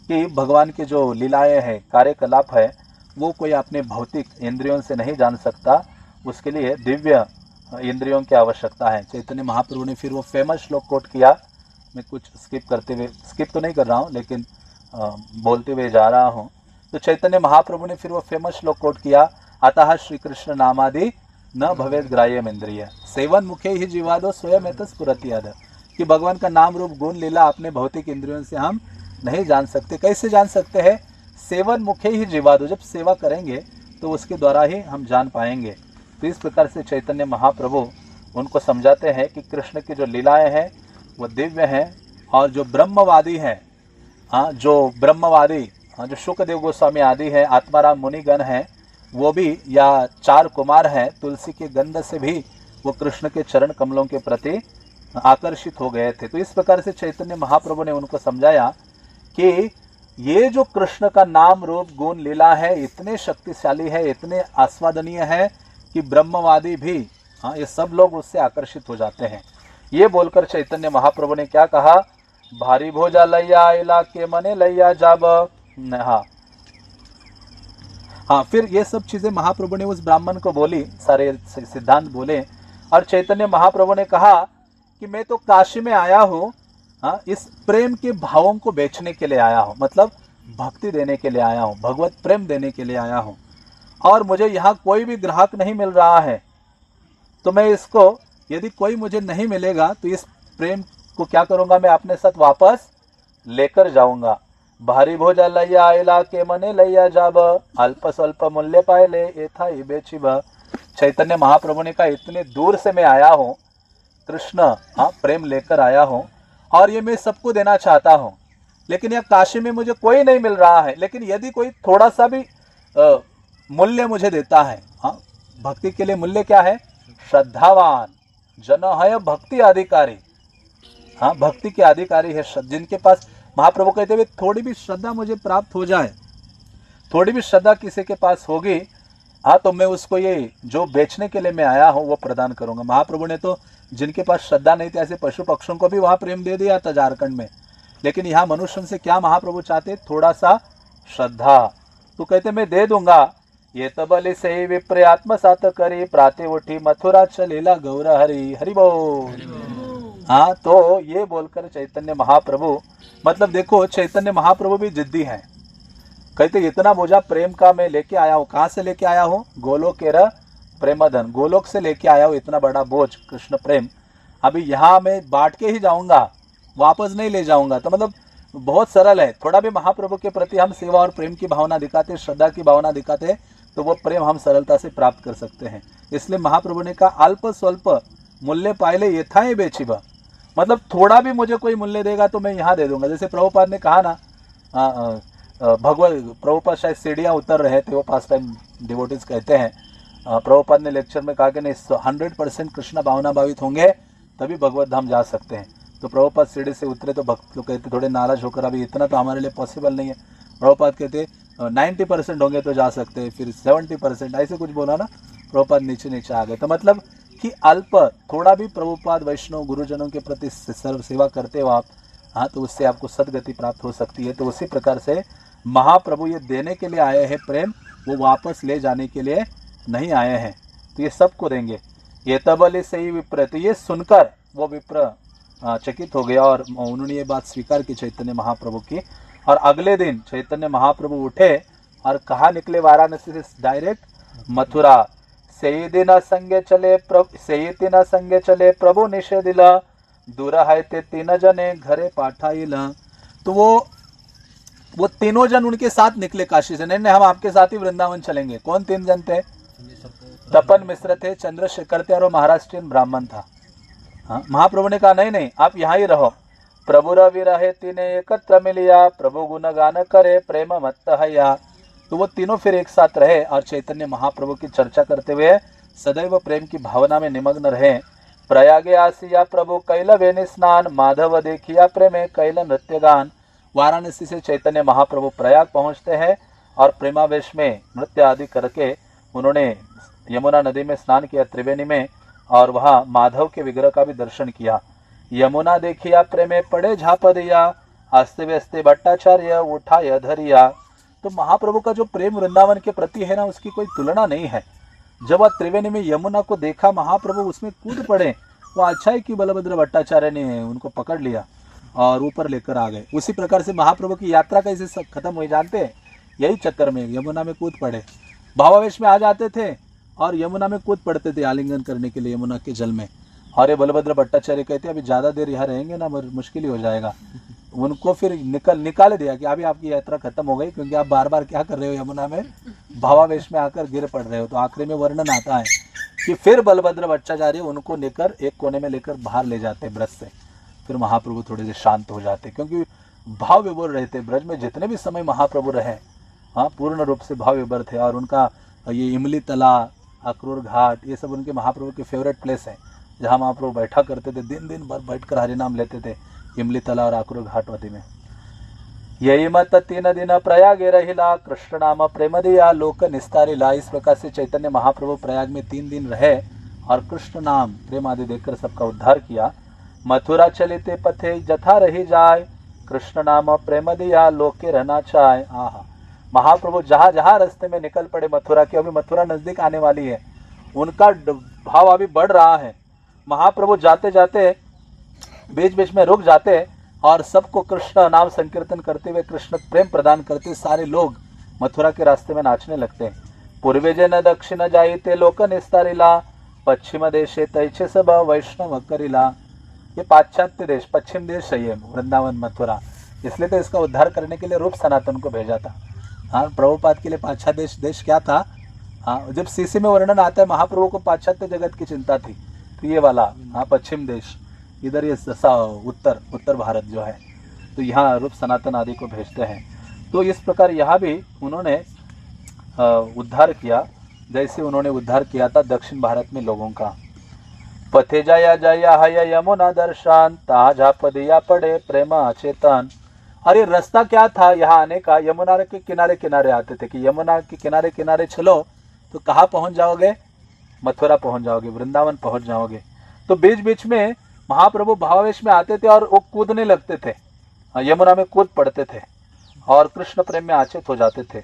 कि भगवान के जो लीलाएँ हैं, कार्यकलाप है, वो कोई अपने भौतिक इंद्रियों से नहीं जान सकता, उसके लिए दिव्य इंद्रियों की आवश्यकता है। चैतन्य महाप्रभु ने फिर वो फेमस श्लोक कोट किया। मैं कुछ स्किप तो नहीं कर रहा हूँ, लेकिन बोलते हुए जा रहा हूँ। तो चैतन्य महाप्रभु ने फिर वो फेमस श्लोक कोट किया, अतः श्री कृष्ण नामादि न भवेद ग्राह्यम इंद्रिय, सेवन मुखे ही जीवादो स्वयं एतत् स्फुरति अध। कि भगवान का नाम रूप गुण लीला अपने भौतिक इंद्रियों से हम नहीं जान सकते। कैसे जान सकते हैं? सेवन मुखे ही जीवादो, जब सेवा करेंगे तो उसके द्वारा ही हम जान पाएंगे। तो इस प्रकार से चैतन्य महाप्रभु उनको समझाते हैं कि कृष्ण की जो लीलाएं हैं वो दिव्य हैं, और जो ब्रह्मवादी हैं, जो शुकदेव गोस्वामी आदि है, आत्माराम मुनिगण हैं, वो भी, या 4 कुमार हैं, तुलसी के गंध से भी वो कृष्ण के चरण कमलों के प्रति आकर्षित हो गए थे। तो इस प्रकार से चैतन्य महाप्रभु ने उनको समझाया कि ये जो कृष्ण का नाम रूप गुण लीला है, इतने शक्तिशाली है, इतने आस्वादनीय है कि ब्रह्मवादी भी, ये सब लोग उससे आकर्षित हो जाते हैं। ये बोलकर चैतन्य महाप्रभु ने क्या कहा, भारी भोजा लैया इलाके मने लैया जाब। फिर ये सब चीजें महाप्रभु ने उस ब्राह्मण को बोली, सारे सिद्धांत बोले, और चैतन्य महाप्रभु ने कहा कि मैं तो काशी में आया हूँ, हाँ, इस प्रेम के भावों को बेचने के लिए आया हूँ, मतलब भक्ति देने के लिए आया हूँ, भगवत प्रेम देने के लिए आया हूँ, और मुझे यहाँ कोई भी ग्राहक नहीं मिल रहा है। तो मैं इसको, यदि कोई मुझे नहीं मिलेगा तो इस प्रेम को क्या करूँगा, मैं अपने साथ वापस लेकर जाऊँगा। भारी भोजा लैया आयला के मने लैया जाब, अल्प स्वल्प मूल्य पायले एथा ही बेचिब। चैतन्य महाप्रभु ने कहा, इतने दूर से मैं आया हूँ, कृष्ण, हाँ, प्रेम लेकर आया हूँ, और ये मैं सबको देना चाहता हूँ, लेकिन यहाँ काशी में मुझे कोई नहीं मिल रहा है। लेकिन यदि कोई थोड़ा सा भी मूल्य मुझे देता है, हाँ, भक्ति के लिए मूल्य क्या है, श्रद्धावान जन है भक्ति अधिकारी, हाँ, भक्ति के अधिकारी है जिनके पास, महाप्रभु कहते हुए थोड़ी भी श्रद्धा मुझे प्राप्त हो जाए, थोड़ी भी श्रद्धा किसी के पास होगी, हाँ, तो मैं उसको ये जो बेचने के लिए मैं आया हूँ वो प्रदान करूंगा। महाप्रभु ने तो जिनके पास श्रद्धा नहीं थी ऐसे पशु पक्षियों को भी वहां प्रेम दे दिया था झारखंड में, लेकिन यहाँ मनुष्यों से क्या महाप्रभु चाहते, थोड़ा सा श्रद्धा। तो कहते मैं दे दूंगा। ये तबली से विप्र आत्मसात करी, प्राते उठी मथुरा चलेला गौर हरि, हरि बोल। हाँ, तो ये बोलकर चैतन्य महाप्रभु, मतलब देखो चैतन्य महाप्रभु भी जिद्दी हैं। कहते इतना बोझा प्रेम का मैं लेके आया हूँ, कहाँ से लेके आया हूँ, गोलोक के प्रेमधन, गोलोक से लेके आया हूँ इतना बड़ा बोझ कृष्ण प्रेम, अभी यहाँ मैं बांट के ही जाऊंगा, वापस नहीं ले जाऊंगा। तो मतलब बहुत सरल है, थोड़ा भी महाप्रभु के प्रति हम सेवा और प्रेम की भावना दिखाते, श्रद्धा की भावना दिखाते, तो वो प्रेम हम सरलता से प्राप्त कर सकते हैं। इसलिए महाप्रभु ने कहा, अल्प स्वल्प मूल्य पायले यथाएं बेचिबा, मतलब थोड़ा भी मुझे कोई मूल्य देगा तो मैं यहाँ दे दूंगा। जैसे प्रभुपाद ने कहा ना, भगवत प्रभुपाद शायद सीढ़ियाँ उतर रहे थे, वो पास टाइम डिवोटीज कहते हैं, प्रभुपाद ने लेक्चर में कहा कि नहीं 100% कृष्ण भावना भावित होंगे तभी भगवत धाम जा सकते हैं। तो प्रभुपाद सीढ़ी से उतरे तो भक्त लोग कहते थोड़े नाराज होकर, अभी इतना तो हमारे लिए पॉसिबल नहीं है। प्रभुपाद कहते 90% होंगे तो जा सकते हैं, फिर 70%, ऐसे कुछ बोला ना, प्रभुपाद नीचे नीचे आ गए। तो मतलब कि अल्प थोड़ा भी प्रभुपाद वैष्णव गुरुजनों के प्रति सर्व सेवा करते हो आप, हाँ, तो उससे आपको सदगति प्राप्त हो सकती है। तो उसी प्रकार से महाप्रभु ये देने के लिए आए हैं प्रेम, वो वापस ले जाने के लिए नहीं आए हैं। तो ये सबको देंगे। ये तबले से ही विप्र, तो ये सुनकर वो विप्र चकित हो गया और उन्होंने ये बात स्वीकार की चैतन्य महाप्रभु की। और अगले दिन चैतन्य महाप्रभु उठे और कहाँ निकले, वाराणसी से डायरेक्ट मथुरा। सही दिन संगे चले प्रभु निषेधिला, दूर है ते 3 जने घरे पाठाइला। तो वो तीनों जन उनके साथ निकले काशी से, नहीं हम आपके साथ ही वृंदावन चलेंगे। कौन 3 जन थे, तपन मिश्र थे, चंद्रशेखर थे और वो महाराष्ट्रियन ब्राह्मण था। हाँ, महाप्रभु ने कहा नहीं आप यहाँ ही रहो। प्रभु रवि रहे तीने एकत्र मिलिया, प्रभु गुण गान करे प्रेम मत हया। तो वो तीनों फिर एक साथ रहे और चैतन्य महाप्रभु की चर्चा करते हुए सदैव प्रेम की भावना में निमग्न रहे। प्रयागे आसिया प्रभु कैल वेणी स्नान, माधव देखिया प्रेमे कैल नृत्य गान। वाराणसी से चैतन्य महाप्रभु प्रयाग पहुंचते हैं और प्रेमावेश में नृत्य आदि करके उन्होंने यमुना नदी में स्नान किया, त्रिवेणी में, और वहाँ माधव के विग्रह का भी दर्शन किया। यमुना देखिया प्रेमे पड़े झाप दिया, आस्ते व्यस्ते भट्टाचार्य उठाया धरिया। तो महाप्रभु का जो प्रेम वृंदावन के प्रति है ना, उसकी कोई तुलना नहीं है। जब वह त्रिवेणी में यमुना को देखा महाप्रभु उसमें कूद पड़े। वो अच्छा है कि बलभद्र भट्टाचार्य ने उनको पकड़ लिया और ऊपर लेकर आ गए। उसी प्रकार से महाप्रभु की यात्रा कैसे खत्म हुई जानते हैं, यही चक्कर में यमुना में कूद पड़े। भावावेश में आ जाते थे और यमुना में कूद पड़ते थे आलिंगन करने के लिए यमुना के जल में। और ये बलभद्र भट्टाचार्य कहते अभी ज़्यादा देर यहाँ रहेंगे ना मुश्किल ही हो जाएगा। उनको फिर निकाल दिया कि अभी आपकी यात्रा खत्म हो गई, क्योंकि आप बार बार क्या कर रहे हो, यमुना में भावावेश में आकर गिर पड़ रहे हो। तो आखिरी में वर्णन आता है कि फिर बलभद्र भट्टाचार्य उनको लेकर एक कोने में लेकर बाहर ले जाते ब्रज से। फिर महाप्रभु थोड़े से शांत हो जाते, क्योंकि भाव विभोर रहते। ब्रज में जितने भी समय महाप्रभु रहे, हाँ, पूर्ण रूप से भाव विभोर थे। और उनका ये इमली तला, अक्रूर घाट, ये सब उनके महाप्रभु के फेवरेट प्लेस है, जहाँ महाप्रभु बैठा करते थे, दिन भर बैठकर हरिनाम लेते थे, इमली तला और अक्रूर घाट वादी में। यही मत 3 दिन प्रयागे रहिला, कृष्ण नाम प्रेम दिया लोक निस्तारिला। इस प्रकार से चैतन्य महाप्रभु प्रयाग में 3 दिन रहे और कृष्ण नाम प्रेम आदि देकर सबका उद्धार किया। मथुरा चलिते पथे जथा रही जाए, कृष्ण नाम प्रेम दिया लोके रहना चाहे। आहा, महाप्रभु जहाँ जहाँ रास्ते में निकल पड़े मथुरा के, अभी मथुरा नजदीक आने वाली है, उनका भाव अभी बढ़ रहा है। महाप्रभु जाते जाते बीच बीच में रुक जाते और सबको कृष्ण नाम संकीर्तन करते हुए कृष्ण प्रेम प्रदान करते सारे लोग मथुरा के रास्ते में नाचने लगते हैं। पूर्वे जन दक्षिण जाइते लोक निस्तारिला, पश्चिम देशे तैचे सब वैष्णव करिला। ये पाश्चात्य देश, पश्चिम देश है ये वृंदावन मथुरा, इसलिए तो इसका उद्धार करने के लिए रूप सनातन को भेजा था। हाँ, प्रभुपाद के लिए पाश्चात्य देश क्या था? हाँ, जब सीसी में वर्णन आता है महाप्रभु को पाश्चात्य जगत की चिंता थी, तो ये वाला हाँ पश्चिम देश, इधर ये उत्तर भारत जो है, तो यहाँ रूप सनातन आदि को भेजते हैं। तो इस प्रकार यहाँ भी उन्होंने उद्धार किया, जैसे उन्होंने उद्धार किया था दक्षिण भारत में लोगों का। पथे जाया जाया हय यमुना दर्शन, ताजा पदिया पड़े प्रेम अचेतन। अरे रास्ता क्या था यहाँ आने का? यमुना के किनारे किनारे आते थे कि यमुना के किनारे किनारे चलो तो कहाँ पहुंच जाओगे? मथुरा पहुंच जाओगे, वृंदावन पहुंच जाओगे। तो बीच बीच में महाप्रभु भावावेश में आते थे और वो कूदने लगते थे, यमुना में कूद पड़ते थे और कृष्ण प्रेम में आचेत हो जाते थे।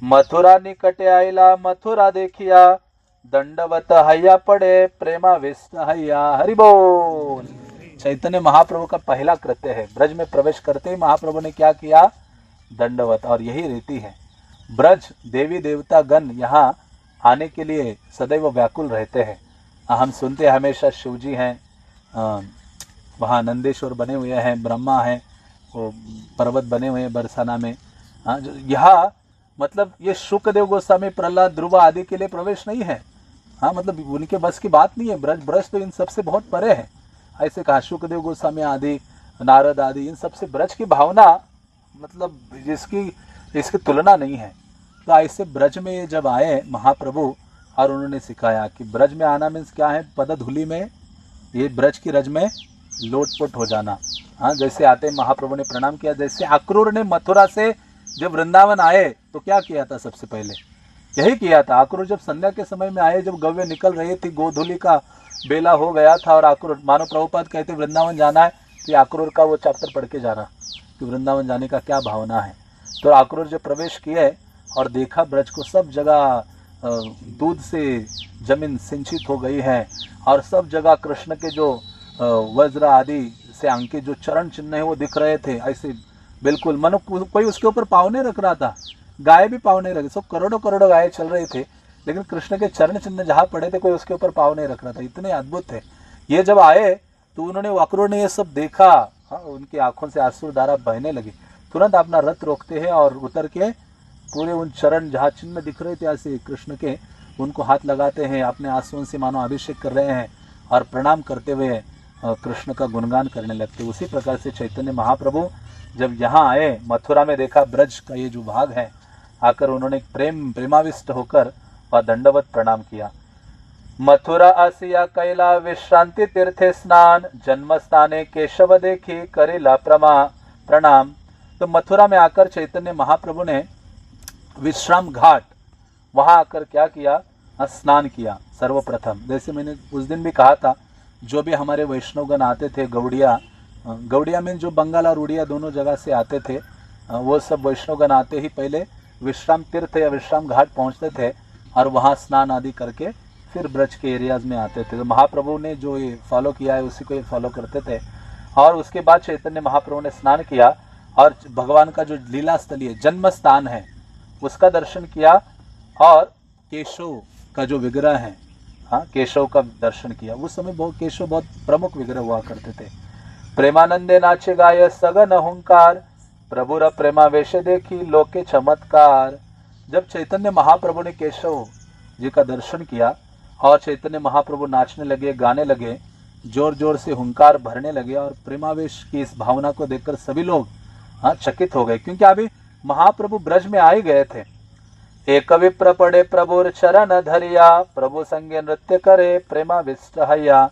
मथुरा निकटे आइला मथुरा देखिया, दंडवत हैया पड़े प्रेमाविष्ट हैया। हरि बोल। चैतन्य महाप्रभु का पहला कृत्य है, ब्रज में प्रवेश करते ही महाप्रभु ने क्या किया? दंडवत। और यही रीति है, ब्रज देवी देवता गण यहाँ आने के लिए सदैव व्याकुल रहते हैं। हम सुनते हमेशा शिवजी हैं, वहाँ नंदेश्वर बने हुए हैं, ब्रह्मा हैं, वो पर्वत बने हुए हैं बरसाना में। हाँ, यहाँ मतलब ये शुकदेव गोस्वामी, प्रहलाद, ध्रुव आदि के लिए प्रवेश नहीं है। हाँ, मतलब उनके बस की बात नहीं है। ब्रज तो इन सबसे बहुत परे है। ऐसे कहा शुकदेव गोस्वामी आदि, नारद आदि, इन सबसे ब्रज की भावना मतलब इसकी तुलना नहीं है। तो ऐसे ब्रज में जब आए महाप्रभु और उन्होंने सिखाया कि ब्रज में आना मीन्स क्या है? पदधूलि में, ये ब्रज की रज में लोटपोट हो जाना। हाँ, जैसे आते महाप्रभु ने प्रणाम किया। जैसे अक्रूर ने मथुरा से जब वृंदावन आए तो क्या किया था? सबसे पहले यही किया था। अक्रूर जब संध्या के समय में आए, जब गव्य निकल रही थी, गोधूलि का बेला हो गया था और अक्रूर, मानो प्रभुपाद कहते वृंदावन जाना है, तो अक्रूर का वो चैप्टर पढ़ के जाना कि वृंदावन जाने का क्या भावना है। तो अक्रूर जब प्रवेश किए और देखा ब्रज को, सब जगह दूध से जमीन सिंचित हो गई है और सब जगह कृष्ण के जो वज्र आदि से अंकित जो चरण चिन्ह है वो दिख रहे थे। ऐसे बिल्कुल मनो कोई उसके ऊपर पाँव नहीं रख रहा था, गाय भी पाँव नहीं रखे, सब करोड़ों करोड़ों गाय चल रहे थे, लेकिन कृष्ण के चरण चिन्ह जहाँ पड़े थे कोई उसके ऊपर पाँव नहीं रख रहा था। इतने अद्भुत थे। ये जब आए तो उन्होंने, अक्रूर ने ये सब देखा। हाँ, उनकी आंखों से आंसू धारा बहने लगी। तुरंत अपना रथ रोकते हैं और उतर के पूरे उन चरण जहाँ चिन्ह दिख रहे थे ऐसे कृष्ण के, उनको हाथ लगाते हैं, अपने आंसुओं से मानो अभिषेक कर रहे हैं और प्रणाम करते हुए कृष्ण का गुणगान करने लगते। उसी प्रकार से चैतन्य महाप्रभु जब यहाँ आए, मथुरा में देखा ब्रज का ये जो भाग है, आकर उन्होंने प्रेमाविष्ट होकर और दंडवत प्रणाम किया। मथुरा आसिया कैला विश्रांति तीर्थे स्नान, जन्म स्थाने केशव देखी करेला प्रणाम। तो मथुरा में आकर चैतन्य महाप्रभु ने विश्राम घाट, वहां आकर क्या किया? स्नान किया सर्वप्रथम। जैसे मैंने उस दिन भी कहा था, जो भी हमारे वैष्णवगण आते थे, गौड़िया में जो बंगाल और उड़िया दोनों जगह से आते थे, वो सब वैष्णवगण आते ही पहले विश्राम तीर्थ या विश्राम घाट पहुंचते थे और वहाँ स्नान आदि करके फिर ब्रज के एरियाज में आते थे। तो महाप्रभु ने जो ये फॉलो किया है उसी को ये फॉलो करते थे। और उसके बाद चैतन्य महाप्रभु ने स्नान किया और भगवान का जो लीला स्थलीय जन्म स्थान है उसका दर्शन किया और केशव का जो विग्रह है, हाँ, केशव का दर्शन किया। उस समय बहुत केशव बहुत प्रमुख विग्रह हुआ करते थे। प्रेमानंदे नाचे गाय सगन हुंकार, प्रभुर प्रेमावेश देखी लोके चमत्कार। जब चैतन्य महाप्रभु ने केशव जी का दर्शन किया और चैतन्य महाप्रभु नाचने लगे, गाने लगे, जोर जोर से हुंकार भरने लगे और प्रेमावेश की इस भावना को देखकर सभी लोग चकित हो गए, क्योंकि अभी महाप्रभु ब्रज में आ ही गए थे। एक विप्र पड़े प्रभुर चरण धरिया, प्रभु संगे नृत्य करे प्रेमाविष्ट हैया।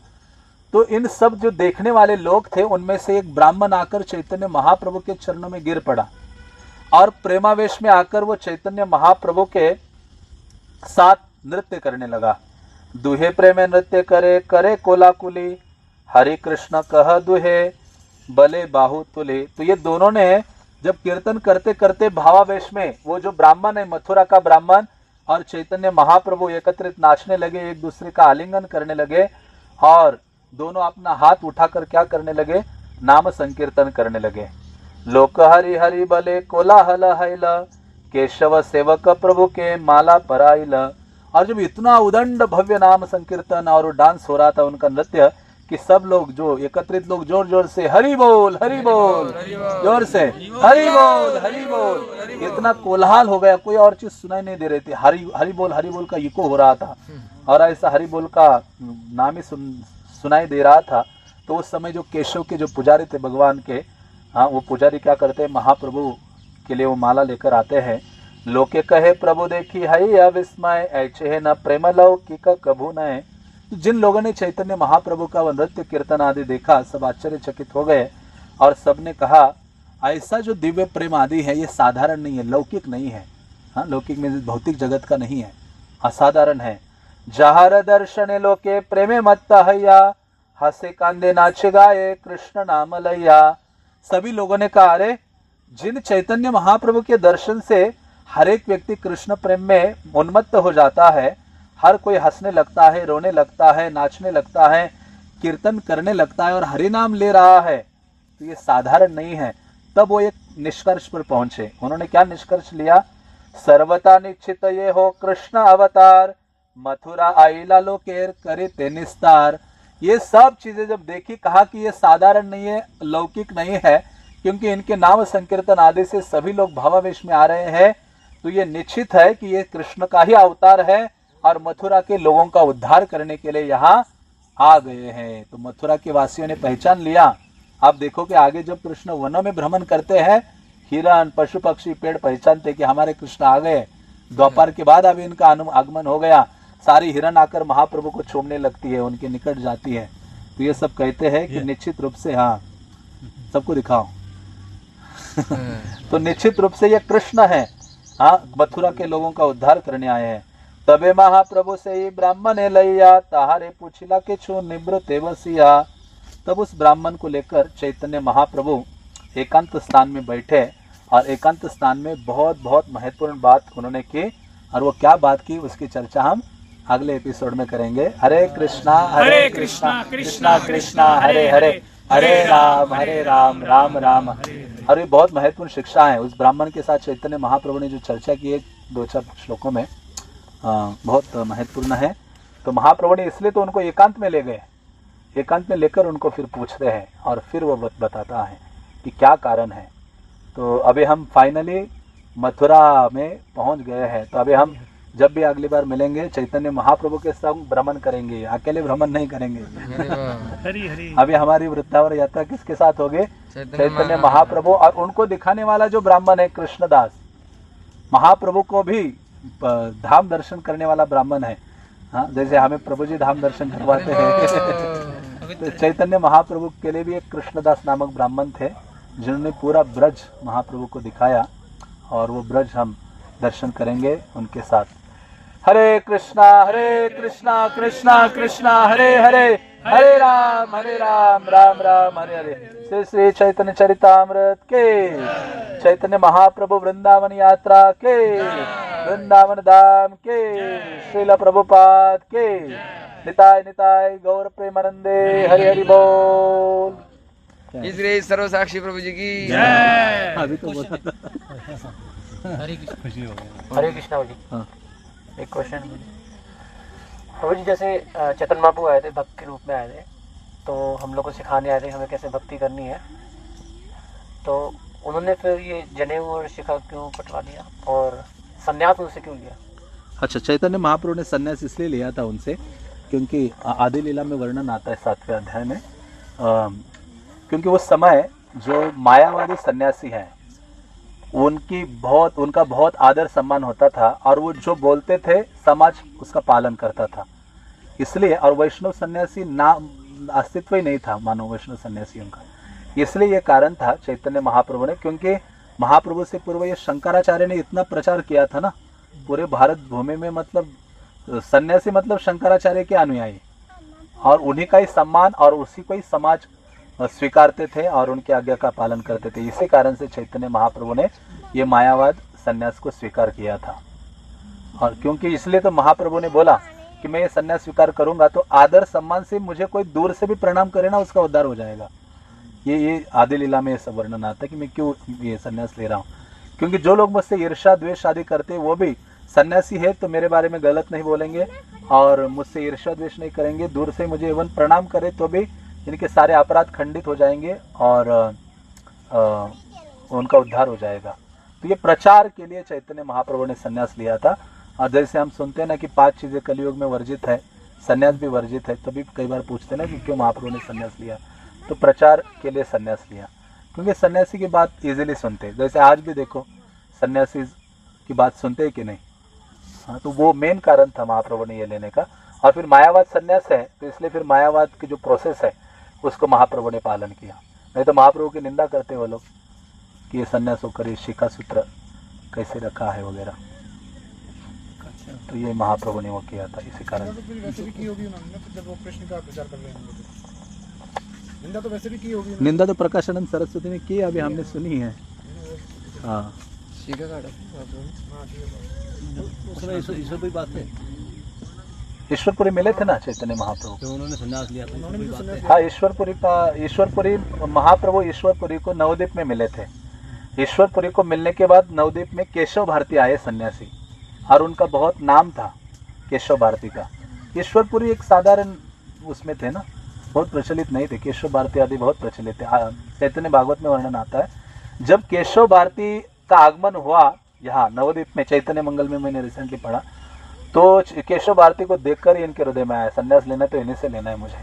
तो इन सब जो देखने वाले लोग थे उनमें से एक ब्राह्मण आकर चैतन्य महाप्रभु के चरणों में गिर पड़ा और प्रेमावेश में आकर वो चैतन्य महाप्रभु के साथ नृत्य करने लगा। दुहे प्रेम नृत्य करे करे कोलाकुली, हरि कृष्ण कह दुहे बले बाहु तुले। तो ये दोनों ने जब कीर्तन करते करते भावावेश में, वो जो ब्राह्मण है मथुरा का ब्राह्मण और चैतन्य महाप्रभु एकत्रित नाचने लगे, एक दूसरे का आलिंगन करने लगे और दोनों अपना हाथ उठाकर क्या करने लगे, नाम संकीर्तन करने लगे। लोक हरि हरि बले कोलाहल हैल, केशव सेवक प्रभु के माला पराइल। और जब इतना उदंड भव्य नाम संकीर्तन और डांस हो रहा था, उनका नृत्य, कि सब लोग जो एकत्रित लोग जोर जोर से हरि बोल जोर से हरि बोल, इतना कोलाहल हो गया, कोई और चीज सुनाई नहीं दे रही थी। हरि बोल का इको हो रहा था, और ऐसा हरि बोल का नाम ही सुनाई दे रहा था। तो उस समय जो केशव के जो पुजारी थे भगवान के, हाँ, वो पुजारी क्या करते हैं, महाप्रभु के लिए वो माला लेकर आते हैं। लोके कहे प्रभु देखी हई अविस्मय, ऐचे न प्रेम लौकिक कभू नय। तो जिन लोगों ने चैतन्य महाप्रभु का नृत्य कीर्तन आदि देखा, सब आश्चर्यचकित हो गए, और सबने कहा ऐसा जो दिव्य प्रेम आदि है ये साधारण नहीं है, लौकिक नहीं है। हाँ, लौकिक में भौतिक जगत का नहीं है, असाधारण है। जहार दर्शने लोके प्रेमे मत्ता हैया, हंसे कांदे नाच गाए कृष्ण नाम लैया। सभी लोगों ने कहा, अरे जिन चैतन्य महाप्रभु के दर्शन से हर एक व्यक्ति कृष्ण प्रेम में उन्मत्त हो जाता है, हर कोई हंसने लगता है, रोने लगता है, नाचने लगता है, कीर्तन करने लगता है और हरि नाम ले रहा है, तो ये साधारण नहीं है। तब वो एक निष्कर्ष पर पहुंचे। उन्होंने क्या निष्कर्ष लिया, सर्वथा निश्चित ये हो कृष्ण अवतार, मथुरा आइला लोकेर करे ते निस्तार। ये सब चीजें जब देखी, कहा कि ये साधारण नहीं है, लौकिक नहीं है, क्योंकि इनके नाम संकीर्तन आदि से सभी लोग भावावेश में आ रहे हैं, तो ये निश्चित है कि ये कृष्ण का ही अवतार है और मथुरा के लोगों का उद्धार करने के लिए यहाँ आ गए हैं। तो मथुरा के वासियों ने पहचान लिया। आप देखो कि आगे जब कृष्ण वनों में भ्रमण करते हैं, हिरण, पशु पक्षी, पेड़ पहचानते कि हमारे कृष्ण आ गए। दोपहर के बाद अभी इनका आगमन हो गया, सारी हिरण आकर महाप्रभु को चूमने लगती है, उनके निकट जाती है। तो ये सब कहते हैं कि निश्चित रूप से, हाँ सबको दिखाओ तो निश्चित रूप से ये कृष्ण है, हाँ, मथुरा के लोगों का उद्धार करने आए हैं। तबे महाप्रभु से ही ब्राह्मण ने लैया, ताहारे पूछिला के छो निवृत्ते बसिया। तब उस ब्राह्मण को लेकर चैतन्य महाप्रभु एकांत स्थान में बैठे, और एकांत स्थान में बहुत बहुत महत्वपूर्ण बात उन्होंने की, और वो क्या बात की उसकी चर्चा हम अगले एपिसोड में करेंगे। हरे कृष्णा कृष्णा कृष्णा हरे हरे, हरे राम राम राम। और ये बहुत महत्वपूर्ण शिक्षा है। उस ब्राह्मण के साथ चैतन्य महाप्रभु ने जो चर्चा की है 2-4 श्लोकों में, बहुत महत्वपूर्ण है। तो महाप्रभु ने इसलिए तो उनको एकांत में ले गए, एकांत में लेकर उनको फिर पूछते हैं, और फिर वो बताता है कि क्या कारण है। तो अभी हम फाइनली मथुरा में पहुंच गए हैं। तो अभी हम जब भी अगली बार मिलेंगे चैतन्य महाप्रभु के संग भ्रमण करेंगे, अकेले भ्रमण नहीं करेंगे। अभी हमारी वृंदावन यात्रा किसके साथ होगी, चैतन्य महाप्रभु, और उनको दिखाने वाला जो ब्राह्मण है कृष्णदास, महाप्रभु को भी धाम दर्शन करने वाला ब्राह्मण है। हाँ, जैसे हमें प्रभु जी धाम दर्शन करवाते हैं तो चैतन्य महाप्रभु के लिए भी एक कृष्णदास नामक ब्राह्मण थे, जिन्होंने पूरा ब्रज महाप्रभु को दिखाया, और वो ब्रज हम दर्शन करेंगे उनके साथ। हरे कृष्णा कृष्णा कृष्णा हरे हरे, हरे राम राम राम हरे हरे। श्री श्री चैतन्य चरितामृत के, चैतन्य महाप्रभु वृंदावन यात्रा के, वृंदावन धाम के, श्रील प्रभुपाद के, निताय निताय गौर प्रेमानंदे, हरि हरि बोल। इसलिए सर्वसाक्षी प्रभु जी की जय। अभी तो बोला। हरे कृष्णा जी। हाँ। एक क्वेश्चन प्रभु जी, जैसे चेतन महाप्रभु आए थे, भक्त के रूप में आए थे, तो हम लोग को सिखाने आए थे हमें कैसे भक्ति करनी है, तो उन्होंने फिर ये जनेऊ और शिखा क्यों कटवा लिया और संन्यास उनसे क्यों लिया? अच्छा, चैतन्य महाप्रभु ने संन्यास इसलिए लिया था उनसे, क्योंकि आदि लीला में वर्णन आता है 7वें अध्याय में, क्योंकि उस समय जो मायावादी सन्यासी हैं उनका बहुत आदर सम्मान होता था, और वो जो बोलते थे समाज उसका पालन करता था, इसलिए। और वैष्णव सन्यासी नाम अस्तित्व ही नहीं था, मानो वैष्णव सन्यासियों का। इसलिए ये कारण था चैतन्य महाप्रभु ने, क्योंकि महाप्रभु से पूर्व ये शंकराचार्य ने इतना प्रचार किया था ना पूरे भारत भूमि में, मतलब सन्यासी मतलब शंकराचार्य के अनुयायी, और उन्हीं का ही सम्मान और उसी को ही समाज स्वीकारते थे और उनके आज्ञा का पालन करते थे। इसी कारण से चैतन्य महाप्रभु ने ये मायावाद संन्यास को स्वीकार किया था। और क्योंकि इसलिए तो महाप्रभु ने बोला कि मैं ये संन्यास स्वीकार करूंगा तो आदर सम्मान से मुझे कोई दूर से भी प्रणाम करे ना, उसका उद्धार हो जाएगा। ये आदि लीला में ऐसा वर्णन आता है कि मैं क्यों ये संन्यास ले रहा हूँ। क्योंकि जो लोग मुझसे ईर्ष्या द्वेष आदि करते हैं वो भी सन्यासी है तो मेरे बारे में गलत नहीं बोलेंगे और मुझसे ईर्ष्या द्वेष नहीं करेंगे, दूर से मुझे एवं प्रणाम करे तो भी इनके सारे अपराध खंडित हो जाएंगे और उनका उद्धार हो जाएगा। तो ये प्रचार के लिए चैतन्य महाप्रभु ने संन्यास लिया था। और जैसे हम सुनते हैं ना कि 5 चीजें कलयुग में वर्जित है, संन्यास भी वर्जित है, तभी कई बार पूछते हैं ना कि क्यों महाप्रभु ने संन्यास लिया, तो प्रचार के लिए संन्यास लिया। क्योंकि सन्यासी की बात इजीली सुनते हैं, जैसे आज भी देखो सन्यासी की बात सुनते हैं कि नहीं। हाँ, तो वो मेन कारण था महाप्रभु ने ये लेने का। और फिर मायावाद संन्यास है तो इसलिए फिर मायावाद की जो प्रोसेस है उसको महाप्रभु ने पालन किया। नहीं तो महाप्रभु की निंदा करते वो लोग कि ये संन्यास होकर ये शिखा सूत्र कैसे रखा है वगैरह। तो ये महाप्रभु ने वो किया था इसी कारण। निंदा तो वैसे भी की होगी। निंदा तो प्रकाशानंद सरस्वती ने की, अभी हमने सुनी है। हाँ, ईश्वरपुरी बात है, ईश्वरपुरी मिले थे ना चैतन्य महाप्रभु, तो उन्होंने संन्यास लिया था। हाँ, ईश्वरपुरी महाप्रभु ईश्वरपुरी को नवद्वीप में मिले थे। ईश्वरपुरी को मिलने के बाद नवद्वीप में केशव भारती आए सन्यासी, और उनका बहुत नाम था केशव भारती का। ईश्वरपुरी एक साधारण उसमें थे ना, बहुत प्रचलित नहीं थे। केशव भारती आदि बहुत प्रचलित थे। चैतन्य भागवत में वर्णन आता है जब केशव भारती का आगमन हुआ यहाँ नवद्वीप में, चैतन्य मंगल में मैंने रिसेंटली पढ़ा, तो केशव भारती को देखकर ही इनके हृदय में आया संन्यास लेना तो इन्हीं से लेना है मुझे।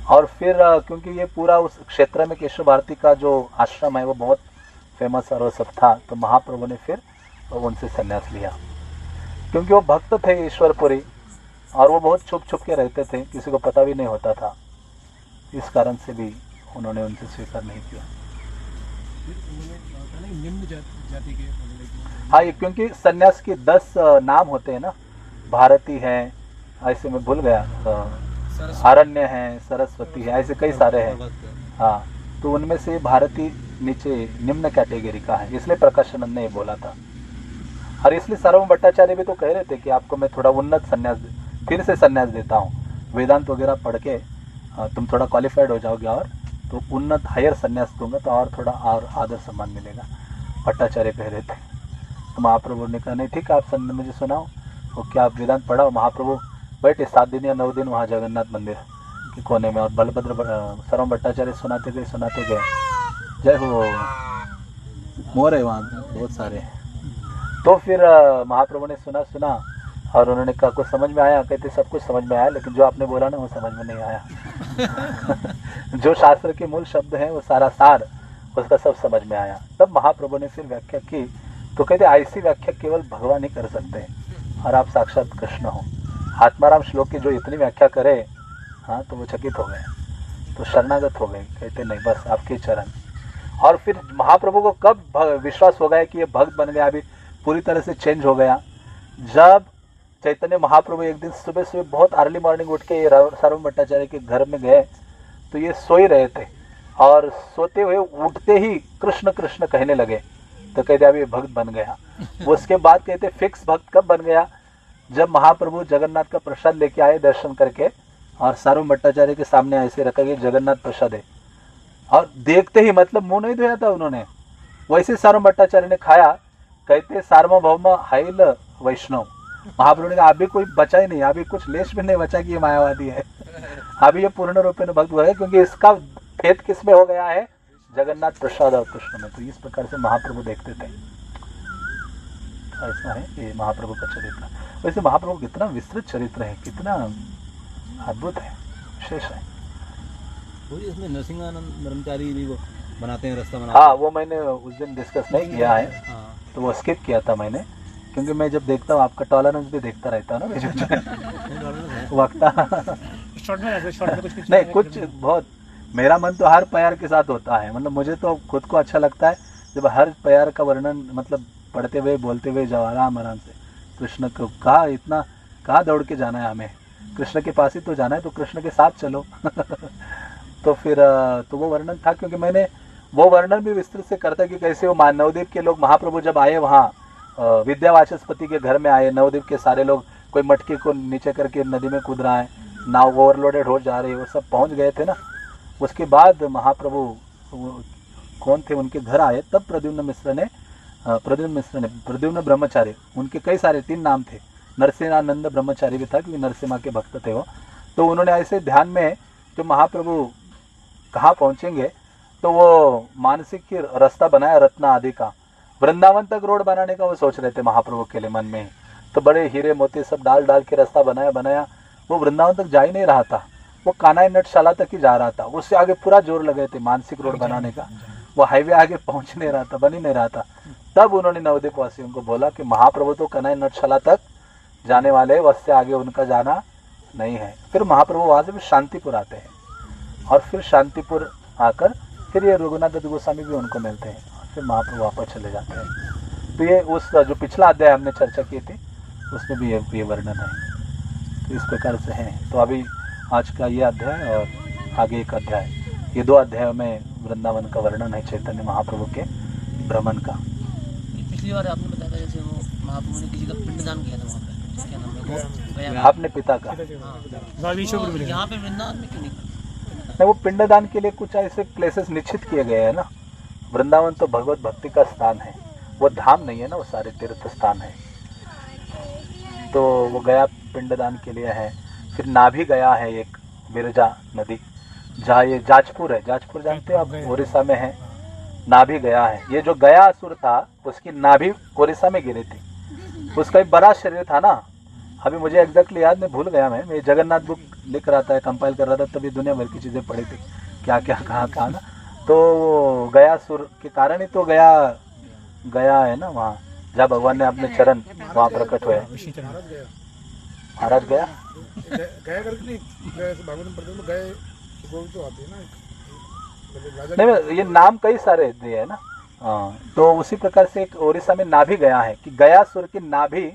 और फिर क्योंकि ये पूरा उस क्षेत्र में केशव भारती का जो आश्रम है वो बहुत फेमस और वो सब था, तो महाप्रभु ने फिर उनसे संन्यास लिया। क्योंकि वो भक्त थे ईश्वरपुरी और वो बहुत छुप छुप के रहते थे, किसी को पता भी नहीं होता था, इस कारण से भी उन्होंने उनसे स्वीकार नहीं किया। निम्न जाति के, हाँ, ये क्योंकि सन्यास के 10 नाम होते हैं ना, भारती है, ऐसे मैं भूल गया, आरण्य है, सरस्वती है, ऐसे कई सारे हैं। हाँ, तो उनमें से भारती नीचे निम्न कैटेगरी का है, इसलिए प्रकाशानंद ने ये बोला था। और इसलिए सार्वभौम भट्टाचार्य भी तो कह रहे थे कि आपको मैं थोड़ा उन्नत संन्यास फिर से संन्यास देता हूँ, वेदांत वगैरह पढ़ के तुम थोड़ा क्वालिफाइड हो जाओगे और तो उन्नत हायर संन्यास दूंगा तो और थोड़ा और आदर सम्मान मिलेगा, भट्टाचार्य कह रहे थे। तो महाप्रभु ने कहा नहीं ठीक है, आप मुझे सुनाओ, तो क्या आप वेदांत पढ़ाओ। महाप्रभु बैठे 7 दिन या 9 दिन वहाँ जगन्नाथ मंदिर के कोने में, और बलभद्र सार्वभौम भट्टाचार्य सुनाते गए। जय हो, मोर है वहाँ बहुत सारे। तो फिर महाप्रभु ने सुना और उन्होंने कहा कुछ समझ में आया, कहते सब कुछ समझ में आया, लेकिन जो आपने बोला ना वो समझ में नहीं आया। जो शास्त्र के मूल शब्द हैं वो सारा सार उसका सब समझ में आया। तब महाप्रभु ने फिर व्याख्या की, तो कहते ऐसी व्याख्या केवल भगवान ही कर सकते हैं और आप साक्षात कृष्ण हो। आत्माराम श्लोक की जो इतनी व्याख्या करे, हाँ, तो वो चकित हो गए, तो शरणागत हो गए, कहते नहीं बस आपके चरण। और फिर महाप्रभु को कब विश्वास हो गया कि ये भक्त बन गया, अभी पूरी तरह से चेंज हो गया, जब चैतन्य महाप्रभु एक दिन सुबह सुबह बहुत अर्ली मॉर्निंग उठ के सार्वभौम भट्टाचार्य के घर में गए, तो ये सो ही रहे थे और सोते हुए उठते ही कृष्ण कृष्ण कहने लगे, तो कहते अभी भक्त बन गया। उसके बाद कहते फिक्स भक्त कब बन गया, जब महाप्रभु जगन्नाथ का प्रसाद लेके आए दर्शन करके, और सार्वभौम भट्टाचार्य के सामने ऐसे रखा कि जगन्नाथ प्रसाद है, और देखते ही मतलब मुंह नहीं धोया था उन्होंने, वैसे सार्वभौम भट्टाचार्य ने खाया। कहते सार्वभौम हाइल वैष्णव, महाप्रभु ने कहा अभी कोई बचा ही नहीं, अभी कुछ लेश भी नहीं बचा कि ये मायावादी है, अभी ये पूर्ण रूप में भक्त हुआ है, क्योंकि इसका भेद किस में हो गया है, जगन्नाथ प्रसाद और कृष्ण में। तो इस प्रकार से महाप्रभु देखते थे। ऐसा है ये महाप्रभु का चरित्र। वैसे महाप्रभु कितना विस्तृत चरित्र है, कितना अद्भुत है, विशेष है। इसमें नरसिंहानंद ब्रह्मचारी भी वो बनाते हैं, रास्ता हाँ, वो मैंने उस दिन डिस्कस नहीं किया है, तो वो स्किप किया था मैंने, क्योंकि मैं जब देखता हूँ आपका टॉलरेंस भी देखता रहता है ना वक्ता। नहीं, कुछ बहुत मेरा मन तो हर प्यार के साथ होता है, मतलब मुझे तो खुद को अच्छा लगता है जब हर प्यार का वर्णन मतलब पढ़ते हुए बोलते हुए जाओ आराम से। कृष्ण को कहा इतना कहाँ दौड़ के जाना है, हमें कृष्ण के पास ही तो जाना है, तो कृष्ण के साथ चलो। तो फिर तो वो वर्णन था, क्योंकि मैंने वो वर्णन भी विस्तृत से करता कि कैसे वो नवद्वीप के लोग महाप्रभु जब आए वहाँ विद्यावाचस्पति के घर में आए, नवद्वीप के सारे लोग कोई मटकी को नीचे करके नदी में कूद रहा है, नाव ओवरलोडेड हो जा रही है, वो सब पहुंच गए थे ना। उसके बाद महाप्रभु कौन थे, उनके घर आए, तब प्रद्युम्न ब्रह्मचारी, उनके कई सारे 3 नाम थे, नरसिंहानंद ब्रह्मचारी भी था क्योंकि नरसिम्हा के भक्त थे वो। तो उन्होंने ऐसे ध्यान में जो महाप्रभु कहाँ पहुंचेंगे तो वो मानसिक ही रास्ता बनाया रत्ना आदि का, वृंदावन तक रोड बनाने का वो सोच रहे थे महाप्रभु के लिए मन में ही। तो बड़े हीरे मोती सब डाल के रास्ता बनाया, वो वृंदावन तक जा ही नहीं रहा था, वो कानाई नटशाला तक ही जा रहा था। उससे आगे पूरा जोर लगे थे मानसिक रोड बनाने का, वो हाईवे आगे पहुंच नहीं रहा था, बन ही नहीं रहा था। तब उन्होंने नवद्वीप वासियों को बोला कि महाप्रभु तो कानाई नटशाला तक जाने वाले, उससे आगे उनका जाना नहीं है। फिर महाप्रभु वहां से शांतिपुर आते हैं, और फिर शांतिपुर आकर फिर ये रघुनाथ दत्त गोस्वामी भी उनको मिलते हैं, और फिर महाप्रभु वापस चले जाते हैं। तो ये उस जो पिछला अध्याय हमने चर्चा की थी उसमें भी ये वर्णन है। तो इस प्रकार से है। तो अभी आज का ये अध्याय और आगे एक अध्याय, ये 2 अध्यायों में वृंदावन का वर्णन है, चैतन्य महाप्रभु के भ्रमण का। पिछली बार आपने बताया था जैसे वो महाप्रभु ने किसी का पिंडदान किया था वहाँ पे, क्या नाम है वो, आपने पिता का, यहाँ पे वृंदावन में क्यों नहीं? नहीं, वो पिंडदान के लिए कुछ ऐसे प्लेसेस निश्चित किए गए हैं ना। वृंदावन तो भगवत भक्ति का स्थान है, वो धाम नहीं है ना, वो सारे तीर्थ स्थान है। तो वो गया पिंडदान के लिए है। फिर नाभि गया है एक, विरजा नदी, जहाँ ये जाजपुर है, जाजपुर जानते हो आप, उड़ीसा में है। नाभि गया है, ये जो गया असुर था उसकी नाभि उड़ीसा में गिरी थी, उसका एक बड़ा शरीर था ना। अभी मुझे एग्जैक्टली याद नहीं, भूल गया मैं जगन्नाथ बुक लिख रहा था, कंपाइल कर रहा था, तभी दुनिया भर की चीज़ें पढ़ी थी, क्या क्या कहाँ ना। तो गया सुर के कारण ही तो गया है ना वहाँ, जहाँ भगवान ने अपने चरण वहाँ प्रकट हुए। महाराज गया नहीं, ये नाम कई सारे दिए है ना। हाँ, तो उसी प्रकार से एक उड़ीसा में नाभि गया है कि गया सुर की नाभि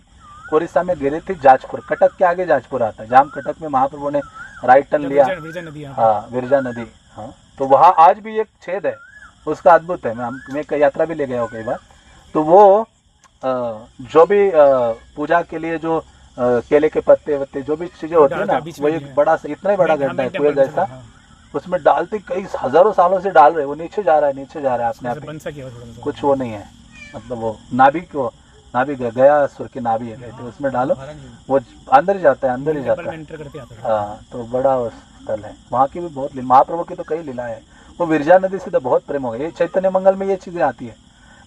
उड़ीसा में गिरी थी जाजपुर, कटक के आगे जाजपुर आता है, जहाँ कटक में महाप्रभु ने राइट टर्न लिया। हाँ, विरजा नदी। हाँ, तो वहाँ आज भी एक छेद है, उसका अद्भुत है। मैं कई यात्रा भी ले गया हूँ कई बार। तो वो जो भी पूजा के लिए जो केले के पत्ते वत्ते जो भी चीजें होती है ना, वो एक बड़ा इतना ही बड़ा गड्ढा है कुएं जैसा, उसमें डालते कई हजारों सालों से डाल रहे, वो नीचे जा रहा है अपने आप, कुछ वो नहीं है। मतलब वो नाभि गया सुर की नाभि है कहते, उसमें डालो वो अंदर ही जाता है, हाँ। तो बड़ा स्थल है, वहाँ की भी बहुत महाप्रभु की तो कई लीला है। वो विरजा नदी से तो बहुत प्रेम हो गया। ये चैतन्य मंगल में ये चीजें आती है,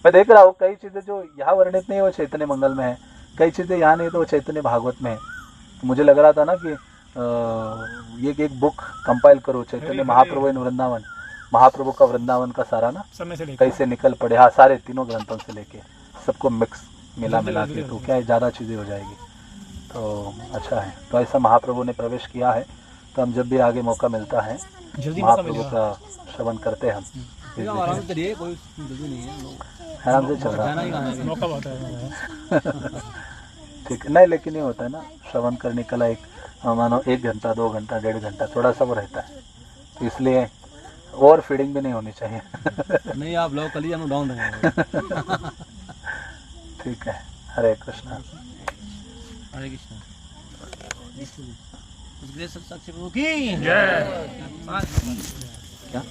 मैं देख रहा हूँ कई चीजें जो यहाँ वर्णित नहीं है वो चैतन्य मंगल में है, कई चीजें यहाँ नहीं तो वो चैतन्य भागवत में है। तो मुझे लग रहा था ना कि ये एक बुक कंपाइल करो, चैतन्य महाप्रभु इन वृंदावन, महाप्रभु का वृंदावन का सारा ना कैसे निकल पड़े। हाँ, सारे तीनों ग्रंथों से लेके सबको मिक्स मिला के, तो क्या ज़्यादा चीज़ें हो जाएगी। तो अच्छा है। तो ऐसा महाप्रभु ने प्रवेश किया है। तो हम जब भी आगे मौका मिलता है महाप्रभु का श्रवण करते हैं हम। आराम से करिए, कोई जल्दी नहीं है, आराम से चल रहा है। ठीक नहीं, लेकिन ये होता है ना, श्रवण करने का एक मानो 1 घंटा 2 घंटा 1.5 घंटा थोड़ा सा वो रहता है, तो इसलिए ओवर फीडिंग भी नहीं होनी चाहिए। नहीं, आप लोग कल ही हम डाउन रहेंगे। ठीक है। हरे कृष्णा। हरे कृष्णा। साक्षी प्रभु की जय। क्या